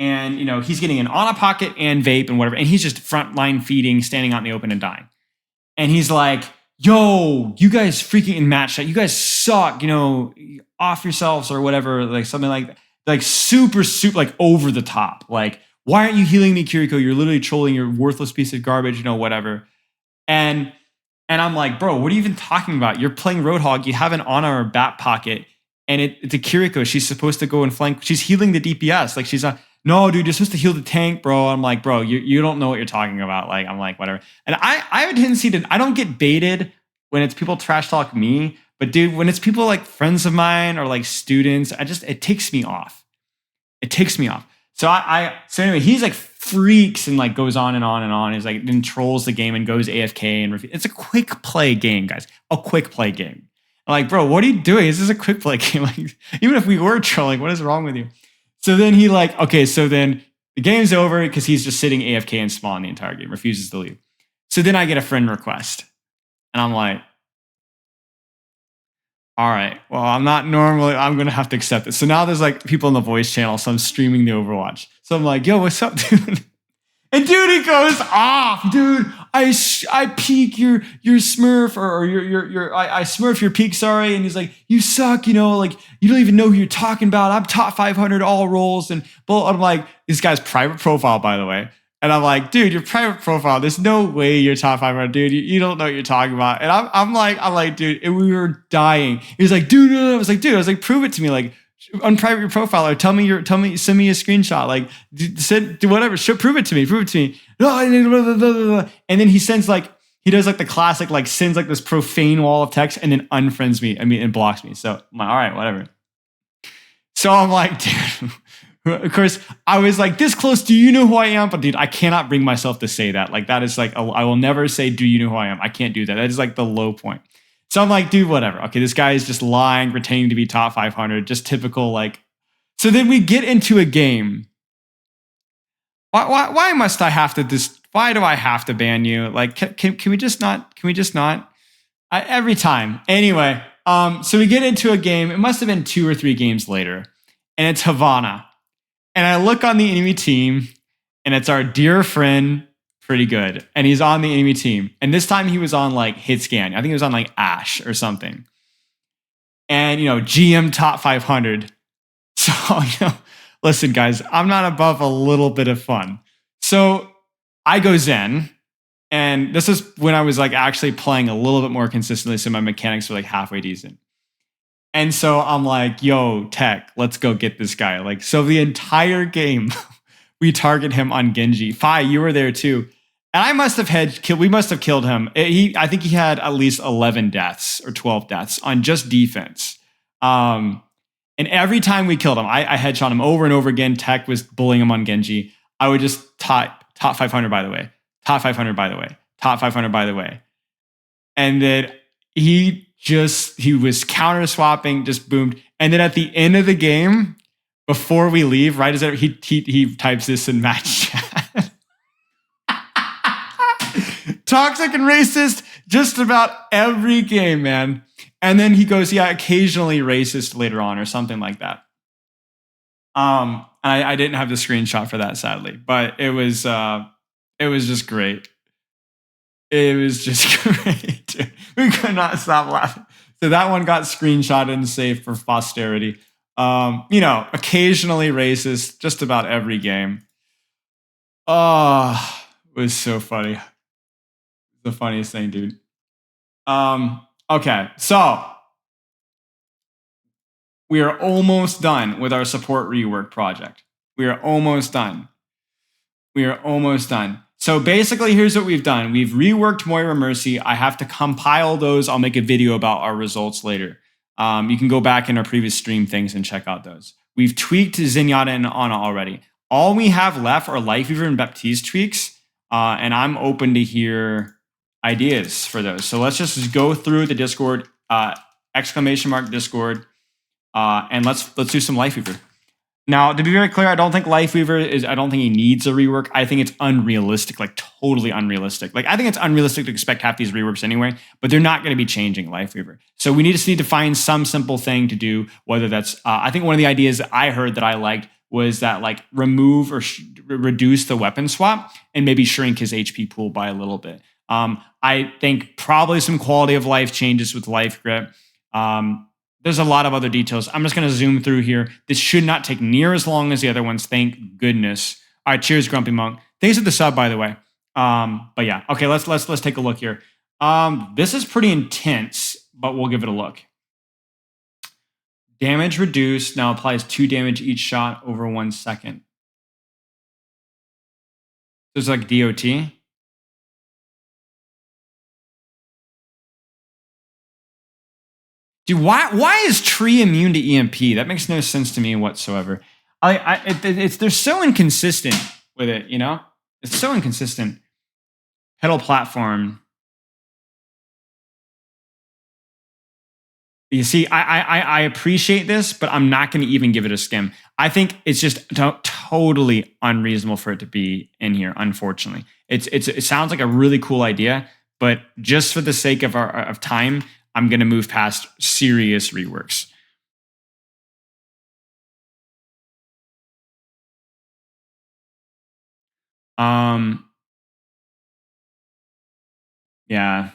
And, he's getting an Ana pocket and vape and whatever. And he's just frontline feeding, standing out in the open and dying. And he's like, yo, you guys freaking in match chat, you guys suck, off yourselves or whatever, like something like that. Like super, like over the top. Like, why aren't you healing me, Kiriko? You're literally trolling, you're a worthless piece of garbage, whatever. And I'm like, bro, what are you even talking about? You're playing Roadhog, you have an Ana or Bat pocket, and it's a Kiriko. She's supposed to go and flank. She's healing the DPS. Like, she's not, no, dude, you're supposed to heal the tank, bro. I'm like, bro, you don't know what you're talking about. Like, I'm like, whatever. And I have a tendency to, I don't get baited when it's people trash talk me, but dude, when it's people like friends of mine or like students, it takes me off. It takes me off. So so anyway, he's like freaks and like goes on and on and on. He's like, then trolls the game and goes AFK and it's a quick play game, guys. A quick play game. I'm like, bro, what are you doing? This is a quick play game. Like, even if we were trolling, what is wrong with you? So then he so then the game's over because he's just sitting AFK and spawn the entire game, refuses to leave. So then I get a friend request. And I'm like, all right, well, I'm going to have to accept it. So now there's like people in the voice channel, so I'm streaming the Overwatch. So I'm like, yo, what's up, dude? And dude, he goes off, dude. I peak your Smurf or I Smurf your peak, sorry. And he's like, you suck, you know, like you don't even know who you're talking about. I'm top 500 all roles. And I'm like, this guy's private profile, by the way. And I'm like, dude, your private profile, there's no way you're top 500, dude. You don't know what you're talking about. And I'm like, dude, and we were dying. He was like, dude, no. I was like, prove it to me. Like, unprivate your profile or send me a screenshot. Like, do whatever. Prove it to me. And then he sends like, he does like the classic, like sends like this profane wall of text and then unfriends me. And blocks me. So I'm like, all right, whatever. So I'm like, dude. Of course, I was like this close. Do you know who I am? But dude, I cannot bring myself to say that. Like that is like, I will never say, do you know who I am? I can't do that. That is like the low point. So I'm like, dude, whatever. Okay, this guy is just lying, pretending to be top 500. Just typical like. So then we get into a game. Why must I have to this? Why do I have to ban you? Like, can we just not? Can we just not? Every time. Anyway, so we get into a game. It must have been 2 or 3 games later, and it's Havana. And I look on the enemy team, and it's our dear friend, Pretty Good. And he's on the enemy team. And this time he was on like hit scan. I think he was on like Ash or something. And, you know, GM top 500. So, you know, listen, guys, I'm not above a little bit of fun. So I go Zen. And this is when I was like actually playing a little bit more consistently. So my mechanics were like halfway decent. And so I'm like, yo, Tech, let's go get this guy. Like, so the entire game, we target him on Genji. Fi, you were there too. And I must have we must have killed him. I think he had at least 11 deaths or 12 deaths on just defense. And every time we killed him, I headshot him over and over again. Tech was bullying him on Genji. I would just top 500, by the way. Top 500, by the way. Top 500, by the way. And then he was counter swapping, just boomed. And then at the end of the game, before we leave, right as he types this in match chat. Toxic and racist just about every game, man. And then he goes, yeah, occasionally racist later on or something like that. I didn't have the screenshot for that, sadly, but it was just great. It was just great. We could not stop laughing. So that one got screenshotted and saved for posterity. You know, occasionally racist, just about every game. Oh, it was so funny. The funniest thing, dude. Okay, so we are almost done with our support rework project. We are almost done. So basically, here's what we've done. We've reworked Moira Mercy. I have to compile those. I'll make a video about our results later. You can go back in our previous stream things and check out those. We've tweaked Zenyatta and Ana already. All we have left are Lifeweaver and Baptiste tweaks, and I'm open to hear ideas for those. So let's just go through the Discord, ! Discord, and let's do some Lifeweaver. Now, to be very clear, I don't think he needs a rework. I think it's unrealistic, like totally unrealistic. Like I think it's unrealistic to expect half these reworks anyway, but they're not going to be changing Lifeweaver. So we need to find some simple thing to do, whether that's, I think one of the ideas that I heard that I liked was that like remove or reduce the weapon swap and maybe shrink his HP pool by a little bit. I think probably some quality of life changes with Life Grip. There's a lot of other details. I'm just going to zoom through here. This should not take near as long as the other ones. Thank goodness. All right, cheers, Grumpy Monk. Thanks for the sub, by the way. But yeah, okay. Let's take a look here. This is pretty intense, but we'll give it a look. Damage reduced now applies 2 damage each shot over 1 second. So it's like DOT. Dude, why is Tree immune to EMP? That makes no sense to me whatsoever. They're so inconsistent with it, you know? It's so inconsistent. Pedal platform. You see, I appreciate this, but I'm not going to even give it a skim. I think it's just totally unreasonable for it to be in here, unfortunately. It sounds like a really cool idea, but just for the sake of time, I'm going to move past serious reworks. Yeah.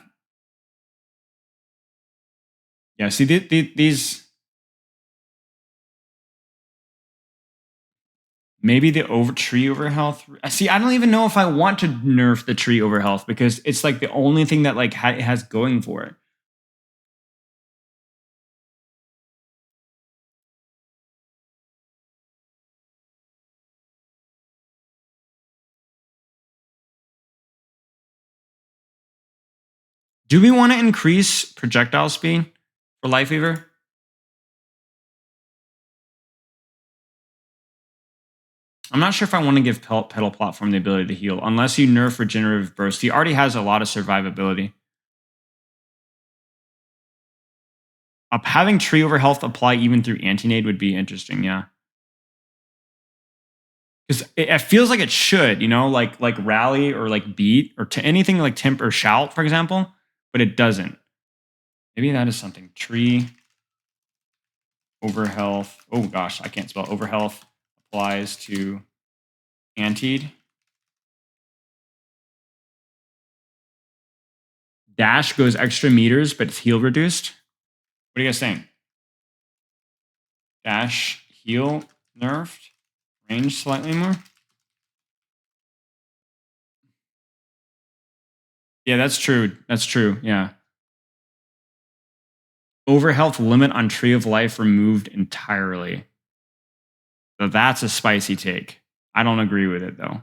Yeah, see, these... Maybe the tree over health. See, I don't even know if I want to nerf the tree over health because it's like the only thing that like it has going for it. Do we want to increase projectile speed for Lifeweaver? I'm not sure if I want to give Petal Platform the ability to heal, unless you nerf Regenerative Burst. He already has a lot of survivability. Having Tree over Health apply even through Anti-Nade would be interesting, yeah. Because it feels like it should, you know, like Rally or like Beat or to anything like Temp or Shout, for example, but it doesn't. Maybe that is something. Tree over health. Oh gosh, I can't spell. Over health applies to Antied. Dash goes extra meters, but it's heal reduced. What are you guys saying? Dash heal nerfed, range slightly more. Yeah, that's true. That's true. Yeah. Over health limit on Tree of Life removed entirely. So that's a spicy take. I don't agree with it though.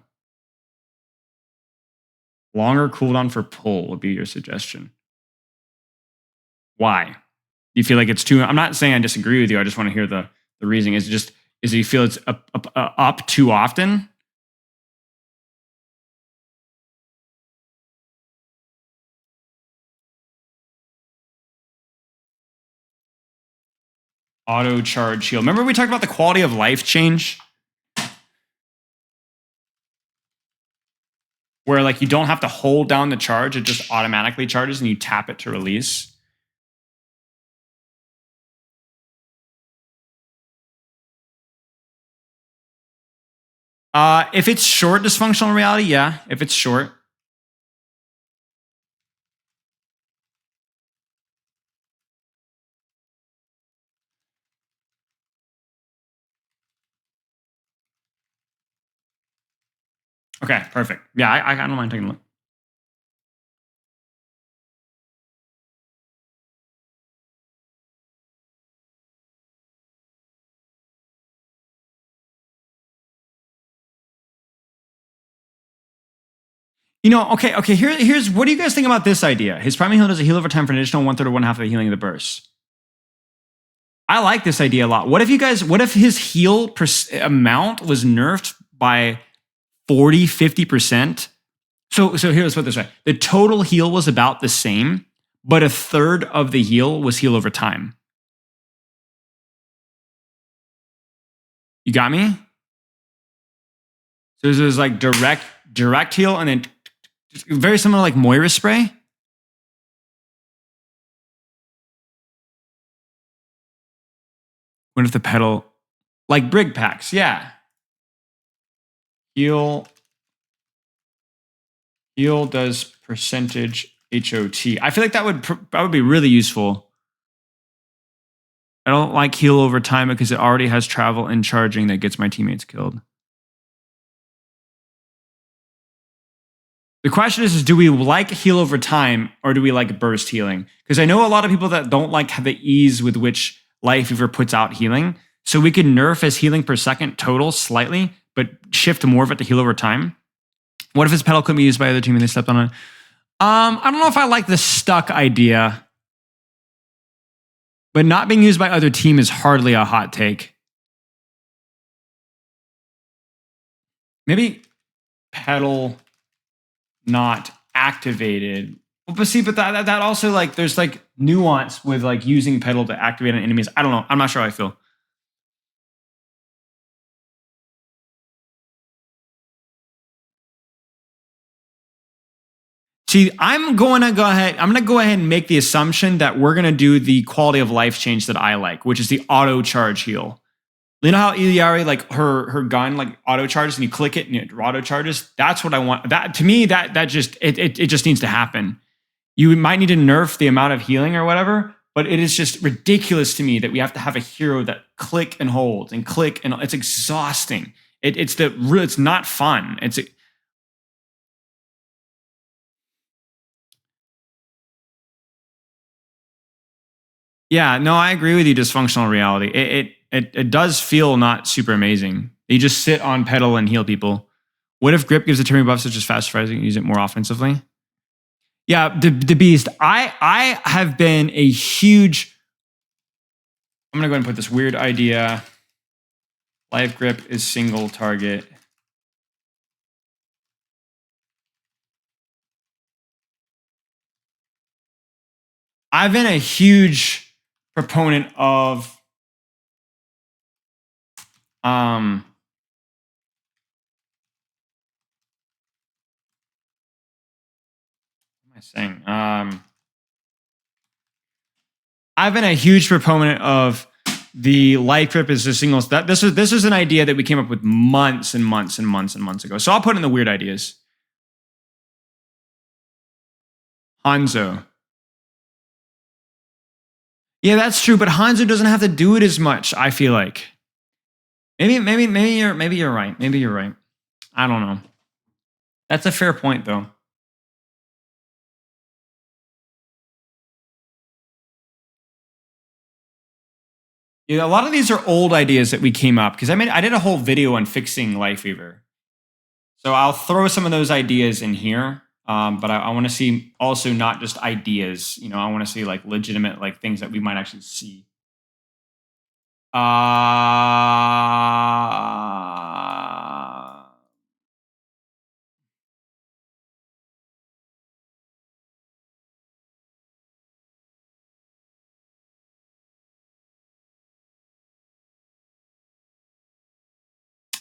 Longer cooldown for pull would be your suggestion. Why? You feel like it's too... I'm not saying I disagree with you. I just want to hear the reasoning. Is it you feel it's up too often? Auto charge heal. Remember we talked about the quality of life change? Where like you don't have to hold down the charge, it just automatically charges and you tap it to release. If it's short dysfunctional reality, yeah. If it's short. Okay, perfect. Yeah, I don't mind taking a look. You know, okay. Here's what do you guys think about this idea? His primary heal does a heal over time for an additional 1/3 or 1/2 of the healing of the burst. I like this idea a lot. What if his heal amount was nerfed by 40, 50%? So here's what this way. The total heal was about the same, but 1/3 of the heal was heal over time. You got me? So this is like direct heal and then very similar like Moira spray. What if the pedal, like Brig packs, yeah. Heal does percentage HOT. I feel like that would be really useful. I don't like heal over time because it already has travel and charging that gets my teammates killed. The question is do we like heal over time or do we like burst healing? Because I know a lot of people that don't like the ease with which Lifeweaver puts out healing. So we can nerf his healing per second total slightly, but shift more of it to heal over time. What if his pedal couldn't be used by other team and they stepped on it? I don't know if I like the stuck idea. But not being used by other team is hardly a hot take. Maybe pedal not activated. Well, but see, but that also like there's like nuance with like using pedal to activate on enemies. I don't know. I'm not sure how I feel. See, I'm going to go ahead and make the assumption that we're going to do the quality of life change that I like, which is the auto charge heal. You know how Iliari, like her gun, like auto charges and you click it and it auto charges? That's what I want. That to me, that just it just needs to happen. you might need to nerf the amount of healing or whatever, but it is just ridiculous to me that we have to have a hero that click and hold and click, and it's exhausting. It's not fun. Yeah, no, I agree with you. Dysfunctional reality. It does feel not super amazing. You just sit on pedal and heal people. What if grip gives a turning buff such as fast rising and use it more offensively? Yeah, the beast. I have been a huge. I'm gonna go ahead and put this weird idea. Life grip is single target. I've been a huge proponent of what am I saying? I've been a huge proponent of the life grip is a single. This is an idea that we came up with months and months and months and months ago. So I'll put in the weird ideas. Hanzo. Yeah, that's true, but Hanzo doesn't have to do it as much, I feel like. Maybe you're right. Maybe you're right. I don't know. That's a fair point, though. Yeah, a lot of these are old ideas that we came up because I did a whole video on fixing Lifeweaver. So I'll throw some of those ideas in here, but I want to see also not just ideas. You know, I want to see like legitimate like things that we might actually see.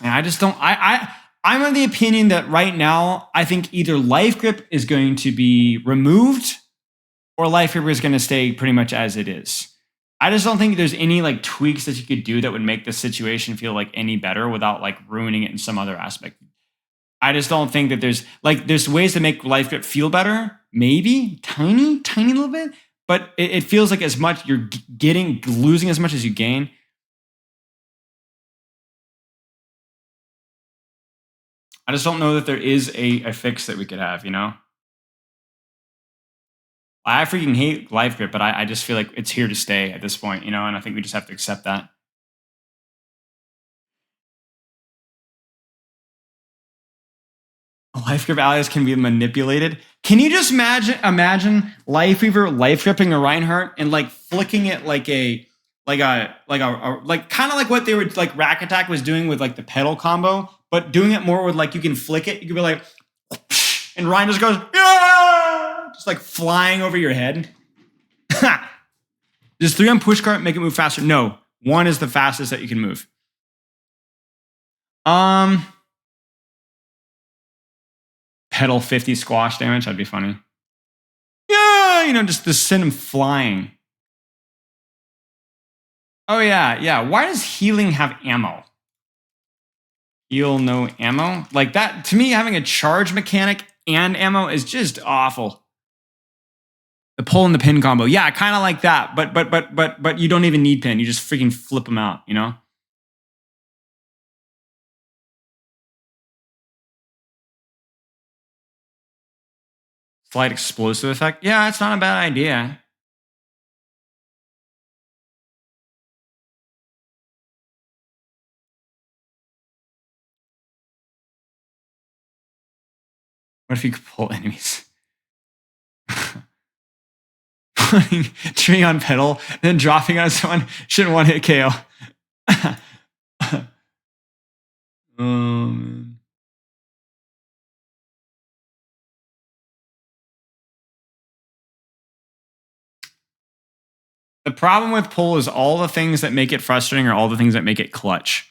And I just don't. I'm of the opinion that right now, I think either life grip is going to be removed, or life grip is going to stay pretty much as it is. I just don't think there's any like tweaks that you could do that would make the situation feel like any better without like ruining it in some other aspect. I just don't think that there's ways to make life grip feel better, maybe tiny little bit, but it feels like as much you're losing as much as you gain. I just don't know that there is a fix that we could have, you know? I freaking hate life grip, but I just feel like it's here to stay at this point, you know? And I think we just have to accept that. Life grip allies can be manipulated. Can you just imagine Lifeweaver life gripping a Reinhardt and like flicking it like kind of like what they were like Rack Attack was doing with like the pedal combo, but doing it more with like you can flick it. You can be like, and Ryan just goes, yeah! Just like flying over your head. Does 3 on push cart make it move faster? No, 1 is the fastest that you can move. Pedal 50 squash damage. That'd be funny. Yeah, you know, just to send him flying. Oh yeah. Why does healing have ammo? Heal no ammo? Like that, to me, having a charge mechanic and ammo is just awful. The pull and the pin combo. Yeah, kind of like that, but you don't even need pin. You just freaking flip them out, you know? Slight explosive effect. Yeah, it's not a bad idea. What if you could pull enemies? Putting tree on pedal, then dropping on someone shouldn't one hit KO. The problem with pull is all the things that make it frustrating are all the things that make it clutch.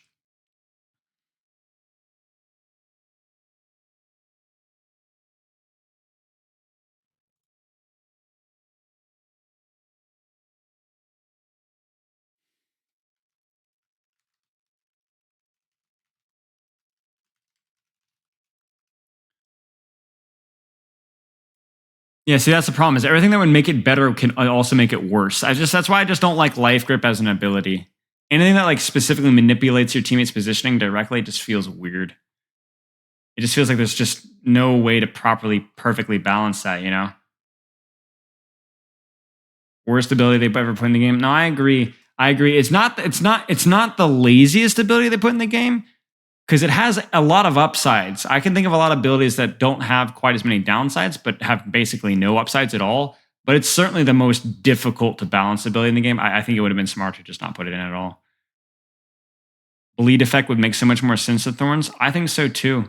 Yeah, see, that's the problem. Is everything that would make it better can also make it worse. That's why I just don't like Life Grip as an ability. Anything that like specifically manipulates your teammate's positioning directly just feels weird. It just feels like there's just no way to perfectly balance that, you know? Worst ability they've ever put in the game. No, I agree. It's not the laziest ability they put in the game, because it has a lot of upsides. I can think of a lot of abilities that don't have quite as many downsides, but have basically no upsides at all. But it's certainly the most difficult to balance ability in the game. I think it would have been smart to just not put it in at all. Bleed effect would make so much more sense to Thorns. I think so too.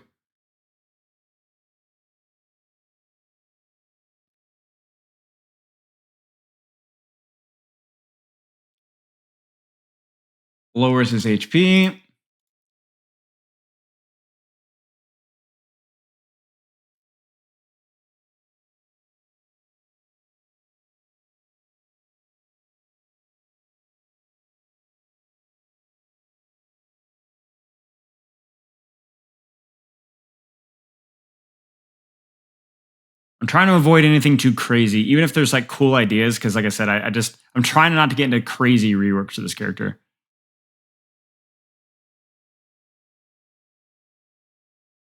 Lowers his HP. I'm trying to avoid anything too crazy, even if there's like cool ideas, because like I said, I'm trying not to get into crazy reworks of this character.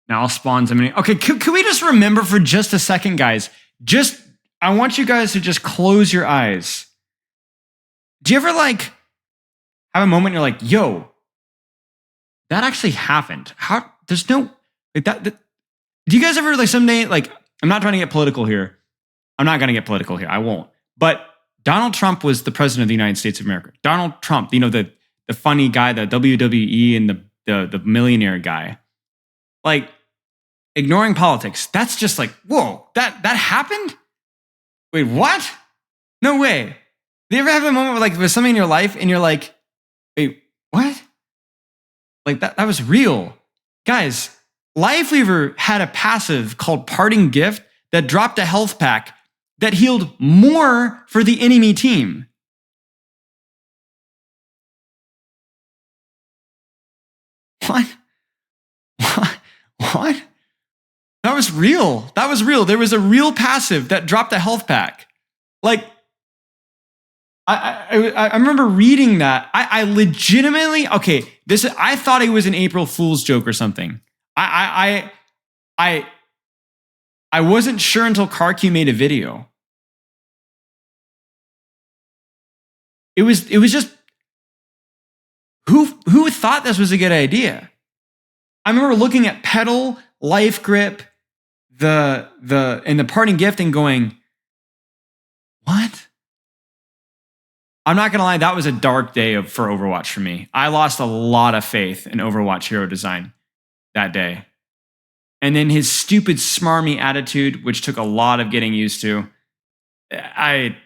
Now I'll spawn somebody. Okay, can we just remember for just a second, guys? I want you guys to just close your eyes. Do you ever like have a moment you're like, yo, that actually happened? How? There's no like that. Do you guys ever like someday like? I'm not trying to get political here. I'm not going to get political here. I won't. But Donald Trump was the president of the United States of America. Donald Trump, you know, the funny guy, the WWE and the millionaire guy. Like, ignoring politics. That's just like, whoa, that happened? Wait, what? No way. Do you ever have a moment where like there's something in your life and you're like, wait, what? Like that was real. Guys, Lifeweaver had a passive called Parting Gift that dropped a health pack that healed more for the enemy team. What? What? That was real. There was a real passive that dropped a health pack. Like, I remember reading that. I legitimately, okay, I thought it was an April Fool's joke or something. I wasn't sure until CarQ made a video. It was just who thought this was a good idea? I remember looking at Pedal, Life Grip, and the Parting Gift and going, what? I'm not gonna lie, that was a dark day for Overwatch for me. I lost a lot of faith in Overwatch hero design that day. And then his stupid smarmy attitude, which took a lot of getting used to. I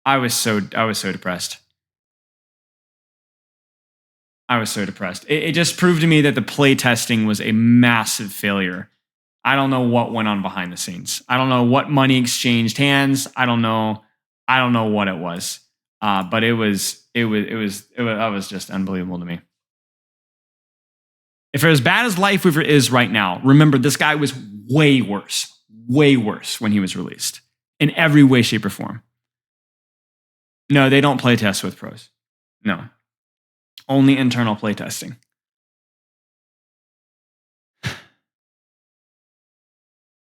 was so depressed. I was so depressed. It just proved to me that the play testing was a massive failure. I don't know what went on behind the scenes. I don't know what money exchanged hands. I don't know what it was. But it was just unbelievable to me. If they're as bad as Lifeweaver is right now, remember this guy was way worse when he was released in every way, shape, or form. No, they don't play test with pros. No, only internal play testing.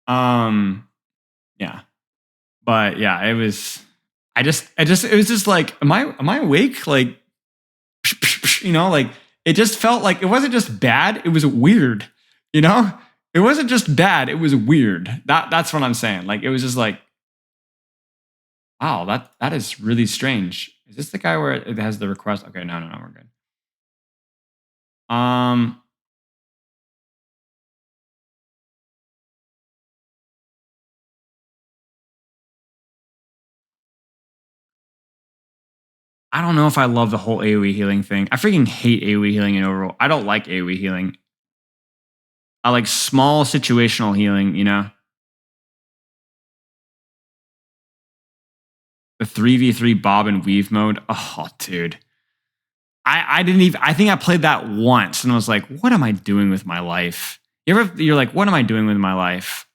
Yeah, but yeah, it was. It was just like, am I awake? Like, you know, like it just felt like it wasn't just bad; it was weird. You know, it wasn't just bad; it was weird. That's what I'm saying. Like, it was just like, wow, that is really strange. Is this the guy where it has the request? Okay, no, we're good. I don't know if I love the whole AoE healing thing. I freaking hate AoE healing in Overwatch. I don't like AoE healing. I like small situational healing, you know? The 3v3 bob and weave mode. Oh, dude. I think I played that once and I was like, what am I doing with my life? You're like, what am I doing with my life?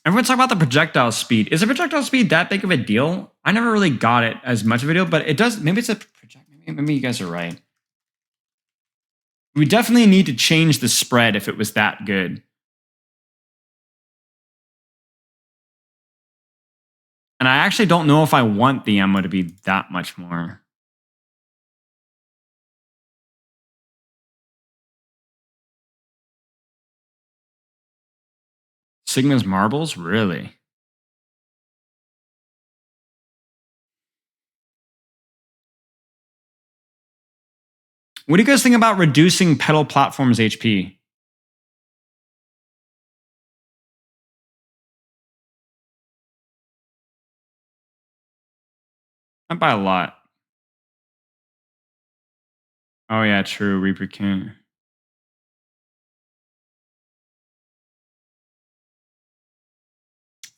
Everyone's talking about the projectile speed. Is the projectile speed that big of a deal? I never really got it as much of a deal, but it does. Maybe it's a project. Maybe you guys are right. We definitely need to change the spread if it was that good. And I actually don't know if I want the ammo to be that much more. Sigma's marbles? Really? What do you guys think about reducing pedal platforms HP? Not by a lot. Oh yeah, true. Reaper can't.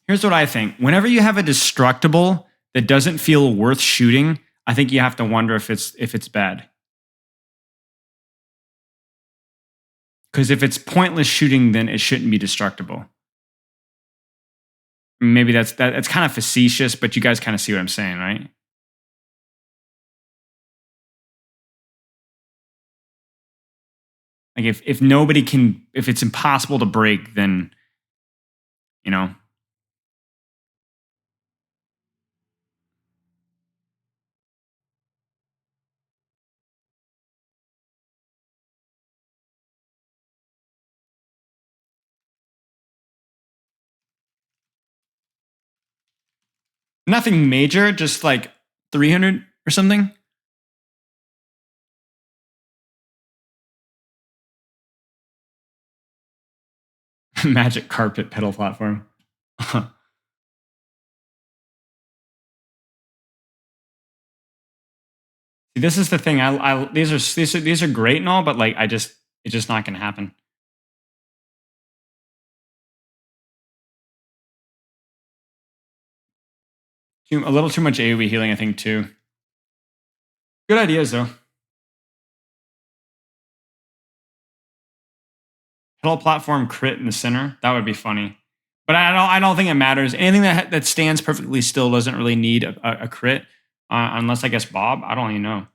Here's what I think. Whenever you have a destructible that doesn't feel worth shooting, I think you have to wonder if it's bad. Because if it's pointless shooting, then it shouldn't be destructible. Maybe that's kind of facetious, but you guys kind of see what I'm saying, right? Like if nobody can, if it's impossible to break, then, you know. Nothing major, just like 300 or something. Magic carpet pedal platform. This is the thing. These are great and all, but like it's just not gonna happen. A little too much AoE healing, I think, too. Good ideas though. Pedal platform crit in the center. That would be funny. But I don't think it matters. Anything that stands perfectly still doesn't really need a crit, unless I guess Bob. I don't even know.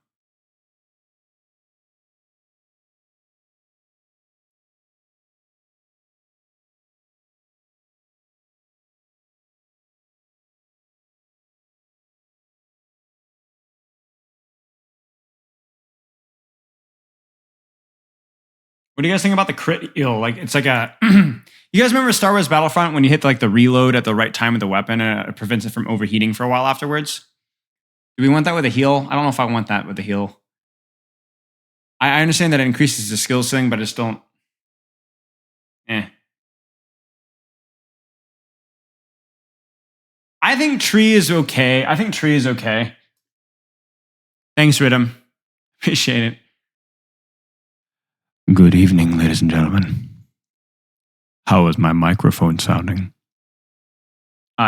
What do you guys think about the crit heal? Like it's like a. You guys remember Star Wars Battlefront when you hit like the reload at the right time of the weapon and it prevents it from overheating for a while afterwards? Do we want that with a heal? I don't know if I want that with a heal. I understand that it increases the skills thing, but I just don't. I think tree is okay. Thanks, Rhythm. Appreciate it. Good evening, ladies and gentlemen. How is my microphone sounding?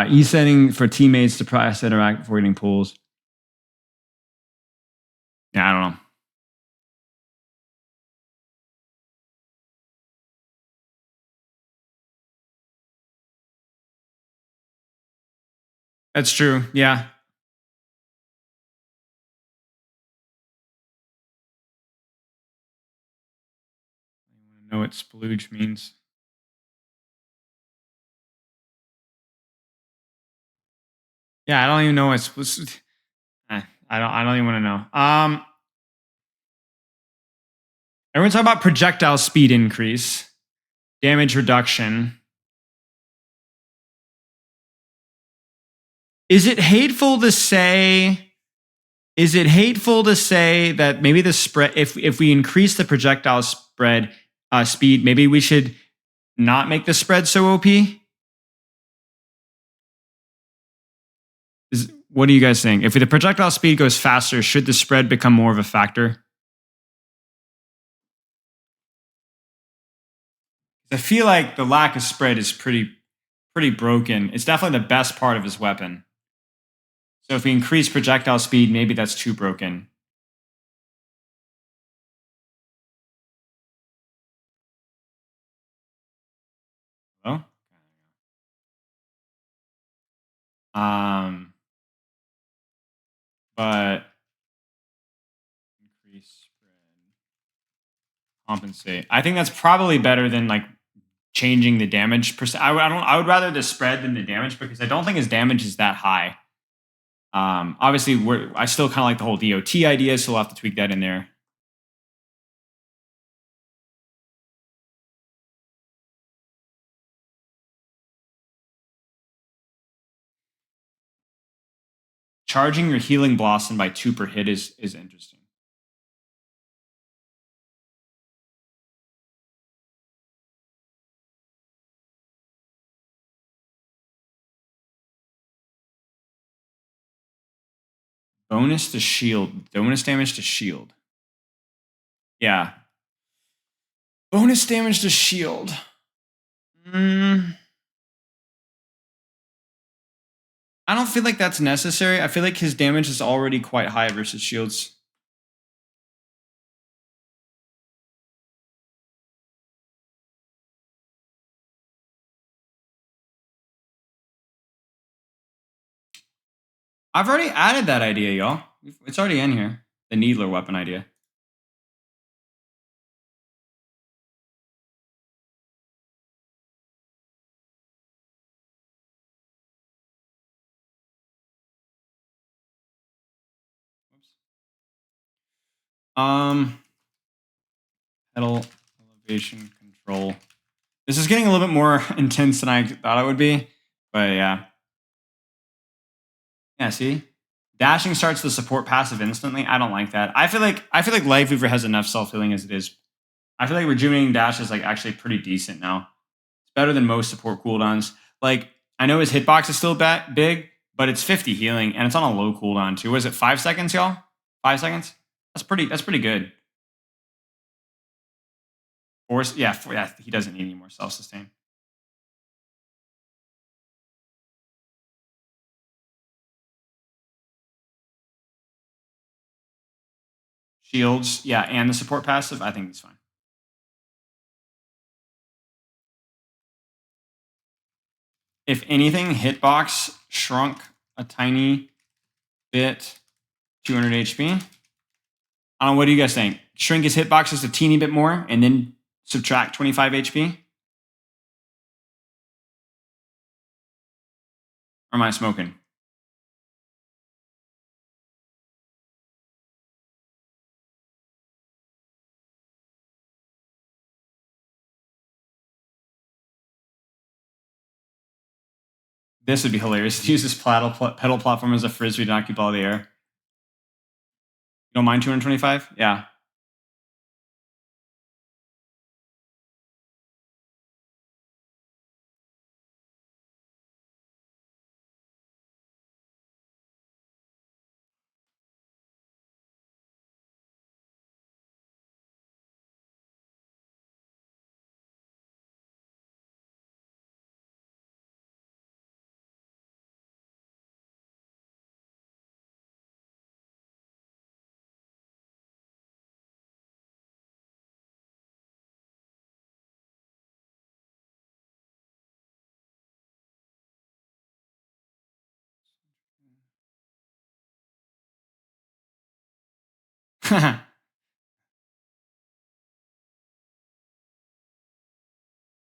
E setting for teammates to press interact before getting pulls. Yeah, I don't know. That's true. Yeah. I know what splooge means. Yeah, I don't even know what I don't even want to know. Everyone's talking about projectile speed increase, damage reduction. Is it hateful to say that maybe the spread, if we increase the projectile spread speed, maybe we should not make the spread so OP? What do you guys think? If the projectile speed goes faster, should the spread become more of a factor? I feel like the lack of spread is pretty broken. It's definitely the best part of his weapon. So if we increase projectile speed, maybe that's too broken. Hello? But increase spread, compensate. I think that's probably better than like changing the damage percent. I would rather the spread than the damage because I don't think his damage is that high. Obviously, I still kind of like the whole DOT idea, so we'll have to tweak that in there. Charging your healing blossom by 2 per hit is interesting. Bonus to shield. Bonus damage to shield. Yeah. Bonus damage to shield. I don't feel like that's necessary. I feel like his damage is already quite high versus shields. I've already added that idea, y'all. It's already in here. The needler weapon idea. Pedal elevation control. This is getting a little bit more intense than I thought it would be, but yeah. Yeah, see? Dashing starts the support passive instantly. I don't like that. I feel like Lifeweaver has enough self-healing as it is. I feel like rejuvenating dash is like actually pretty decent now. It's better than most support cooldowns. Like, I know his hitbox is still big, but it's 50 healing and it's on a low cooldown too. Was it 5 seconds, y'all? 5 seconds? That's pretty good. Yeah, he doesn't need any more self-sustain. Shields, yeah, and the support passive, I think it's fine. If anything, hitbox shrunk a tiny bit, 200 HP. I don't know, what do you guys think? Shrink his hitbox just a teeny bit more and then subtract 25 HP? Or am I smoking? This would be hilarious. Use this pedal platform as a frisbee to knock you ball the air. You don't mind 225? Yeah.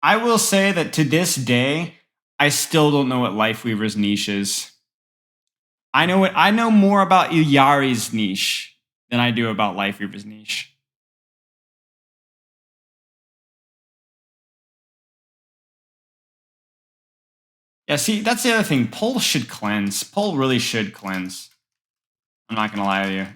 I will say that to this day, I still don't know what Lifeweaver's niche is. I know more about Yari's niche than I do about Lifeweaver's niche. Yeah, see, that's the other thing. Pole should cleanse. Pole really should cleanse. I'm not going to lie to you.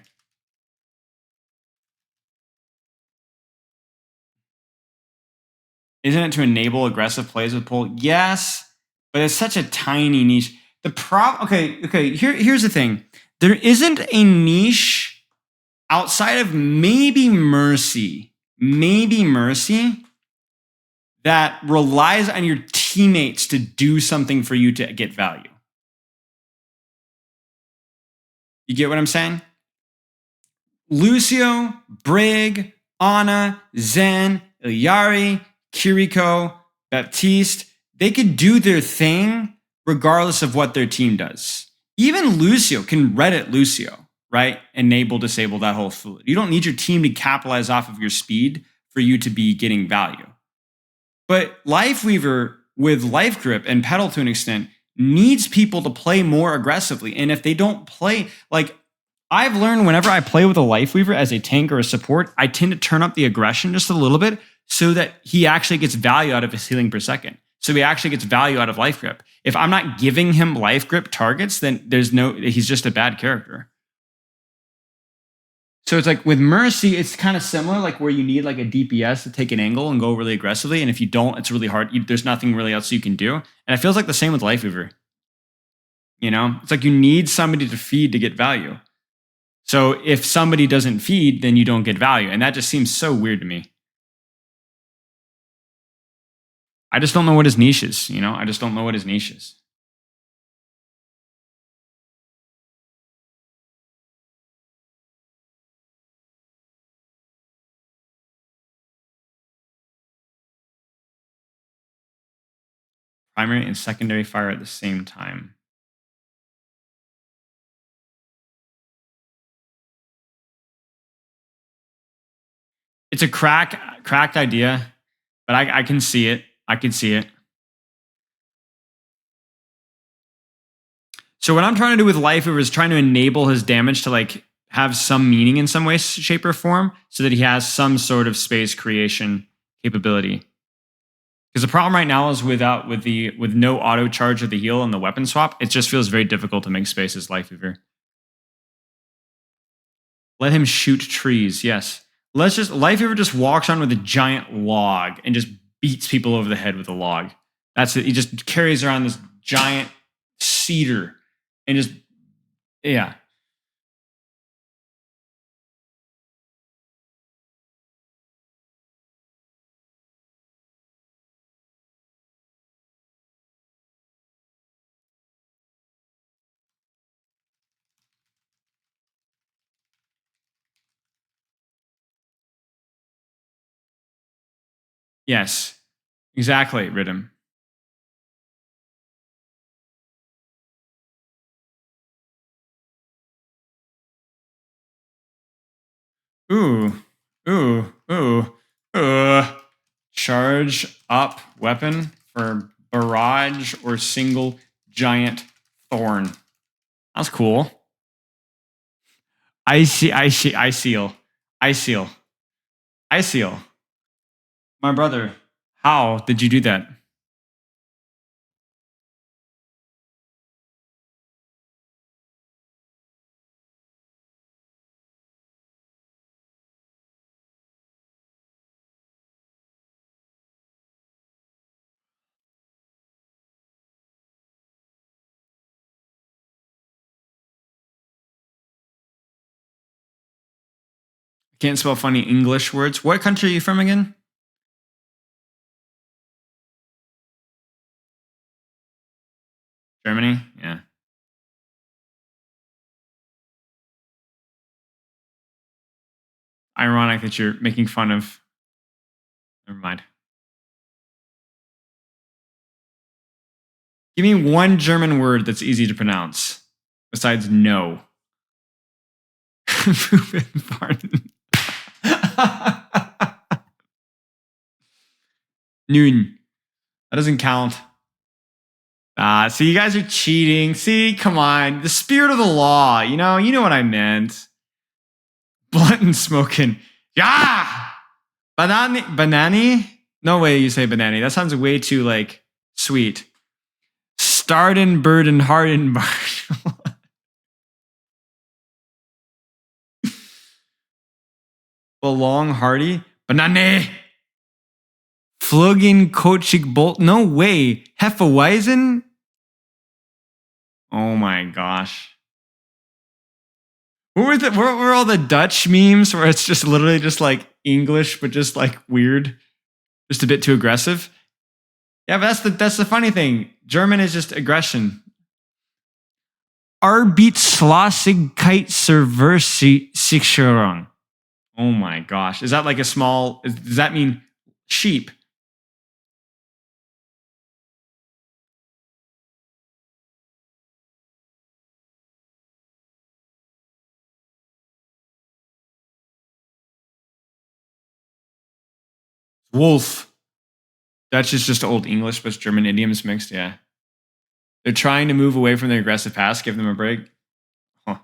Isn't it to enable aggressive plays with Pole? Yes, but it's such a tiny niche. Here's the thing. There isn't a niche outside of maybe Mercy, that relies on your teammates to do something for you to get value. You get what I'm saying? Lucio, Brig, Ana, Zen, Ilyari, Kiriko, Baptiste, they could do their thing, regardless of what their team does. Even Lucio can Reddit Lucio, right? Enable, disable that whole fluid. You don't need your team to capitalize off of your speed for you to be getting value. But Lifeweaver with Life Grip and Pedal to an extent needs people to play more aggressively. And if they don't play, like I've learned whenever I play with a Lifeweaver as a tank or a support, I tend to turn up the aggression just a little bit so that he actually gets value out of his healing per second. So he actually gets value out of Life Grip. If I'm not giving him Life Grip targets, then he's just a bad character. So it's like with Mercy, it's kind of similar, like where you need like a DPS to take an angle and go really aggressively. And if you don't, it's really hard. There's nothing really else you can do. And it feels like the same with Lifeweaver. You know, it's like you need somebody to feed to get value. So if somebody doesn't feed, then you don't get value. And that just seems so weird to me. I just don't know what his niche is. You know, I just don't know what his niche is. Primary and secondary fire at the same time. It's a cracked idea, but I can see it. I can see it. So what I'm trying to do with Lifeweaver is trying to enable his damage to like have some meaning in some way, shape, or form, so that he has some sort of space creation capability. Because the problem right now is with no auto charge of the heal and the weapon swap, it just feels very difficult to make space as Lifeweaver. Let him shoot trees. Yes. Lifeweaver just walks on with a giant log and just beats people over the head with a log. That's it. He just carries around this giant cedar and just, yeah. Yes, exactly, Rhythm. Ooh. Charge up weapon for barrage or single giant thorn. That's cool. I seal. My brother, how did you do that? Can't spell funny English words. What country are you from again? Germany? Yeah. Ironic that you're making fun of. Never mind. Give me one German word that's easy to pronounce besides no. Noon. That doesn't count. See, you guys are cheating. See, come on. The spirit of the law. You know what I meant. Blunt and smoking. Yeah! Banani? No way you say banani. That sounds way too, like, sweet. Starden, burden, harden, Marshall. Belong, hardy. Banane. Flugin, Kochig, Bolt. No way. Hefeweizen? Oh my gosh. What were all the Dutch memes where it's just literally just like English, but just like weird, just a bit too aggressive? Yeah, but that's the funny thing. German is just aggression. Arbeitslossigkeit Sicherung. Oh my gosh. Is that like a small, does that mean sheep? Wolf. Dutch is just old English, but German idioms mixed. Yeah. They're trying to move away from their aggressive past. Give them a break. Huh.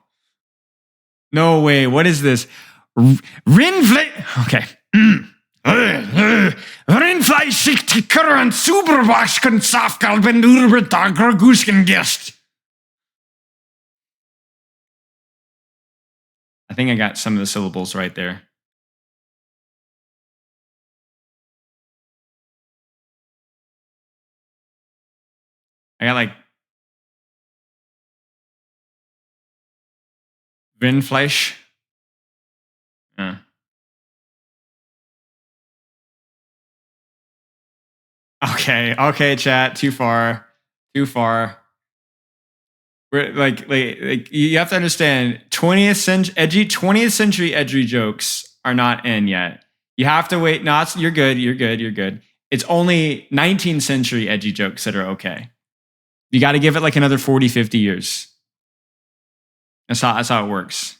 No way. What is this? Rindfleisch. Okay. Rindfleisch und Superwaschken Safkalben über Dagragusken Gest. I think I got some of the syllables right there. I got like Rindfleisch. Okay, chat. Too far. We're like you have to understand. 20th century edgy jokes are not in yet. You have to wait. No, you're good. It's only 19th century edgy jokes that are okay. You got to give it like another 40, 50 years. That's how it works.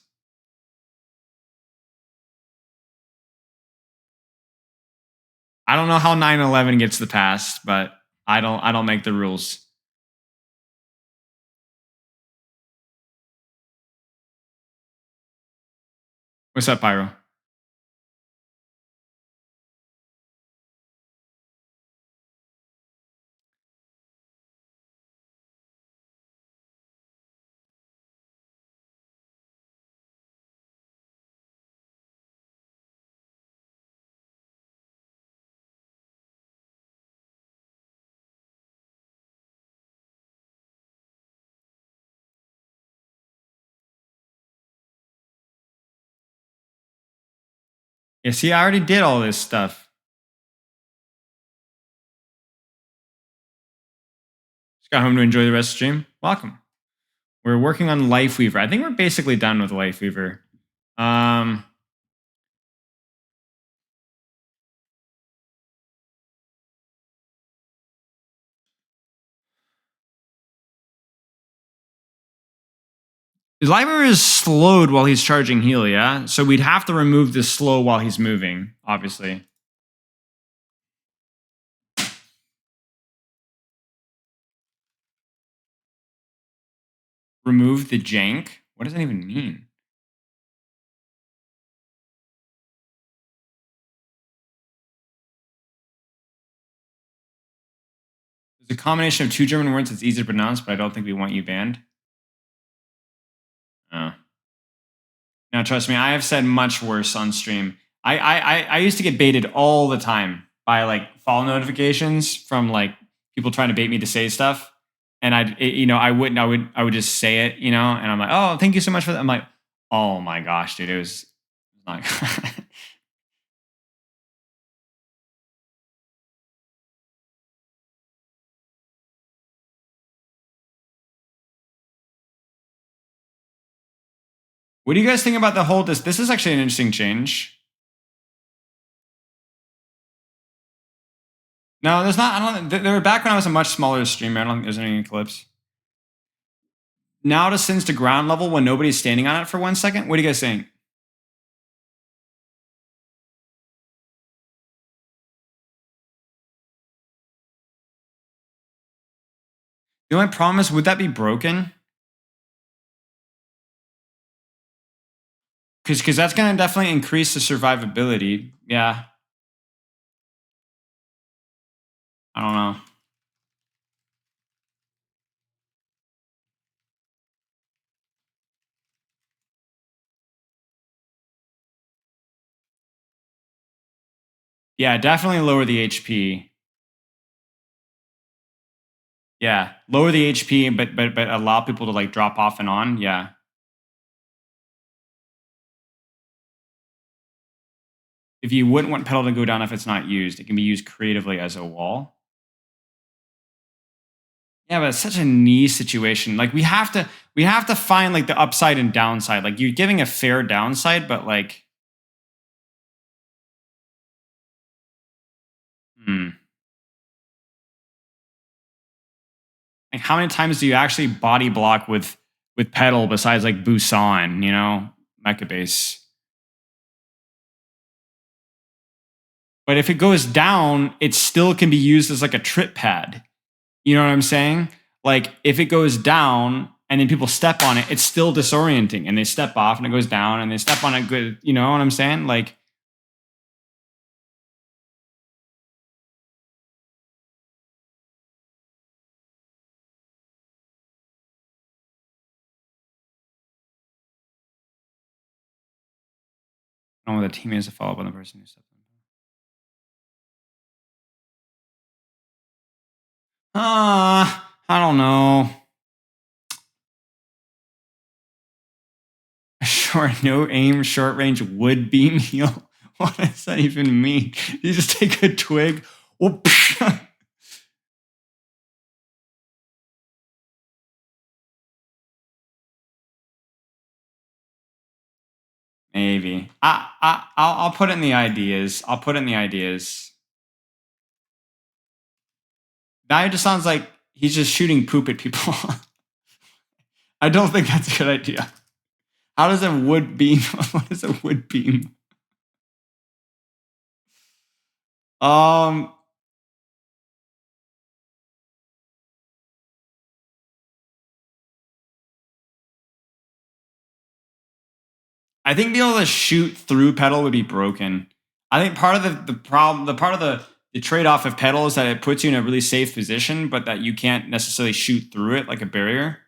I don't know how 9/11 gets the pass, but I don't make the rules. What's up, Pyro? Yeah, see, I already did all this stuff. Just got home to enjoy the rest of the stream. Welcome. We're working on Lifeweaver. I think we're basically done with Lifeweaver. Lifeweaver is slowed while he's charging heal, yeah? So we'd have to remove this slow while he's moving, obviously. Remove the jank? What does that even mean? There's a combination of two German words that's easy to pronounce, but I don't think we want you banned. Oh. Now, trust me, I have said much worse on stream. I used to get baited all the time by like follow notifications from like people trying to bait me to say stuff, and I would just say it, and I'm like, oh, thank you so much for that. I'm like, oh my gosh, dude, it was like. What do you guys think about the whole this is actually an interesting change. No, there's not. I don't. They were back when I was a much smaller streamer. I don't think there's any clips. Now it ascends to ground level when nobody's standing on it for 1 second. What do you guys think? The only problem is, would that be broken? Because that's going to definitely increase the survivability. Yeah. I don't know. Yeah, definitely lower the HP. Yeah, lower the HP, but allow people to like drop off and on. Yeah. If you wouldn't want pedal to go down if it's not used, it can be used creatively as a wall. Yeah, but it's such a niche situation. Like we have to find like the upside and downside. Like you're giving a fair downside, but like, like how many times do you actually body block with pedal besides like Busan, Mecha base? But if it goes down, it still can be used as like a trip pad. You know what I'm saying? Like if it goes down and then people step on it, it's still disorienting and they step off and it goes down and they step on it good. You know what I'm saying? Like, I don't know what the teammate is to follow up on the person who stepped on. I don't know. Short, no aim, short range, wood beam heal. What does that even mean? You just take a twig. Oh, maybe. I'll put it in the ideas. I'll put it in the ideas. Now it just sounds like he's just shooting poop at people. I don't think that's a good idea. How does a wood beam? What is a wood beam? I think being able to shoot through pedal would be broken. I think part of the problem, the trade-off of pedal is that it puts you in a really safe position, but that you can't necessarily shoot through it like a barrier.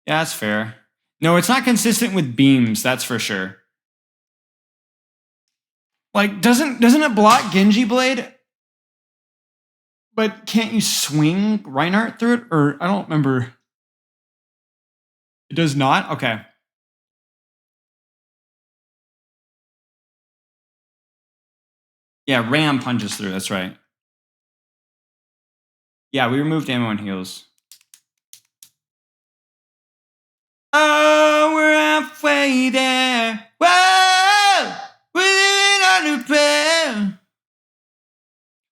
Yeah, that's fair. No, it's not consistent with beams, that's for sure. Like, doesn't it block Genji Blade? But can't you swing Reinhardt through it? Or I don't remember. It does not? Okay. Yeah, Ram punches through, that's right. Yeah, we removed ammo and heals. Oh, we're halfway there. Whoa! We're living on a prayer.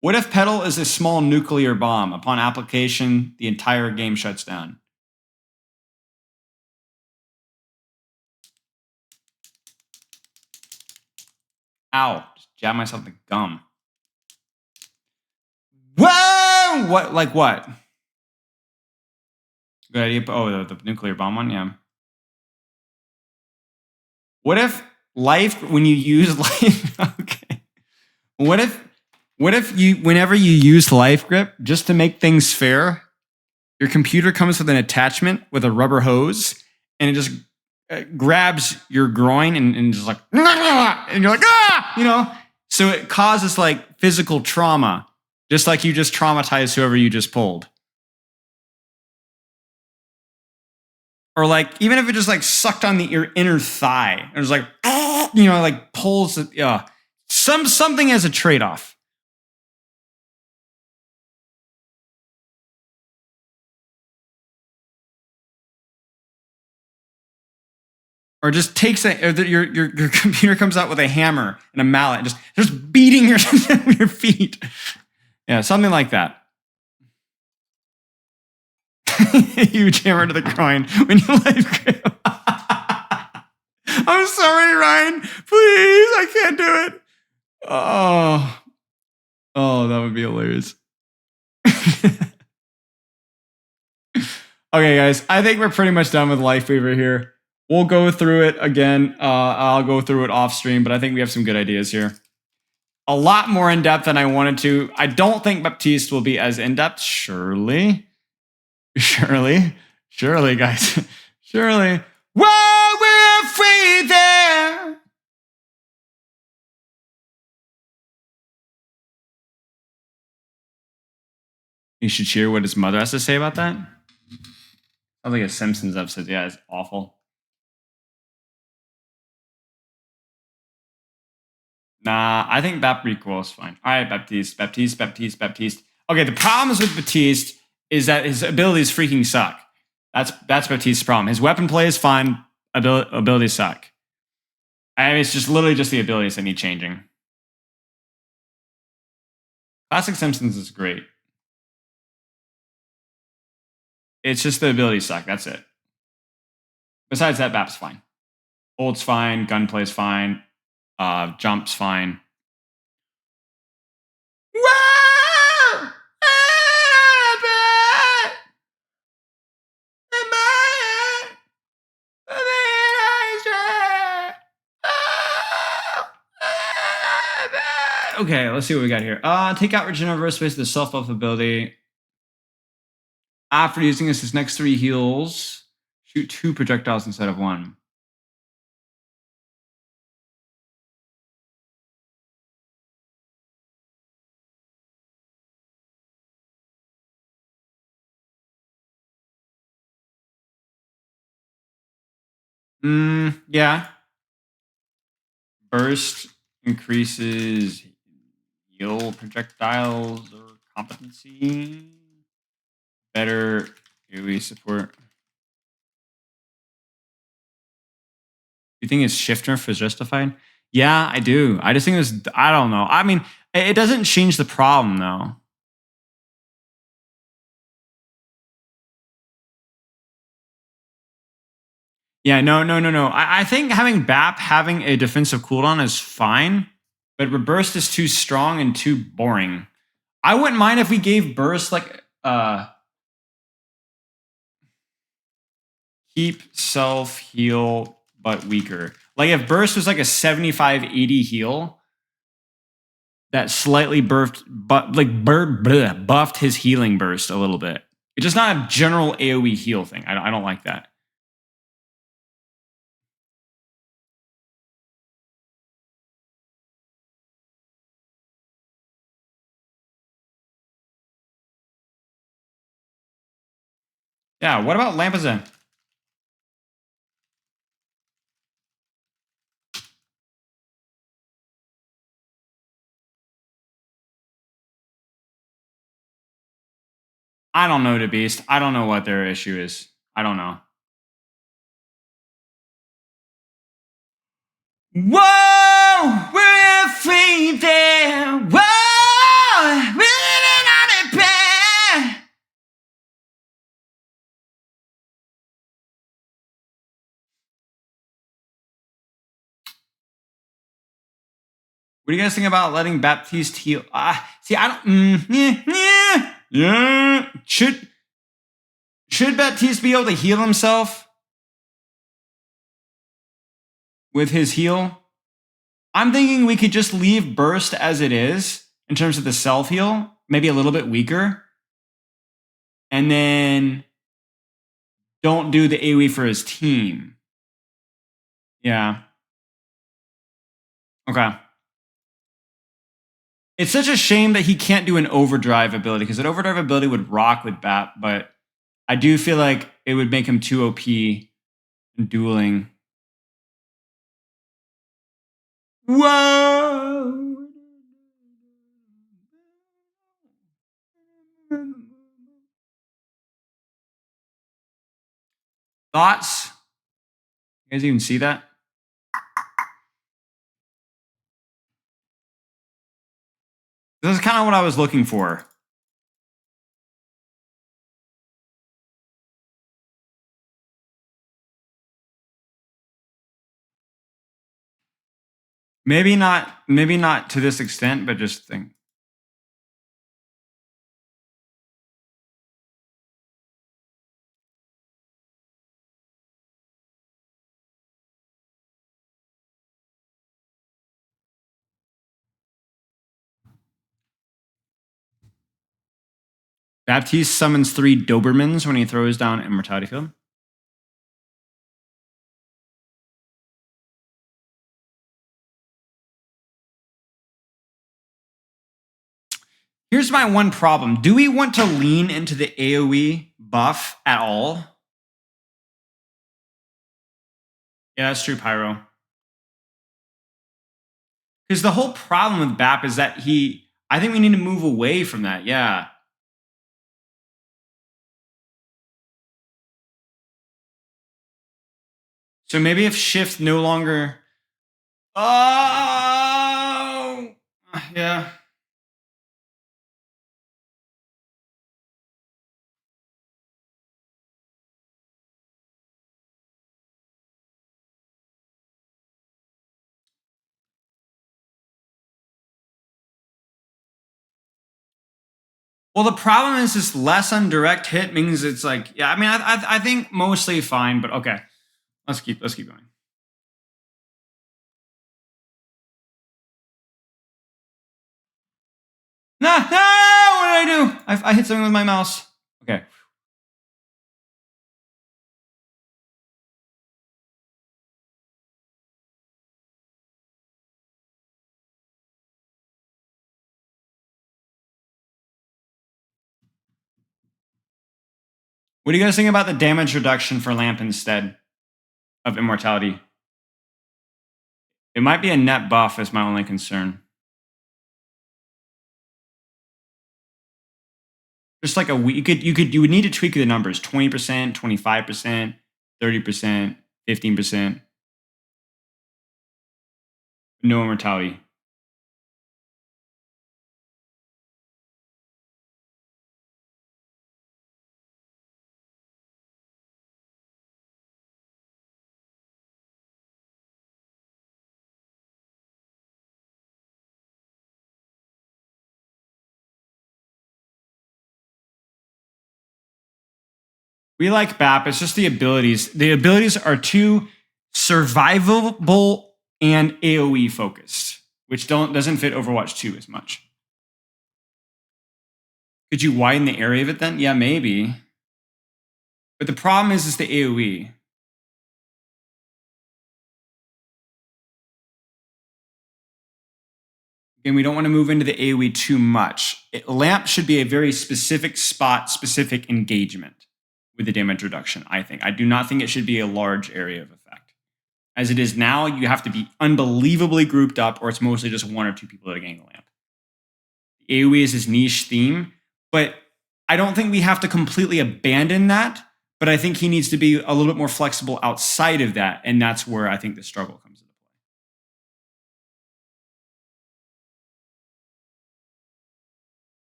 What if pedal is a small nuclear bomb? Upon application, the entire game shuts down. Ow, just jab myself in the gum. Whoa! What, like what? Good idea. Oh, the nuclear bomb one, yeah. What if life, when you use life, okay. What if you, whenever you use life grip, just to make things fair, your computer comes with an attachment with a rubber hose and it just grabs your groin and just like, and you're like, ah, you know? So it causes like physical trauma, just like you just traumatized whoever you just pulled. Or like, even if it just like sucked on your inner thigh, it was like, you know, like pulls, something as a trade-off. Or just takes your computer comes out with a hammer and a mallet and just beating your feet. Yeah, something like that. Huge hammer to the groin when you life grip. I'm sorry, Ryan. Please, I can't do it. Oh, that would be hilarious. Okay, guys, I think we're pretty much done with Lifeweaver here. We'll go through it again. I'll go through it off stream, but I think we have some good ideas here. A lot more in depth than I wanted to. I don't think Baptiste will be as in depth. Surely, guys. Surely. Whoa, we're free there. You should hear what his mother has to say about that. Sounds like a Simpsons episode. Yeah, it's awful. Nah, I think that prequel is fine. All right, Baptiste. Okay, the problem is with Baptiste. is that his abilities freaking suck. That's Baptiste's problem. His weapon play is fine. Abilities suck. I mean, it's just literally just the abilities that need changing. Classic Simpsons is great. It's just the abilities suck. That's it. Besides that, Bap's fine. Ult's fine. Gunplay's fine. Jump's fine. Okay, let's see what we got here. Take out Regenerate Space, the self-buff ability. After using this, his next 3 heals. Shoot 2 projectiles instead of 1. Yeah. Burst increases heal projectiles or competency. Better AoE support. You think his shift nerf is justified? Yeah, I do. I just think it was, I don't know. I mean, it doesn't change the problem though. Yeah, no. I think having Bap having a defensive cooldown is fine, but Burst is too strong and too boring. I wouldn't mind if we gave Burst like keep self heal but weaker. Like if Burst was like a 75-80 heal that slightly buffed his healing burst a little bit. It's just not a general AoE heal thing. I don't like that. Yeah, what about Lampazin? I don't know, Beast. I don't know what their issue is. I don't know. Whoa! We're free there! Whoa! We're living on a prayer! What do you guys think about letting Baptiste heal? See, I don't. Yeah. Should Baptiste be able to heal himself with his heal? I'm thinking we could just leave Burst as it is in terms of the self heal, maybe a little bit weaker, and then don't do the AoE for his team. Yeah. Okay. It's such a shame that he can't do an overdrive ability because an overdrive ability would rock with Bap, but I do feel like it would make him too OP in dueling. Whoa! Thoughts? You guys even see that? This is kind of what I was looking for. Maybe not to this extent, but just think. Baptiste summons 3 Dobermans when he throws down Immortality Field. Here's my one problem. Do we want to lean into the AoE buff at all? Yeah, that's true, Pyro. Because the whole problem with Bap is that I think we need to move away from that. Yeah. So maybe if shift no longer. Oh, yeah. Well, the problem is this less on direct hit means it's like, yeah, I mean, I think mostly fine, but okay. Let's keep going. No, what did I do? I hit something with my mouse. Okay. What do you guys think about the damage reduction for Lamp instead of Immortality? It might be a net buff is my only concern. Just like you would need to tweak the numbers 20%, 25%, 30%, 15%. No Immortality. We like BAP. It's just the abilities. The abilities are too survivable and AoE focused, which doesn't fit Overwatch 2 as much. Could you widen the area of it then? Yeah, maybe. But the problem is the AoE. Again, we don't want to move into the AoE too much. Lamp should be a very specific spot, specific engagement with the damage reduction, I think. I do not think it should be a large area of effect. As it is now, you have to be unbelievably grouped up, or it's mostly just one or two people that are getting the Lamp. The AoE is his niche theme, but I don't think we have to completely abandon that, but I think he needs to be a little bit more flexible outside of that, and that's where I think the struggle comes into play.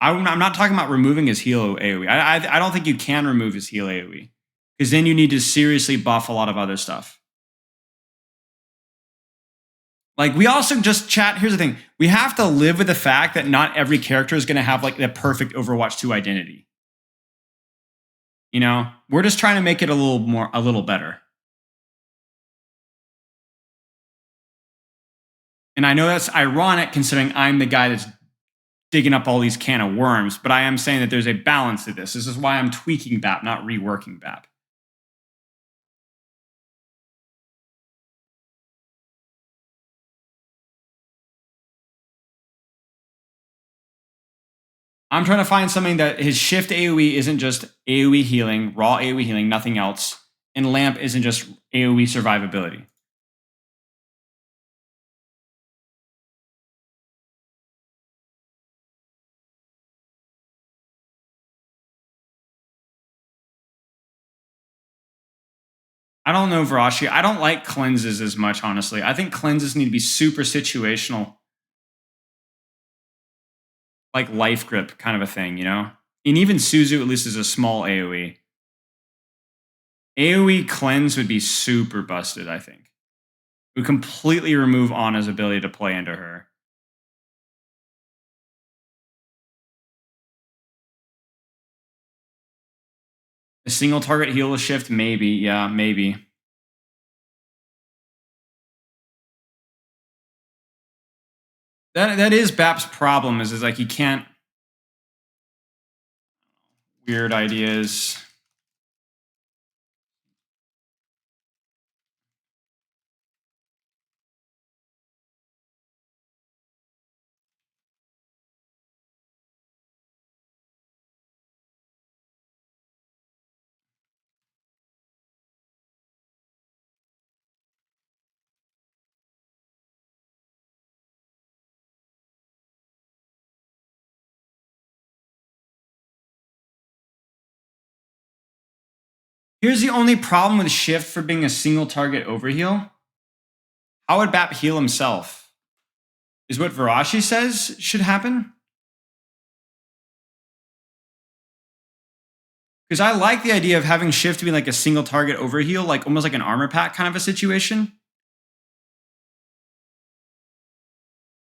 I'm not talking about removing his heal AoE. I don't think you can remove his heal AoE, because then you need to seriously buff a lot of other stuff. Like, we also just chat. Here's the thing. We have to live with the fact that not every character is going to have like the perfect Overwatch 2 identity. You know, we're just trying to make it a little better. And I know that's ironic considering I'm the guy that's digging up all these can of worms, but I am saying that there's a balance to this. This is why I'm tweaking BAP, not reworking BAP. I'm trying to find something that his shift AoE isn't just AoE healing, raw AoE healing, nothing else. And Lamp isn't just AoE survivability. I don't know, Varashi. I don't like cleanses as much, honestly. I think cleanses need to be super situational. Like life grip kind of a thing, you know? And even Suzu at least is a small AoE. AoE cleanse would be super busted, I think. It would completely remove Ana's ability to play into her. A single target heal shift, maybe. Yeah, maybe. That is BAP's problem, is like he can't. Weird ideas. Here's the only problem with shift for being a single target overheal. How would Bap heal himself? Is what Varashi says should happen? Because I like the idea of having shift be like a single target overheal, like almost like an armor pack kind of a situation.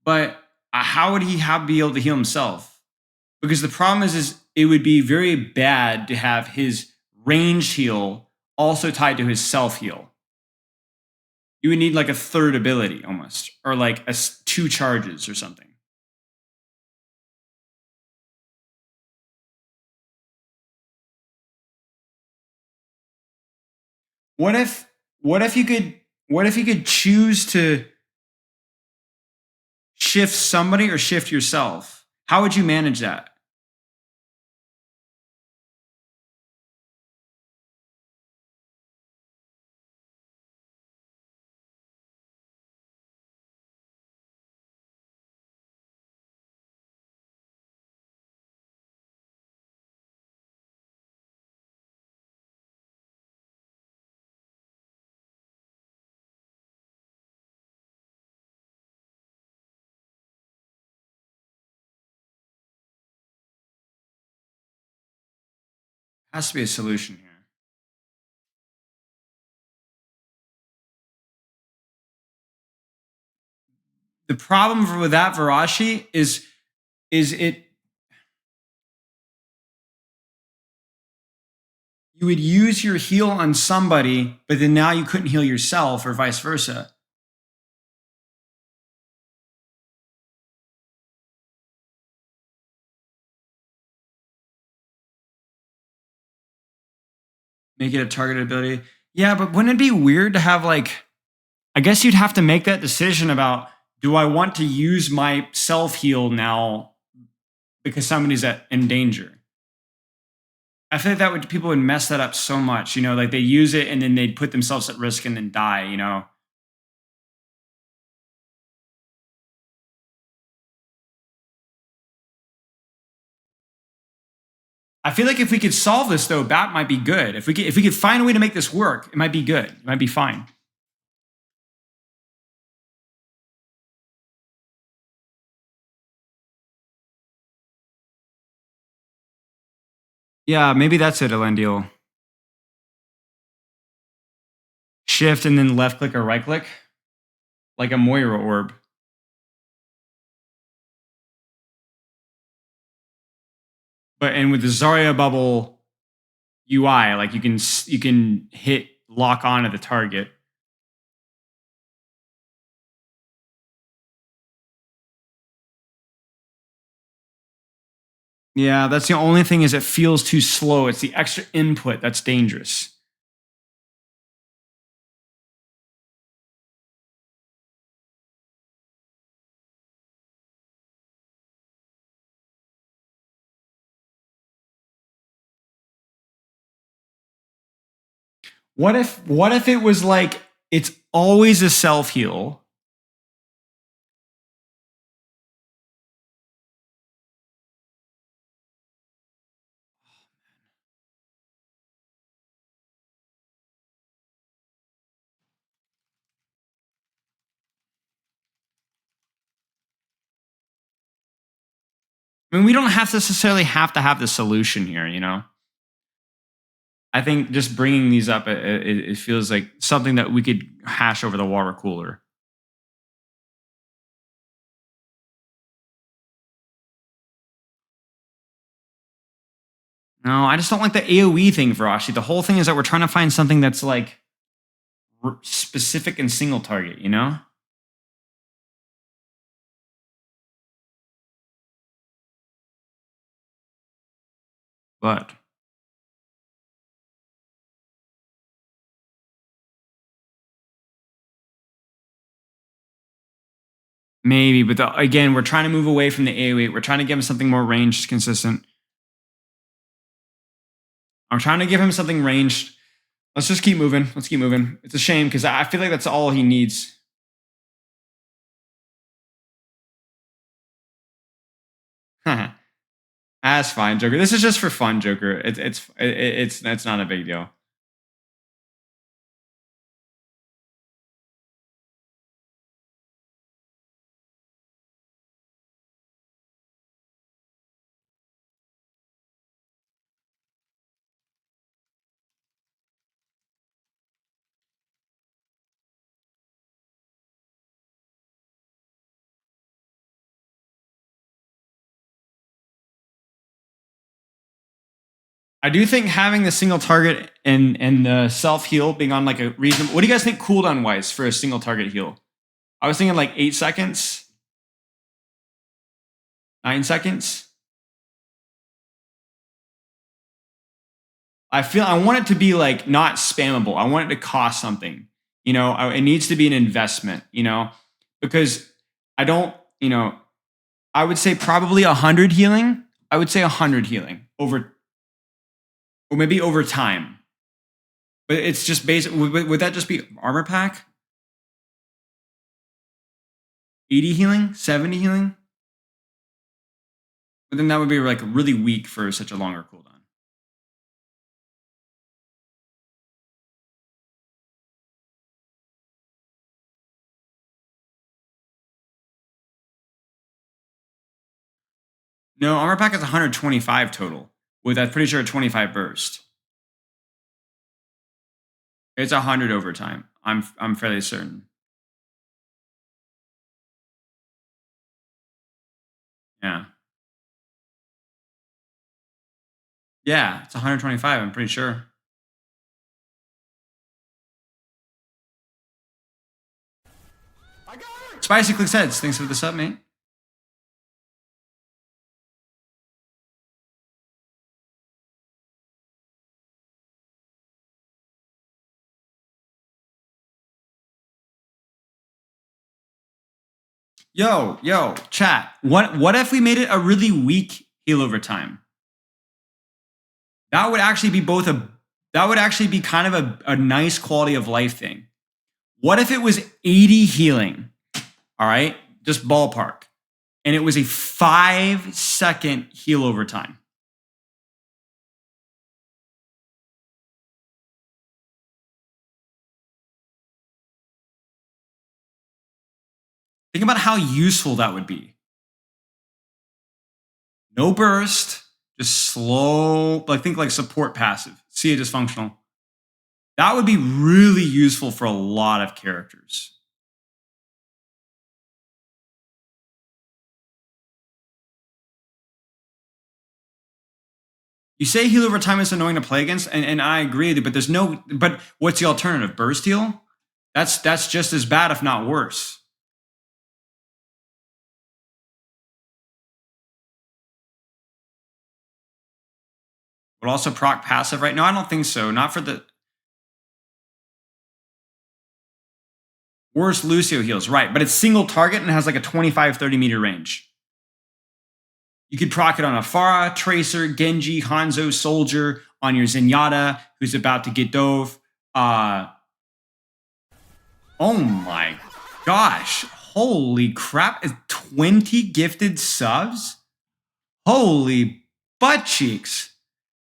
But how would he be able to heal himself? Because the problem is it would be very bad to have his ranged heal also tied to his self heal. You would need like a third ability almost, or like 2 charges or something. What if you could choose to shift somebody or shift yourself? How would you manage that? Has to be a solution here. The problem with that Varashi is it you would use your heal on somebody, but then now you couldn't heal yourself or vice versa. Make it a targeted ability. Yeah, but wouldn't it be weird to have like, I guess you'd have to make that decision about, do I want to use my self heal now because somebody's in danger? I feel like people would mess that up so much, like they use it and then they'd put themselves at risk and then die, I feel like if we could solve this though, Bat might be good. If we could find a way to make this work, it might be good. It might be fine. Yeah, maybe that's it, Elendil. Shift and then left click or right click. Like a Moira orb. And with the Zarya bubble UI, like you can hit lock on at the target. Yeah, that's the only thing is it feels too slow. It's the extra input that's dangerous. What if it was like it's always a self heal? I mean, we don't necessarily have to have the solution here, I think just bringing these up, it feels like something that we could hash over the water cooler. No, I just don't like the AoE thing, Varashi. The whole thing is that we're trying to find something that's like specific and single target, But maybe, but again, we're trying to move away from the AoE. We're trying to give him something more ranged, consistent. I'm trying to give him something ranged. Let's just keep moving. Let's keep moving. It's a shame because I feel like that's all he needs. That's fine, Joker. This is just for fun, Joker. It's not a big deal. I do think having the single target and the self heal being on like a reasonable. What do you guys think cooldown wise for a single target heal? I was thinking like 8 seconds, 9 seconds. I want it to be like not spammable. I want it to cost something. You know, it needs to be an investment. You know, because I don't. You know, I would say probably 100 healing. I would say 100 healing over. Or maybe over time. But it's just basic. Would that just be armor pack? 80 healing? 70 healing? But then that would be like really weak for such a longer cooldown. No, armor pack is 125 total. With I'm pretty sure a 25 burst. It's 100 over time. I'm fairly certain. Yeah. Yeah, it's 125, I'm pretty sure. Spicy Click Heads, thanks for the sub, mate. Yo, chat. What if we made it a really weak heal over time? That would actually be kind of a nice quality of life thing. What if it was 80 healing? All right, just ballpark. And it was a 5-second heal over time. Think about how useful that would be. No burst, just slow, like think like support passive. See it dysfunctional. That would be really useful for a lot of characters. You say heal over time is annoying to play against, and I agree, but what's the alternative? Burst heal? That's just as bad, if not worse. But also proc passive, right? No, I don't think so. Not for the worst Lucio heals, right? But it's single target and has like a 25-30 meter range. You could proc it on a Pharah, Tracer, Genji, Hanzo, Soldier, on your Zenyatta, who's about to get dove. Oh my gosh. Holy crap. 20 gifted subs? Holy butt cheeks.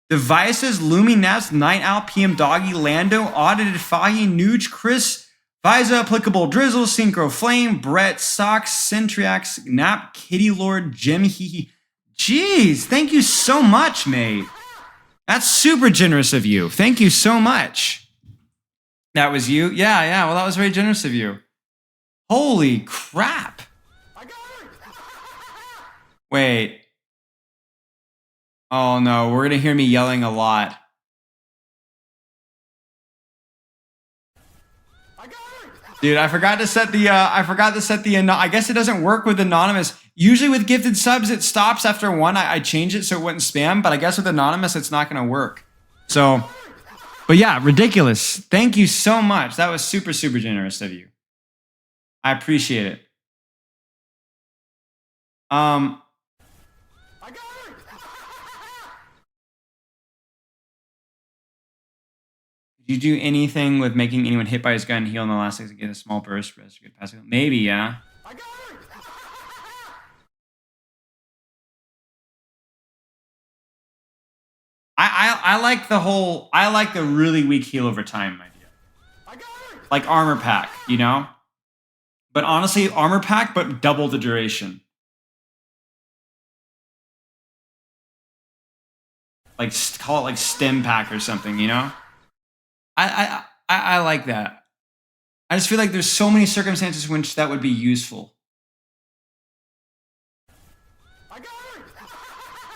Devices, Lumi, Naps, Night Owl, PM Doggy, Lando, Audited, Fahi, Nuge, Chris, Visa, Applicable, Drizzle, Synchro, Flame, Brett, Socks, Centriax, Nap, Kitty Lord, Jim, Hee. Jeez, thank you so much, mate. That's super generous of you. Thank you so much. That was you? Yeah. Well, that was very generous of you. Holy crap. Wait. Oh no, we're gonna hear me yelling a lot. Dude, I forgot to set the I guess it doesn't work with anonymous. Usually with gifted subs, it stops after one. I change it so it wouldn't spam, but I guess with anonymous, it's not gonna work. So, but yeah, ridiculous. Thank you so much. That was super, super generous of you. I appreciate it. Did you do anything with making anyone hit by his gun heal in the last 6 to get a small burst? Good passive? Maybe, yeah. I like the really weak heal over time idea. Like armor pack, you know? But honestly, armor pack, but double the duration. Like call it like stem pack or something, you know? I like that. I just feel like there's so many circumstances in which that would be useful.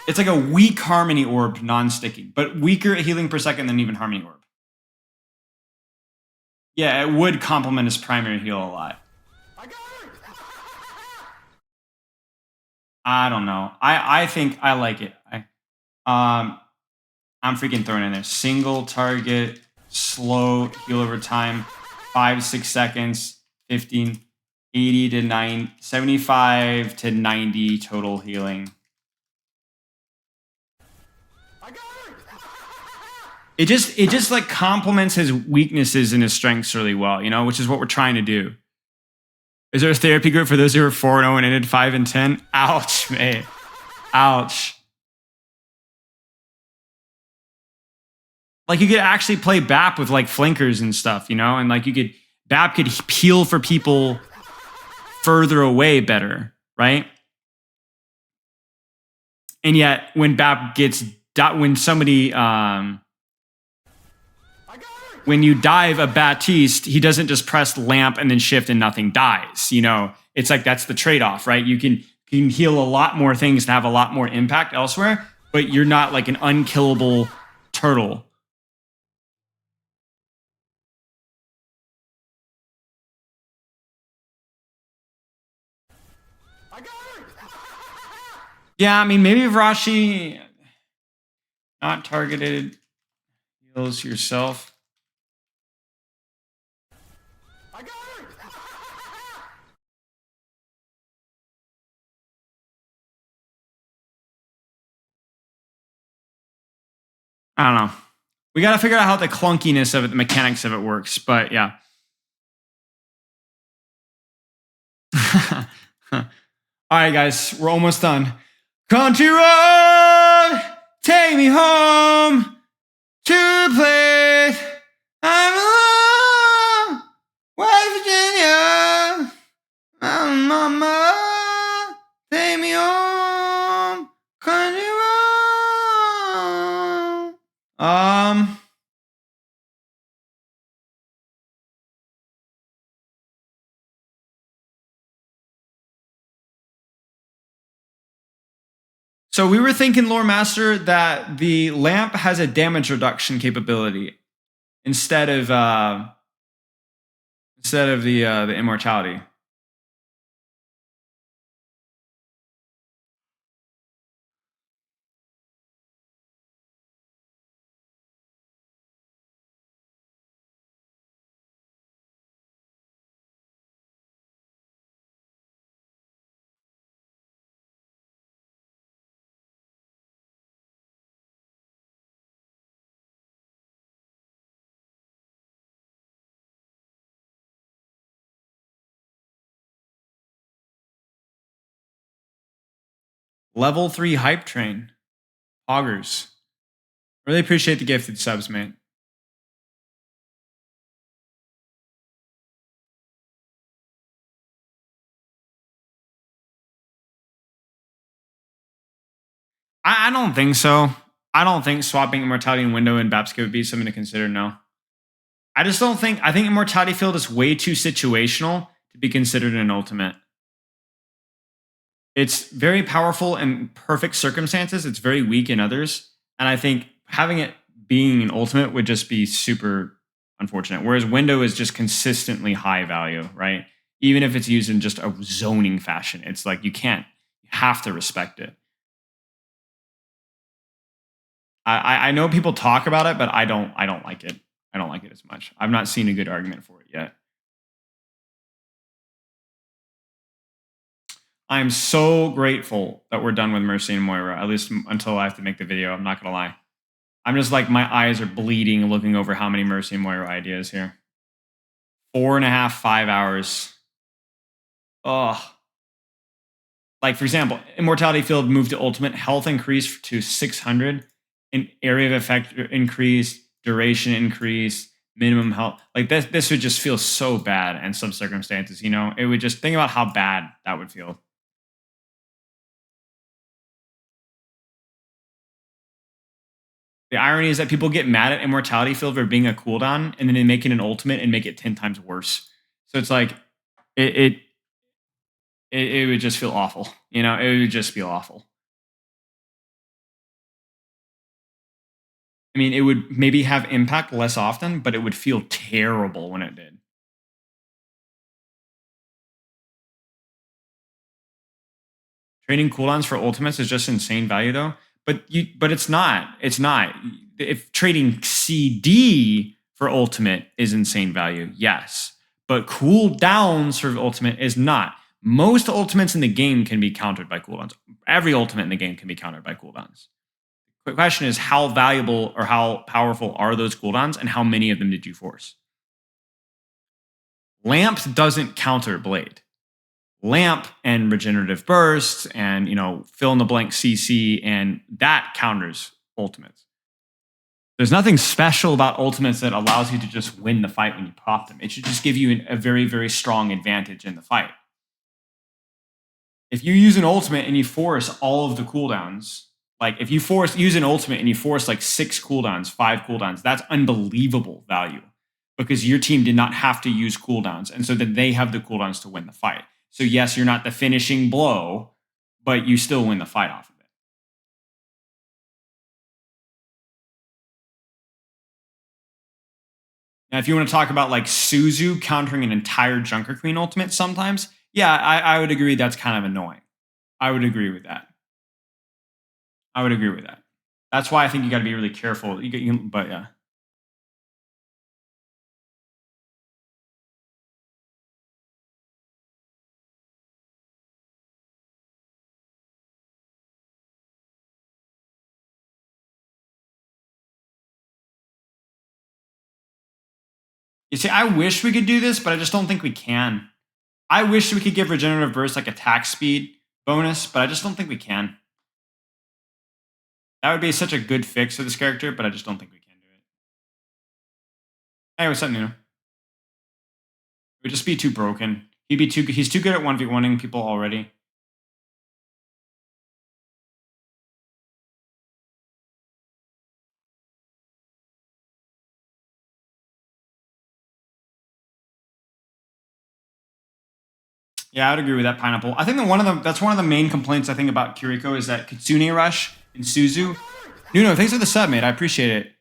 It's like a weak Harmony Orb, non-sticking, but weaker healing per second than even Harmony Orb. Yeah, it would complement his primary heal a lot. I don't know. I think I like it. I'm freaking throwing in there. Single target, slow heal over time, 5-6 seconds, 15, 80 to 9, 75 to 90 total healing. It just like complements his weaknesses and his strengths really well, you know, which is what we're trying to do. Is there a therapy group for those who are 4-0 and ended 5-10? Ouch, mate. Ouch. Like you could actually play BAP with like flankers and stuff, you know, and like BAP could peel for people further away better, right? And yet when BAP gets when somebody when you dive a Baptiste, he doesn't just press lamp and then shift and nothing dies. You know, it's like that's the trade-off, right? You can heal a lot more things and have a lot more impact elsewhere, but you're not like an unkillable turtle. Yeah, I mean, maybe if Rashi not targeted heals yourself. I don't know. We got to figure out how the clunkiness of it, the mechanics of it works, but yeah. All right, guys, we're almost done. Country road, take me home to the place I'm alone, West Virginia. Mama, take me home, country road. So we were thinking, Lore Master, that the lamp has a damage reduction capability instead of the immortality. Level 3 hype train. Poggers. Really appreciate the gifted subs, mate. I don't think so. I don't think swapping Immortality and Window and Babsky would be something to consider, no. I just don't think... I think Immortality Field is way too situational to be considered an ultimate. It's very powerful in perfect circumstances. It's very weak in others. And I think having it being an ultimate would just be super unfortunate. Whereas Window is just consistently high value, right? Even if it's used in just a zoning fashion. It's like you have to respect it. I know people talk about it, but I don't like it. I don't like it as much. I've not seen a good argument for it yet. I'm so grateful that we're done with Mercy and Moira, at least until I have to make the video. I'm not going to lie. I'm just like, my eyes are bleeding looking over how many Mercy and Moira ideas here. 4.5, 5 hours. Oh. Like, for example, Immortality Field moved to Ultimate. Health increased to 600. And area of effect increased. Duration increased. Minimum health. Like, this would just feel so bad in some circumstances, you know? It would just... Think about how bad that would feel. The irony is that people get mad at Immortality Field for being a cooldown, and then they make it an ultimate and make it 10 times worse. So it's like, it would just feel awful. You know, it would just feel awful. I mean, it would maybe have impact less often, but it would feel terrible when it did. Trading cooldowns for ultimates is just insane value though. But it's not. It's not. If trading CD for ultimate is insane value, yes. But cooldowns for ultimate is not. Most ultimates in the game can be countered by cooldowns. Every ultimate in the game can be countered by cooldowns. The question is, how valuable or how powerful are those cooldowns, and how many of them did you force? Lamp doesn't counter Blade. Lamp and regenerative bursts and, fill in the blank CC, and that counters ultimates. There's nothing special about ultimates that allows you to just win the fight when you pop them. It should just give you a very, very strong advantage in the fight. If you use an ultimate and you force all of the cooldowns, like if you use an ultimate and you force like 6 cooldowns, 5 cooldowns, that's unbelievable value because your team did not have to use cooldowns. And so that they have the cooldowns to win the fight. So yes, you're not the finishing blow, but you still win the fight off of it. Now, if you want to talk about like Suzu countering an entire Junker Queen ultimate sometimes, yeah, I would agree that's kind of annoying. I would agree with that. That's why I think you got to be really careful. But yeah. You see, I wish we could do this, but I just don't think we can. I wish we could give regenerative burst like attack speed bonus, but I just don't think we can. That would be such a good fix for this character, but I just don't think we can do it. Hey, what's up, Nuno? It would just be too broken. He's too good at 1v1ing people already. Yeah, I would agree with that, Pineapple. I think that that's one of the main complaints I think about Kiriko is that Kitsune Rush and Suzu. Nuno, thanks for the sub, mate. I appreciate it.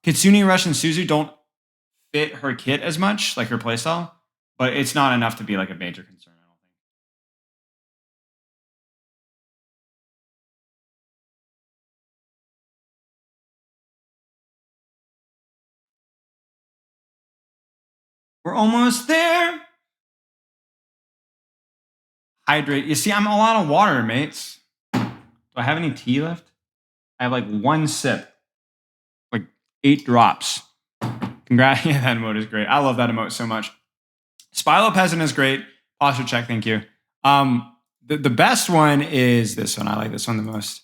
Kitsune Rush and Suzu don't fit her kit as much, like her playstyle, but it's not enough to be like a major concern, I don't think. We're almost there. Hydrate. You see, I'm all out of water, mates. Do I have any tea left? I have like 1 sip. Like 8 drops. Congrats. Yeah, that emote is great. I love that emote so much. Spilo Peasant is great. Posture check, thank you. The best one is this one. I like this one the most.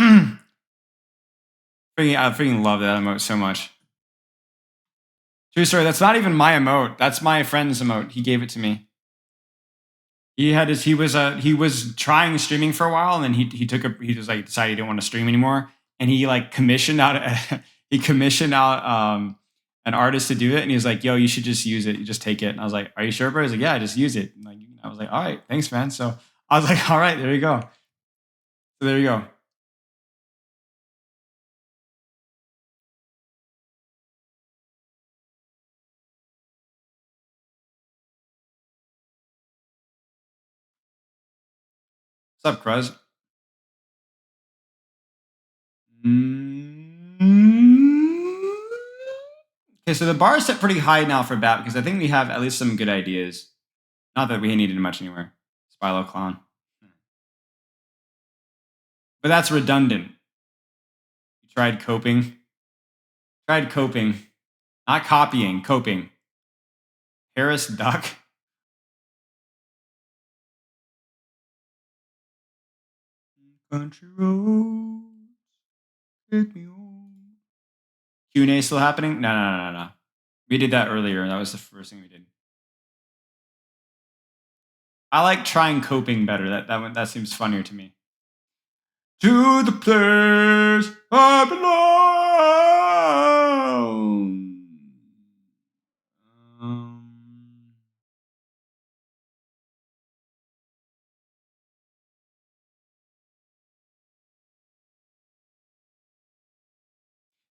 I freaking love that emote so much. True story. That's not even my emote. That's my friend's emote. He gave it to me. He was trying streaming for a while, and then he decided he didn't want to stream anymore, and he like commissioned out an artist to do it, and he was like, "Yo, you should just use it. You just take it." And I was like, "Are you sure, bro?" He's like, "Yeah, just use it." And like, I was like, "All right, thanks, man." So I was like, "All right, there you go." So there you go. What's up, Cruz? Okay, so the bar is set pretty high now for Bat because I think we have at least some good ideas. Not that we needed much anywhere. Spilo Clown. But that's redundant. You tried coping. Not copying, coping. Harris Duck. Country roads, take me home. Q&A still happening? No. We did that earlier. That was the first thing we did. I like trying coping better. That seems funnier to me. To the place I belong.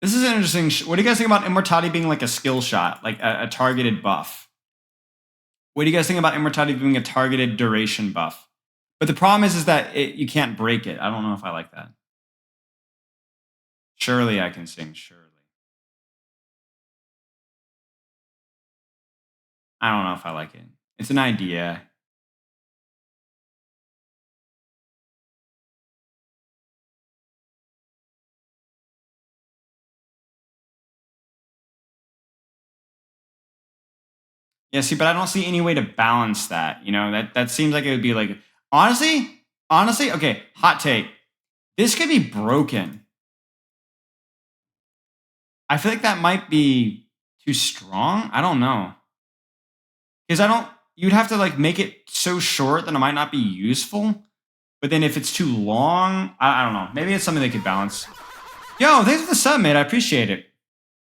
This is an interesting. What do you guys think about Immortality being like a skill shot, like a targeted buff? What do you guys think about Immortality being a targeted duration buff? But the problem is that you can't break it. I don't know if I like that. Surely I can sing. Surely. I don't know if I like it. It's an idea. Yeah, see, but I don't see any way to balance that. You know, that seems like it would be like, honestly, okay, hot take. This could be broken. I feel like that might be too strong. I don't know. Because you'd have to like make it so short that it might not be useful. But then if it's too long, I don't know. Maybe it's something they could balance. Yo, thanks for the sub, mate. I appreciate it. You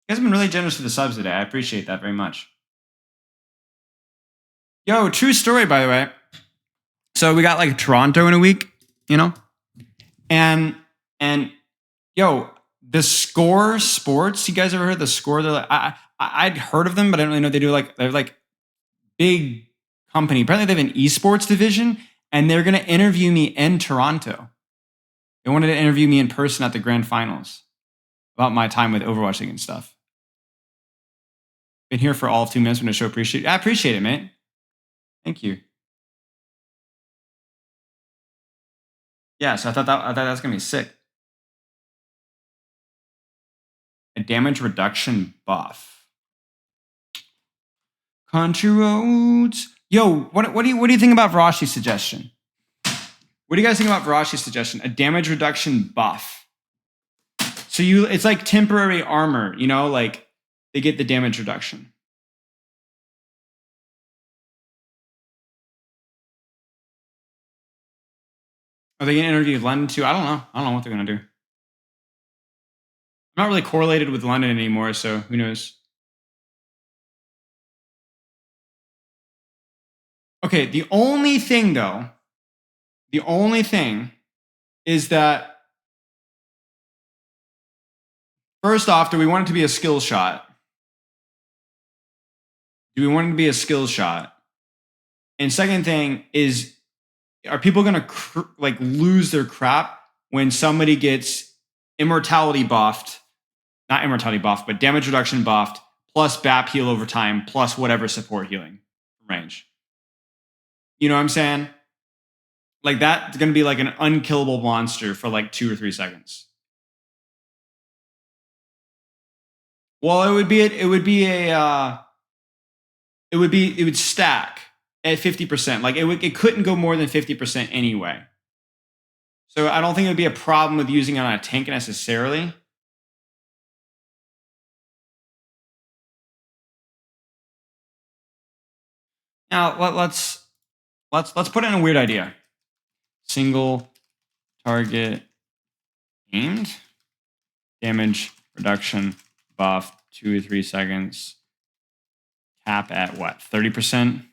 guys have been really generous with the subs today. I appreciate that very much. Yo, true story, by the way. So we got like Toronto in a week, you know? And yo, the Score Sports, you guys ever heard the Score? They're like, I'd heard of them, but I don't really know what they do. Like, they're like big company. Apparently they have an esports division, and they're going to interview me in Toronto. They wanted to interview me in person at the grand finals about my time with Overwatch and stuff. Been here for all of 2 minutes when the show appreciate. I appreciate it, mate. Thank you. Yeah, so I thought that was gonna be sick. A damage reduction buff. Country roads. Yo, what do you think about Varashi's suggestion? What do you guys think about Varashi's suggestion? A damage reduction buff. So it's like temporary armor, you know, like they get the damage reduction. Are they going to interview London too? I don't know. I don't know what they're going to do. I'm not really correlated with London anymore, so who knows? Okay, the only thing is that, first off, do we want it to be a skill shot? Do we want it to be a skill shot? And second thing is, are people going to like lose their crap when somebody gets immortality buffed, not immortality buffed, but damage reduction buffed, plus BAP heal over time, plus whatever support healing range? You know what I'm saying? Like that's going to be like an unkillable monster for like 2 or 3 seconds. Well, it would stack at 50%. Like it couldn't go more than 50% anyway. So I don't think it would be a problem with using it on a tank necessarily. Now let's put in a weird idea. Single target aimed, damage reduction buff, 2 or 3 seconds. Cap at what? 30%?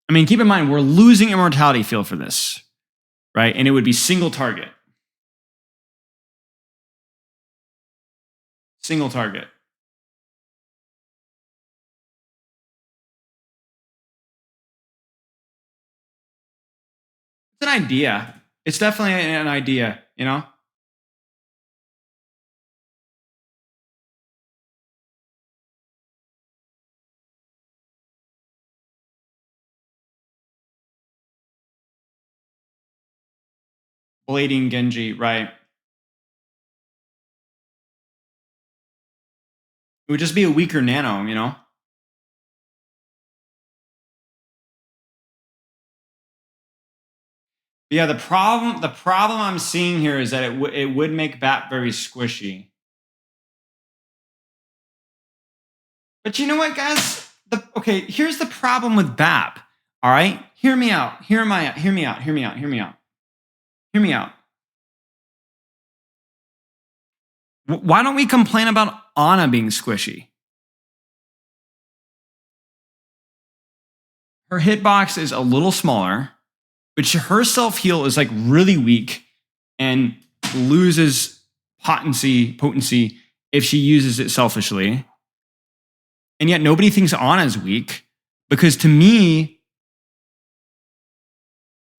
I mean, keep in mind, we're losing immortality field for this, right? And it would be single target. Single target. It's an idea. It's definitely an idea, you know? Blading Genji, right? It would just be a weaker nano, you know? Yeah, the problem I'm seeing here is that it would make BAP very squishy. But you know what, guys? Okay, here's the problem with BAP. All right? Hear me out. Hear me out. Why don't we complain about Ana being squishy? her hitbox is a little smaller, but her self-heal is like really weak and loses potency if she uses it selfishly. And yet nobody thinks Ana's weak because to me,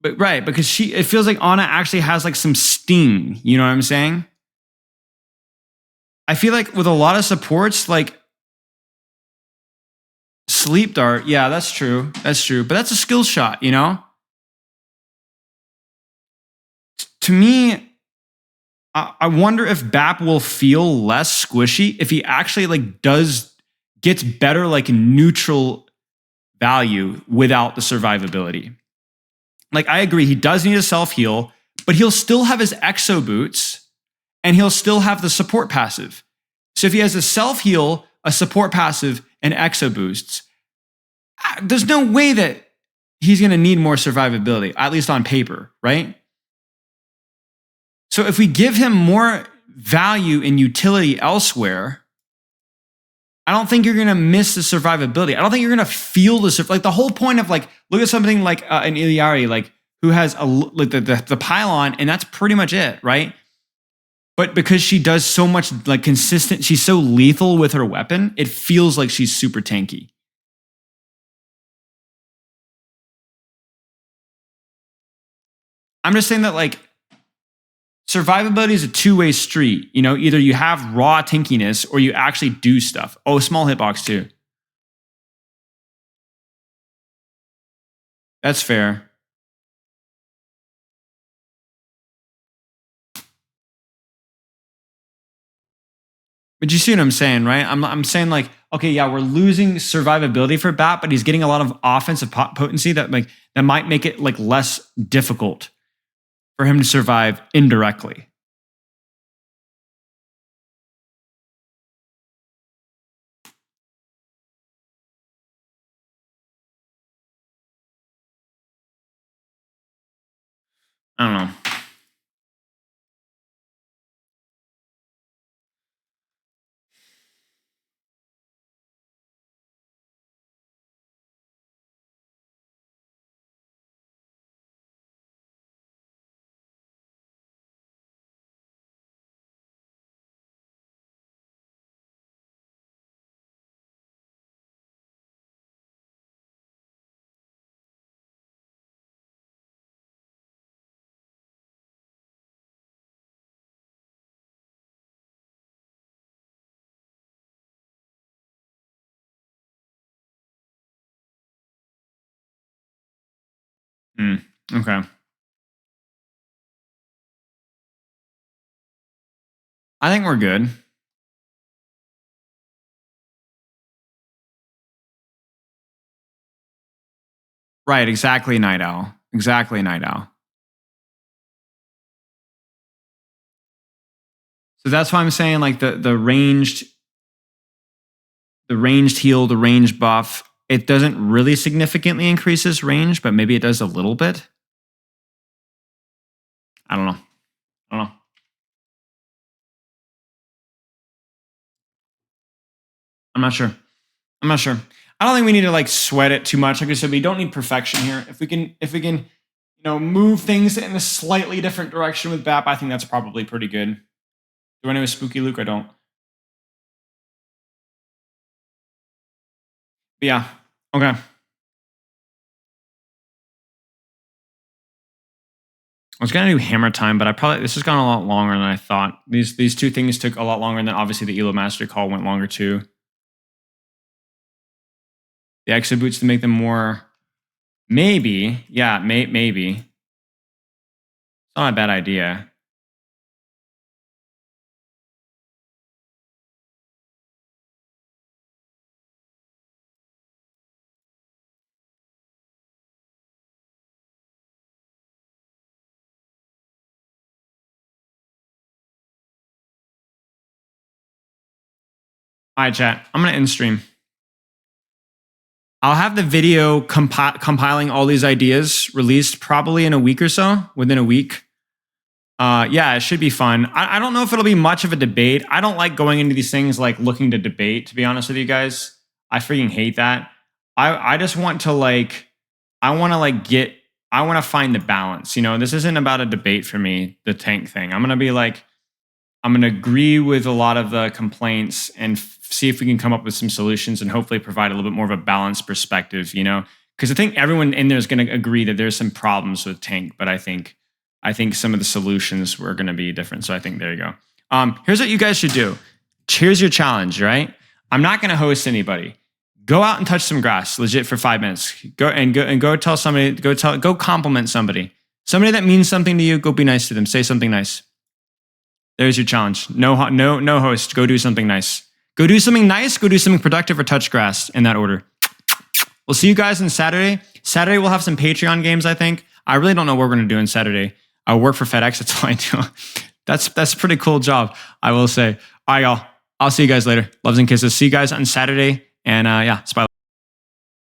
because it feels like Ana actually has like some sting. You know what I'm saying? I feel like with a lot of supports, like Sleep Dart, yeah, that's true. That's true. But that's a skill shot, you know? To me, I wonder if Bap will feel less squishy if he actually like gets better like neutral value without the survivability. Like I agree, he does need a self-heal, but he'll still have his exo boots and he'll still have the support passive. So if he has a self-heal, a support passive, and exo boosts, there's no way that he's going to need more survivability, at least on paper, right? So if we give him more value and utility elsewhere, I don't think you're going to miss the survivability. I don't think you're going to feel like the whole point of like, look at something like an Iliari, like who has like the pylon, and that's pretty much it, right? But because she does so much like consistent, she's so lethal with her weapon, it feels like she's super tanky. I'm just saying that like survivability is a two-way street. You know, either you have raw tankiness or you actually do stuff. Oh, small hitbox too. That's fair. But you see what I'm saying, right? I'm saying like, okay, yeah, we're losing survivability for Bat, but he's getting a lot of offensive potency that might make it like less difficult for him to survive indirectly. I don't know. Okay. I think we're good. Right, exactly, Night Owl. Exactly, Night Owl. So that's why I'm saying like the ranged heal, the range buff, it doesn't really significantly increase his range, but maybe it does a little bit. I don't know. I'm not sure. I don't think we need to like sweat it too much. Like I said, we don't need perfection here. If we can, you know, move things in a slightly different direction with BAP, I think that's probably pretty good. Do I know a Spooky Luke? I don't. But yeah. Okay. I was gonna do hammer time, but this has gone a lot longer than I thought. These two things took a lot longer, and then obviously the ELO Mastery call went longer too. The exo boots to make them more, maybe, yeah, maybe. It's not a bad idea. All right, chat. I'm gonna end stream. I'll have the video compiling all these ideas released probably in a week or so, within a week. Yeah, it should be fun. I don't know if it'll be much of a debate. I don't like going into these things like looking to debate, to be honest with you guys. I freaking hate that. I just want to like I want to find the balance. You know, this isn't about a debate for me, the tank thing. I'm going to agree with a lot of the complaints and see if we can come up with some solutions and hopefully provide a little bit more of a balanced perspective, you know, because I think everyone in there is going to agree that there's some problems with tank, but I think some of the solutions were going to be different. So I think there you go. Here's what you guys should do. Here's your challenge, right? I'm not going to host anybody. Go out and touch some grass, legit, for 5 minutes. Go tell somebody. Go compliment somebody. Somebody that means something to you. Go be nice to them. Say something nice. There's your challenge. No host. Go do something nice. Go do something nice. Go do something productive or touch grass in that order. We'll see you guys on Saturday. Saturday we'll have some Patreon games. I think. I really don't know what we're going to do on Saturday. I work for FedEx. That's all I do. That's a pretty cool job, I will say. All right, y'all. I'll see you guys later. Loves and kisses. See you guys on Saturday. And yeah, Spilo.